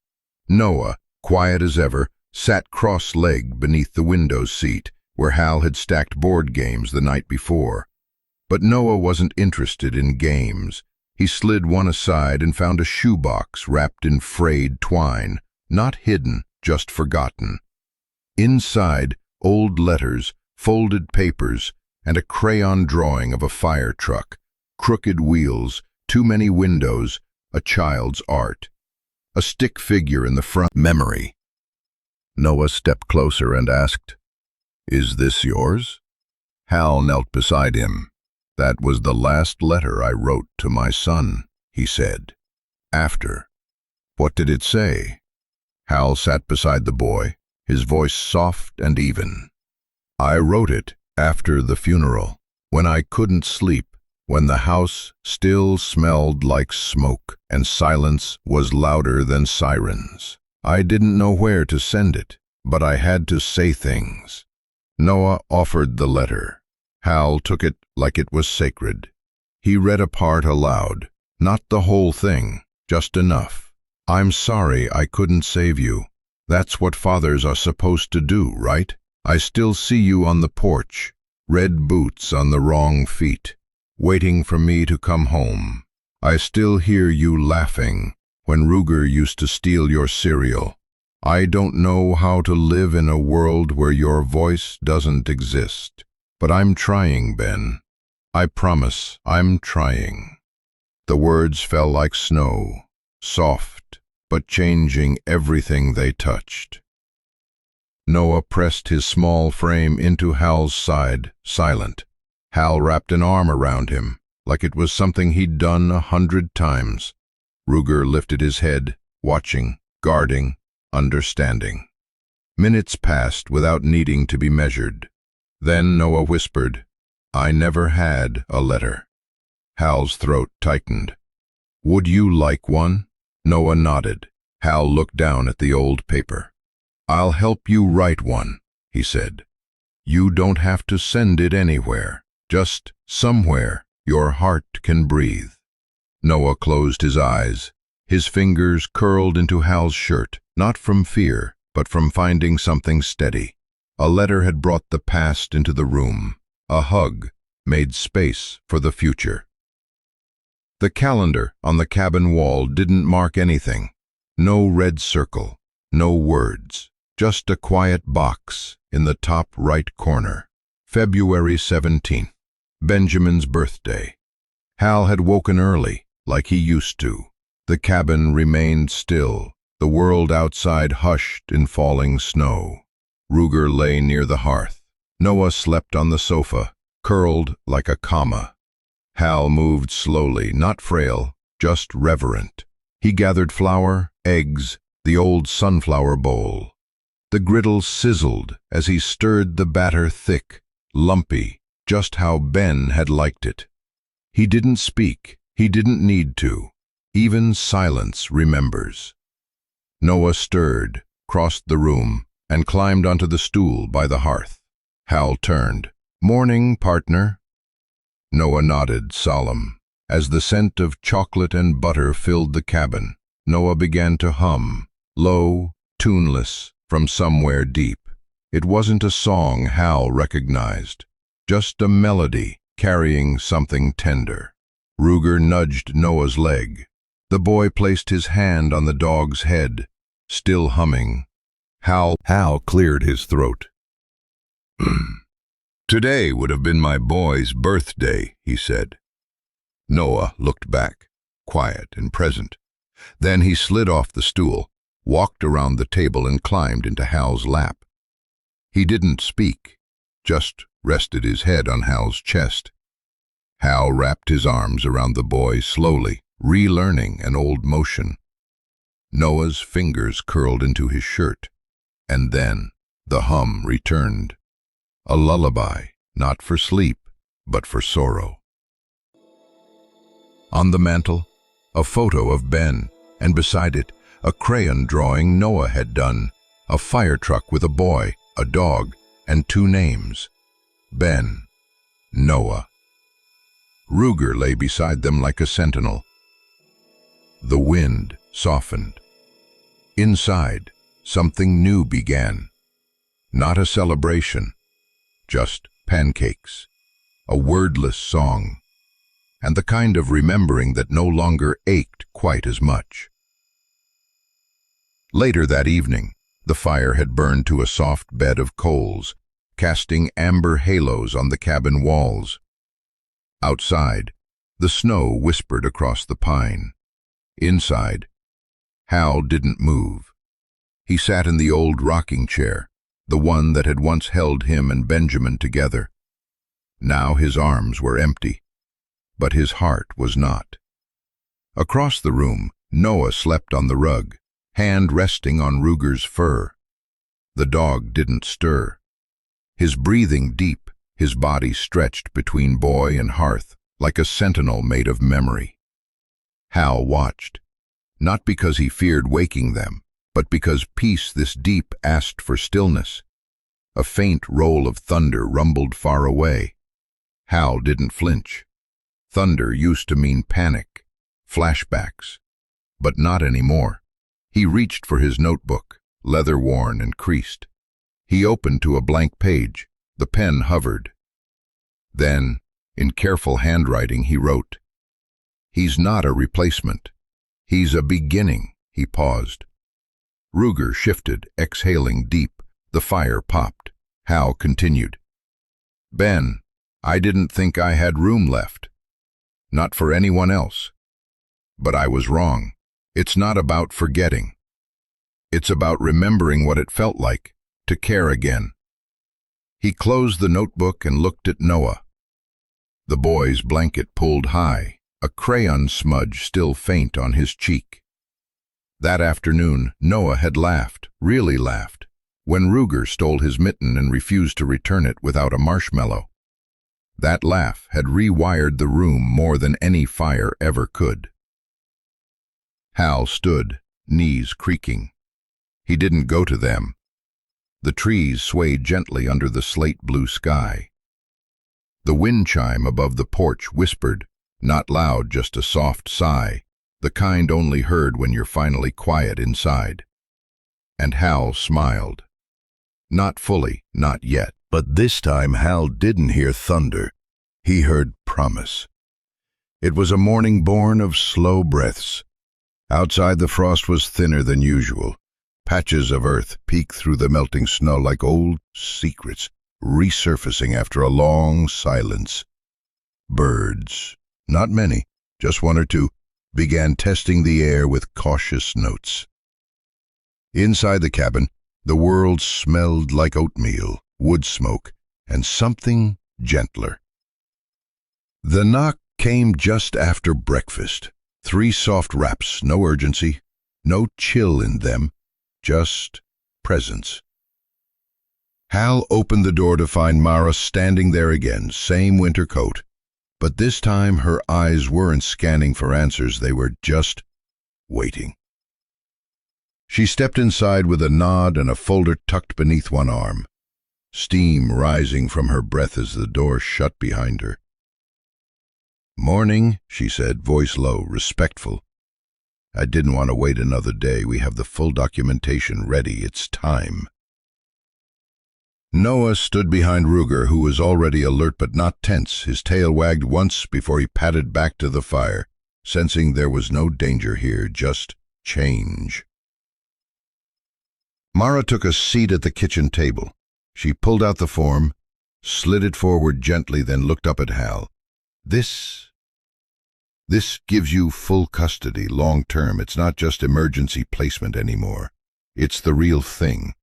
Noah, quiet as ever, sat cross-legged beneath the window seat, where Hal had stacked board games the night before. But Noah wasn't interested in games. He slid one aside and found a shoebox wrapped in frayed twine, not hidden, just forgotten. Inside, old letters, folded papers, and a crayon drawing of a fire truck, crooked wheels, too many windows, a child's art. A stick figure in the front. Memory. Noah stepped closer and asked, "Is this yours?" Hal knelt beside him. "That was the last letter I wrote to my son," he said. "After." "What did it say?" Hal sat beside the boy, his voice soft and even. "I wrote it after the funeral, when I couldn't sleep, when the house still smelled like smoke and silence was louder than sirens. I didn't know where to send it, but I had to say things." Noah offered the letter. Hal took it like it was sacred. He read a part aloud, not the whole thing, just enough. I'm sorry I couldn't save you. That's what fathers are supposed to do, right? I still see you on the porch, red boots on the wrong feet, waiting for me to come home. I still hear you laughing when Ruger used to steal your cereal. I don't know how to live in a world where your voice doesn't exist, but I'm trying, Ben. I promise I'm trying. The words fell like snow, soft, but changing everything they touched. Noah pressed his small frame into Hal's side, silent. Hal wrapped an arm around him, like it was something he'd done 100 times. Ruger lifted his head, watching, guarding, understanding. Minutes passed without needing to be measured. Then Noah whispered, "I never had a letter." Hal's throat tightened. "Would you like one?" Noah nodded. Hal looked down at the old paper. "I'll help you write one," he said. "You don't have to send it anywhere, just somewhere your heart can breathe." Noah closed his eyes. His fingers curled into Hal's shirt, not from fear, but from finding something steady. A letter had brought the past into the room. A hug made space for the future. The calendar on the cabin wall didn't mark anything. No red circle, no words, just a quiet box in the top right corner. February 17th, Benjamin's birthday. Hal had woken early, like he used to. The cabin remained still, the world outside hushed in falling snow. Ruger lay near the hearth. Noah slept on the sofa, curled like a comma. Hal moved slowly, not frail, just reverent. He gathered flour, eggs, the old sunflower bowl. The griddle sizzled as he stirred the batter thick, lumpy, just how Ben had liked it. He didn't speak, he didn't need to. Even silence remembers. Noah stirred, crossed the room, and climbed onto the stool by the hearth. Hal turned. "Morning, partner." Noah nodded, solemn. As the scent of chocolate and butter filled the cabin, Noah began to hum, low, tuneless, from somewhere deep. It wasn't a song Hal recognized, just a melody carrying something tender. Ruger nudged Noah's leg. The boy placed his hand on the dog's head, still humming. Hal cleared his throat. "Today would have been my boy's birthday," he said. Noah looked back, quiet and present. Then he slid off the stool, walked around the table and climbed into Hal's lap. He didn't speak, just rested his head on Hal's chest. Hal wrapped his arms around the boy slowly, relearning an old motion. Noah's fingers curled into his shirt, and then the hum returned. A lullaby, not for sleep, but for sorrow. On the mantel, a photo of Ben, and beside it, a crayon drawing Noah had done, a fire truck with a boy, a dog, and 2 names. Ben, Noah. Ruger lay beside them like a sentinel. The wind softened. Inside, something new began. Not a celebration, just pancakes, a wordless song, and the kind of remembering that no longer ached quite as much. Later that evening, the fire had burned to a soft bed of coals, casting amber halos on the cabin walls. Outside, the snow whispered across the pine. Inside, Hal didn't move. He sat in the old rocking chair, the one that had once held him and Benjamin together. Now his arms were empty, but his heart was not. Across the room, Noah slept on the rug, hand resting on Ruger's fur. The dog didn't stir. His breathing deep, his body stretched between boy and hearth, like a sentinel made of memory. Hal watched, not because he feared waking them, but because peace this deep asked for stillness. A faint roll of thunder rumbled far away. Hal didn't flinch. Thunder used to mean panic, flashbacks, but not anymore. He reached for his notebook, leather-worn and creased. He opened to a blank page. The pen hovered. Then, in careful handwriting, he wrote, "He's not a replacement. He's a beginning." He paused. Ruger shifted, exhaling deep. The fire popped. Hal continued, "Ben, I didn't think I had room left. Not for anyone else. But I was wrong. It's not about forgetting. It's about remembering what it felt like to care again." He closed the notebook and looked at Noah. The boy's blanket pulled high, a crayon smudge still faint on his cheek. That afternoon, Noah had laughed, really laughed, when Ruger stole his mitten and refused to return it without a marshmallow. That laugh had rewired the room more than any fire ever could. Hal stood, knees creaking. He didn't go to them. The trees swayed gently under the slate-blue sky. The wind chime above the porch whispered, not loud, just a soft sigh, the kind only heard when you're finally quiet inside. And Hal smiled. Not fully, not yet. But this time Hal didn't hear thunder. He heard promise. It was a morning born of slow breaths. Outside the frost was thinner than usual. Patches of earth peeked through the melting snow like old secrets, resurfacing after a long silence. Birds, not many, just one or two, began testing the air with cautious notes. Inside the cabin, the world smelled like oatmeal, wood smoke, and something gentler. The knock came just after breakfast. 3 soft raps, no urgency, no chill in them, just presence. Hal opened the door to find Mara standing there again, same winter coat. But this time her eyes weren't scanning for answers, they were just waiting. She stepped inside with a nod and a folder tucked beneath one arm, steam rising from her breath as the door shut behind her. "Morning," she said, voice low, respectful. "I didn't want to wait another day. We have the full documentation ready. It's time." Noah stood behind Ruger, who was already alert but not tense. His tail wagged once before he padded back to the fire, sensing there was no danger here, just change. Mara took a seat at the kitchen table. She pulled out the form, slid it forward gently, then looked up at Hal. This gives you full custody, long-term. It's not just emergency placement anymore. It's the real thing."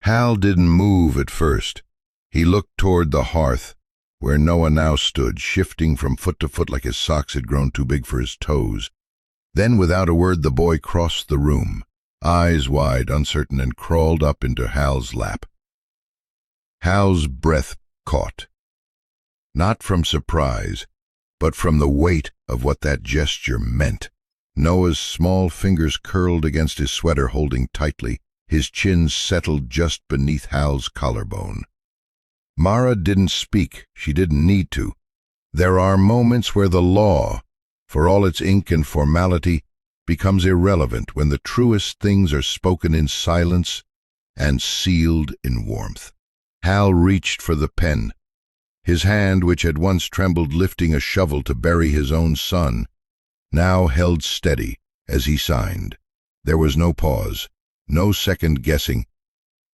Hal didn't move at first. He looked toward the hearth, where Noah now stood, shifting from foot to foot like his socks had grown too big for his toes. Then, without a word, the boy crossed the room, eyes wide, uncertain, and crawled up into Hal's lap. Hal's breath caught. Not from surprise, but from the weight of what that gesture meant. Noah's small fingers curled against his sweater, holding tightly. His chin settled just beneath Hal's collarbone. Mara didn't speak. She didn't need to. There are moments where the law, for all its ink and formality, becomes irrelevant, when the truest things are spoken in silence and sealed in warmth. Hal reached for the pen. His hand, which had once trembled lifting a shovel to bury his own son, now held steady as he signed. There was no pause, no second guessing,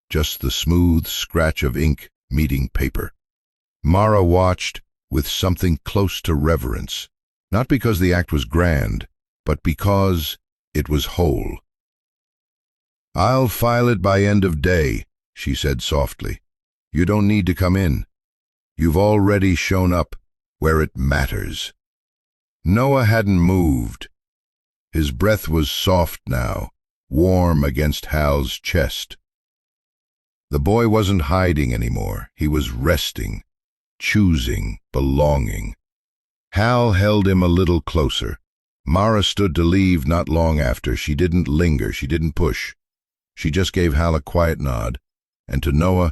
just the smooth scratch of ink meeting paper. Mara watched with something close to reverence, not because the act was grand, but because it was whole. "I'll file it by end of day," she said softly. "You don't need to come in. You've already shown up where it matters." Noah hadn't moved. His breath was soft now, warm against Hal's chest. The boy wasn't hiding anymore. He was resting, choosing, belonging. Hal held him a little closer. Mara stood to leave not long after. She didn't linger, she didn't push. She just gave Hal a quiet nod, and to Noah,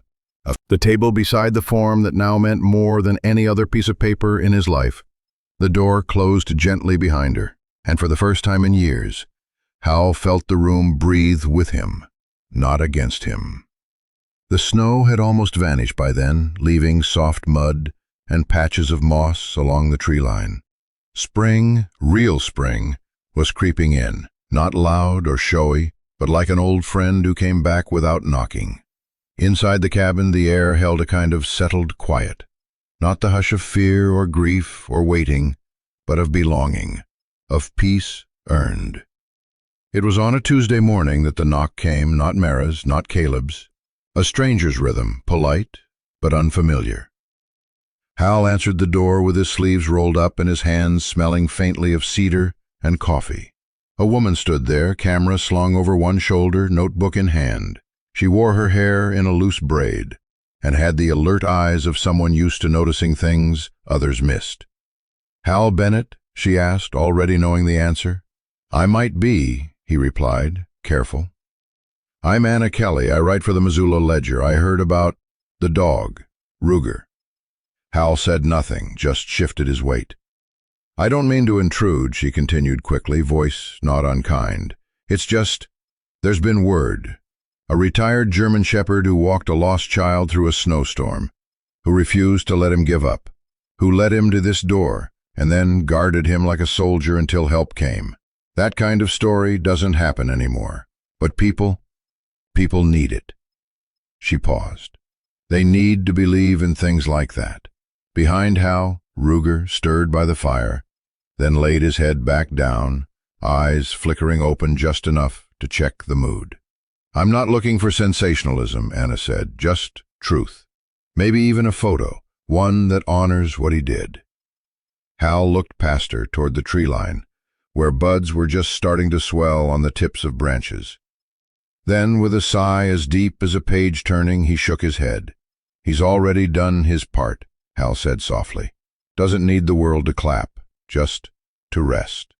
the table beside the form that now meant more than any other piece of paper in his life. The door closed gently behind her, and for the first time in years, Hal felt the room breathe with him, not against him. The snow had almost vanished by then, leaving soft mud and patches of moss along the tree line. Spring, real spring, was creeping in, not loud or showy, but like an old friend who came back without knocking. Inside the cabin, the air held a kind of settled quiet, not the hush of fear or grief or waiting, but of belonging, of peace earned. It was on a Tuesday morning that the knock came, not Mara's, not Caleb's, a stranger's rhythm, polite but unfamiliar. Hal answered the door with his sleeves rolled up and his hands smelling faintly of cedar and coffee. A woman stood there, camera slung over one shoulder, notebook in hand. She wore her hair in a loose braid and had the alert eyes of someone used to noticing things others missed. "Hal Bennett?" she asked, already knowing the answer. "I might be," he replied, careful. "I'm Anna Kelly. I write for the Missoula Ledger. I heard about the dog, Ruger." Hal said nothing, just shifted his weight. "I don't mean to intrude," she continued quickly, voice not unkind. "It's just, there's been word. A retired German shepherd who walked a lost child through a snowstorm, who refused to let him give up, who led him to this door, and then guarded him like a soldier until help came. That kind of story doesn't happen anymore. But people need it." She paused. They need to believe in things like that. Behind Hal, Ruger stirred by the fire, then laid his head back down, eyes flickering open just enough to check the mood. "I'm not looking for sensationalism," Anna said, "just truth. Maybe even a photo, one that honors what he did." Hal looked past her toward the tree line, where buds were just starting to swell on the tips of branches. Then, with a sigh as deep as a page turning, he shook his head. "He's already done his part," Hal said softly. "Doesn't need the world to clap, just to rest."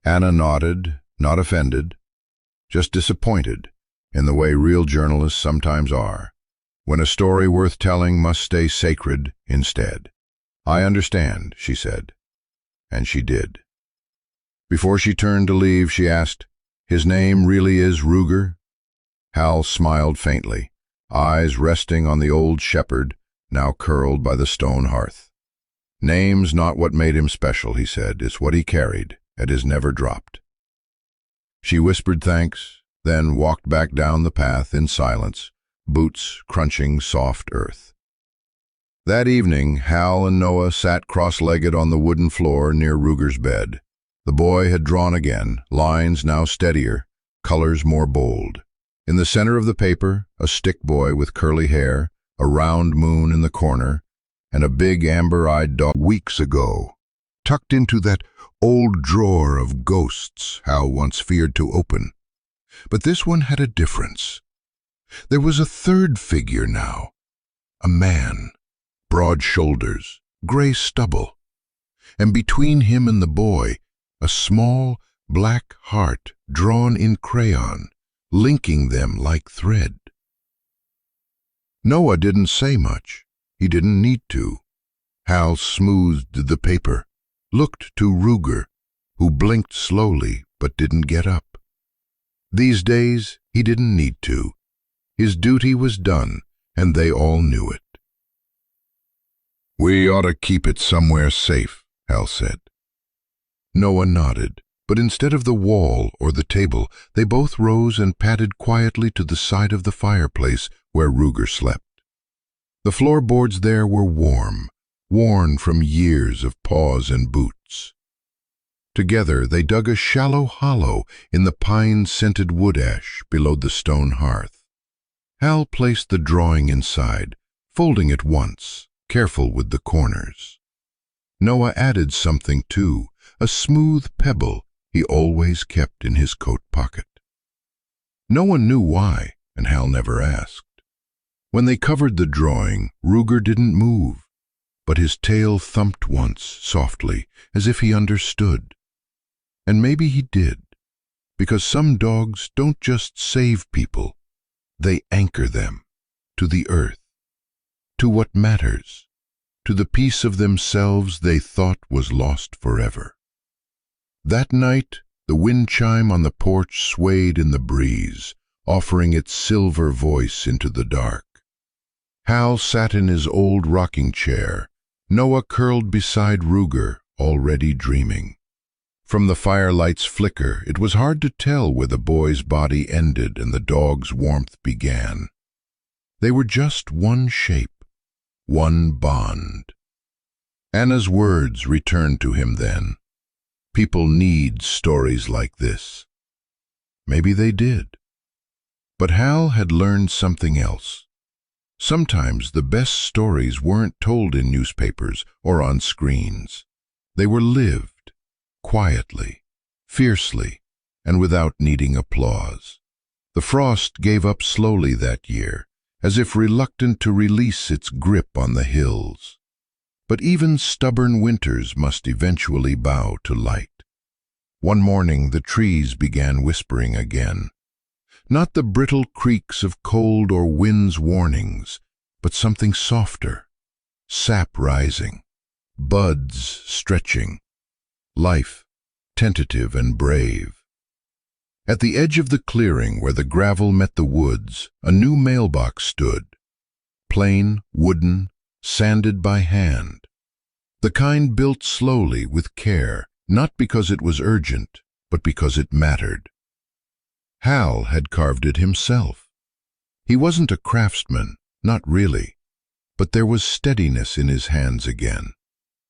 Anna nodded, not offended, just disappointed, in the way real journalists sometimes are, when a story worth telling must stay sacred instead. "I understand," she said, and she did. Before she turned to leave, she asked, "His name really is Ruger?" Hal smiled faintly, eyes resting on the old shepherd, now curled by the stone hearth. "Name's not what made him special," he said. "It's what he carried, and has never dropped." She whispered thanks, then walked back down the path in silence, boots crunching soft earth. That evening, Hal and Noah sat cross-legged on the wooden floor near Ruger's bed. The boy had drawn again, lines now steadier, colors more bold. In the center of the paper, a stick boy with curly hair, a round moon in the corner, and a big amber-eyed dog. Weeks ago, tucked into that old drawer of ghosts Hal once feared to open. But this one had a difference. There was a third figure now, a man, broad shoulders, gray stubble, and between him and the boy, a small black heart drawn in crayon, linking them like thread. Noah didn't say much. He didn't need to. Hal smoothed the paper, looked to Ruger, who blinked slowly but didn't get up. These days, he didn't need to. His duty was done, and they all knew it. "We ought to keep it somewhere safe," Hal said. Noah nodded, but instead of the wall or the table, they both rose and padded quietly to the side of the fireplace where Ruger slept. The floorboards there were warm, worn from years of paws and boots. Together they dug a shallow hollow in the pine-scented wood ash below the stone hearth. Hal placed the drawing inside, folding it once, careful with the corners. Noah added something too, a smooth pebble he always kept in his coat pocket. No one knew why, and Hal never asked. When they covered the drawing, Ruger didn't move, but his tail thumped once, softly, as if he understood. And maybe he did, because some dogs don't just save people, they anchor them to the earth, to what matters, to the piece of themselves they thought was lost forever. That night, The wind chime on the porch swayed in the breeze, offering its silver voice into the dark. Hal sat in his old rocking chair, Noah curled beside Ruger, already dreaming. From the firelight's flicker, it was hard to tell where the boy's body ended and the dog's warmth began. They were just one shape, one bond. Anna's words returned to him then. People need stories like this. Maybe they did. But Hal had learned something else. Sometimes the best stories weren't told in newspapers or on screens. They were lived, quietly, fiercely, and without needing applause. The frost gave up slowly that year, as if reluctant to release its grip on the hills. But even stubborn winters must eventually bow to light. One morning the trees began whispering again. Not the brittle creaks of cold or wind's warnings, but something softer, sap rising, buds stretching, life tentative and brave. At the edge of the clearing where the gravel met the woods, a new mailbox stood. Plain, wooden, sanded by hand. The kind built slowly with care, not because it was urgent, but because it mattered. Hal had carved it himself. He wasn't a craftsman, not really, but there was steadiness in his hands again,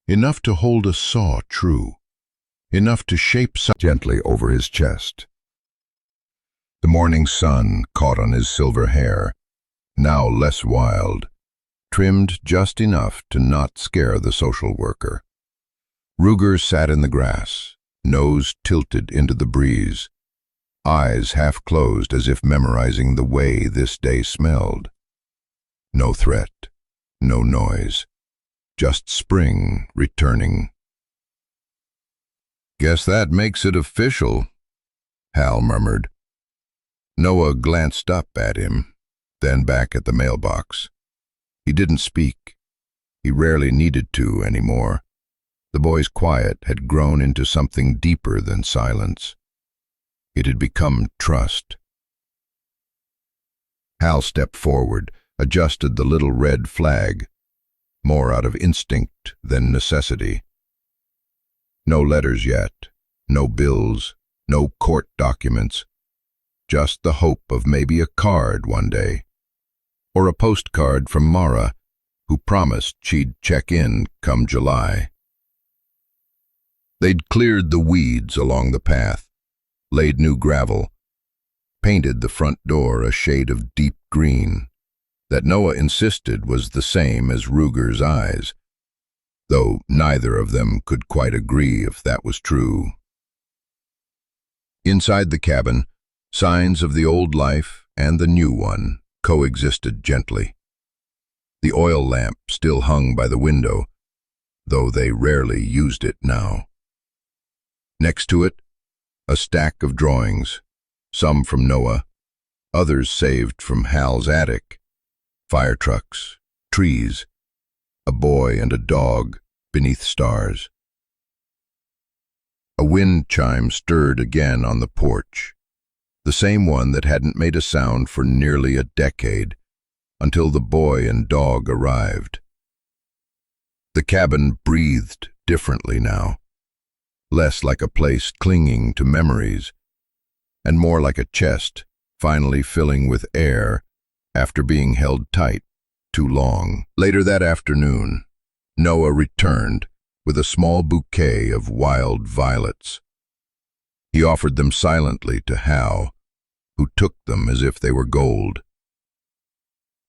enough to hold a saw true, enough to shape gently over his chest. The morning sun caught on his silver hair, now less wild, trimmed just enough to not scare the social worker. Ruger sat in the grass, nose tilted into the breeze, eyes half closed as if memorizing the way this day smelled. No threat, no noise, just spring returning. "Guess that makes it official," Hal murmured. Noah glanced up at him, then back at the mailbox. He didn't speak. He rarely needed to anymore. The boy's quiet had grown into something deeper than silence. It had become trust. Hal stepped forward, adjusted the little red flag, more out of instinct than necessity. No letters yet, no bills, no court documents. Just the hope of maybe a card one day, or a postcard from Mara, who promised she'd check in come July. They'd cleared the weeds along the path, laid new gravel, painted the front door a shade of deep green that Noah insisted was the same as Ruger's eyes, though neither of them could quite agree if that was true. Inside the cabin, signs of the old life and the new one coexisted gently. The oil lamp still hung by the window, though they rarely used it now. Next to it, a stack of drawings, some from Noah, others saved from Hal's attic. Fire trucks, trees, a boy and a dog beneath stars. A wind chime stirred again on the porch, the same one that hadn't made a sound for nearly a decade, until the boy and dog arrived. The cabin breathed differently now, less like a place clinging to memories, and more like a chest finally filling with air after being held tight too long. Later that afternoon, Noah returned with a small bouquet of wild violets. He offered them silently to Hal, who took them as if they were gold.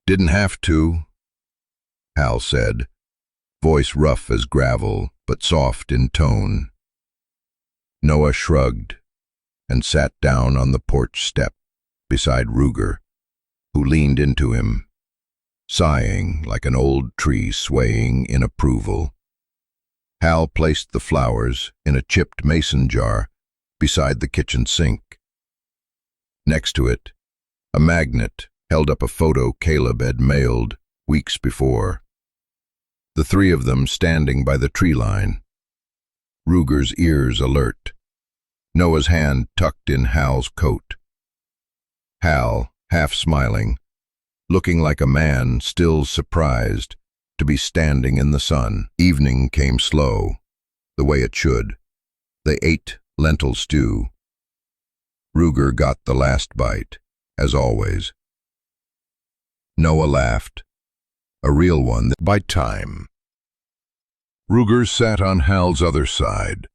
"Didn't have to," Hal said, voice rough as gravel, but soft in tone. Noah shrugged and sat down on the porch step beside Ruger, who leaned into him, sighing like an old tree swaying in approval. Hal placed the flowers in a chipped mason jar beside the kitchen sink. Next to it, a magnet held up a photo Caleb had mailed weeks before. The three of them standing by the tree line, Ruger's ears alert, Noah's hand tucked in Hal's coat. Hal, half smiling, looking like a man still surprised to be standing in the sun. Evening came slow, the way it should. They ate lentil stew. Ruger got the last bite, as always. Noah laughed, a real one. By time. Ruger sat on Hal's other side,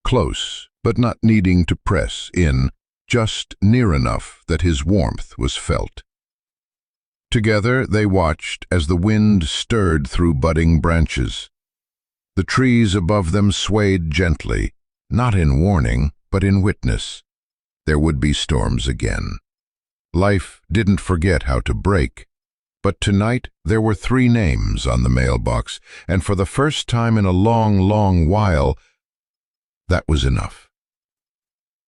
close but not needing to press in, just near enough that his warmth was felt. Together they watched as the wind stirred through budding branches. The trees above them swayed gently, not in warning, but in witness. There would be storms again. Life didn't forget how to break. But tonight there were 3 names on the mailbox, and for the first time in a long, long while, that was enough.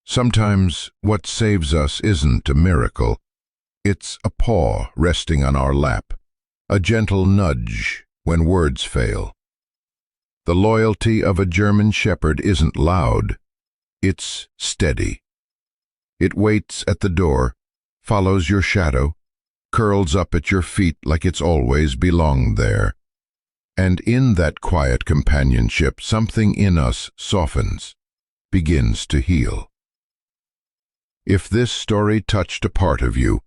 Sometimes what saves us isn't a miracle. It's a paw resting on our lap, a gentle nudge when words fail. The loyalty of a German shepherd isn't loud. It's steady. It waits at the door, follows your shadow, curls up at your feet like it's always belonged there. And in that quiet companionship, something in us softens, begins to heal. If this story touched a part of you,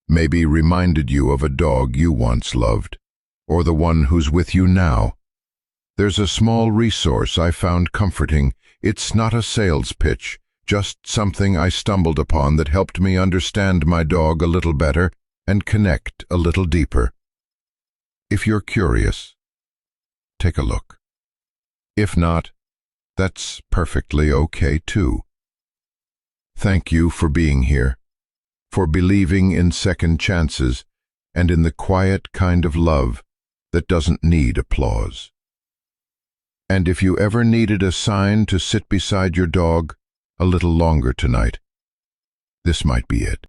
maybe reminded you of a dog you once loved, or the one who's with you now, there's a small resource I found comforting. It's not a sales pitch, just something I stumbled upon that helped me understand my dog a little better and connect a little deeper. If you're curious, take a look. If not, that's perfectly okay too. Thank you for being here, for believing in second chances and in the quiet kind of love that doesn't need applause. And if you ever needed a sign to sit beside your dog a little longer tonight, this might be it.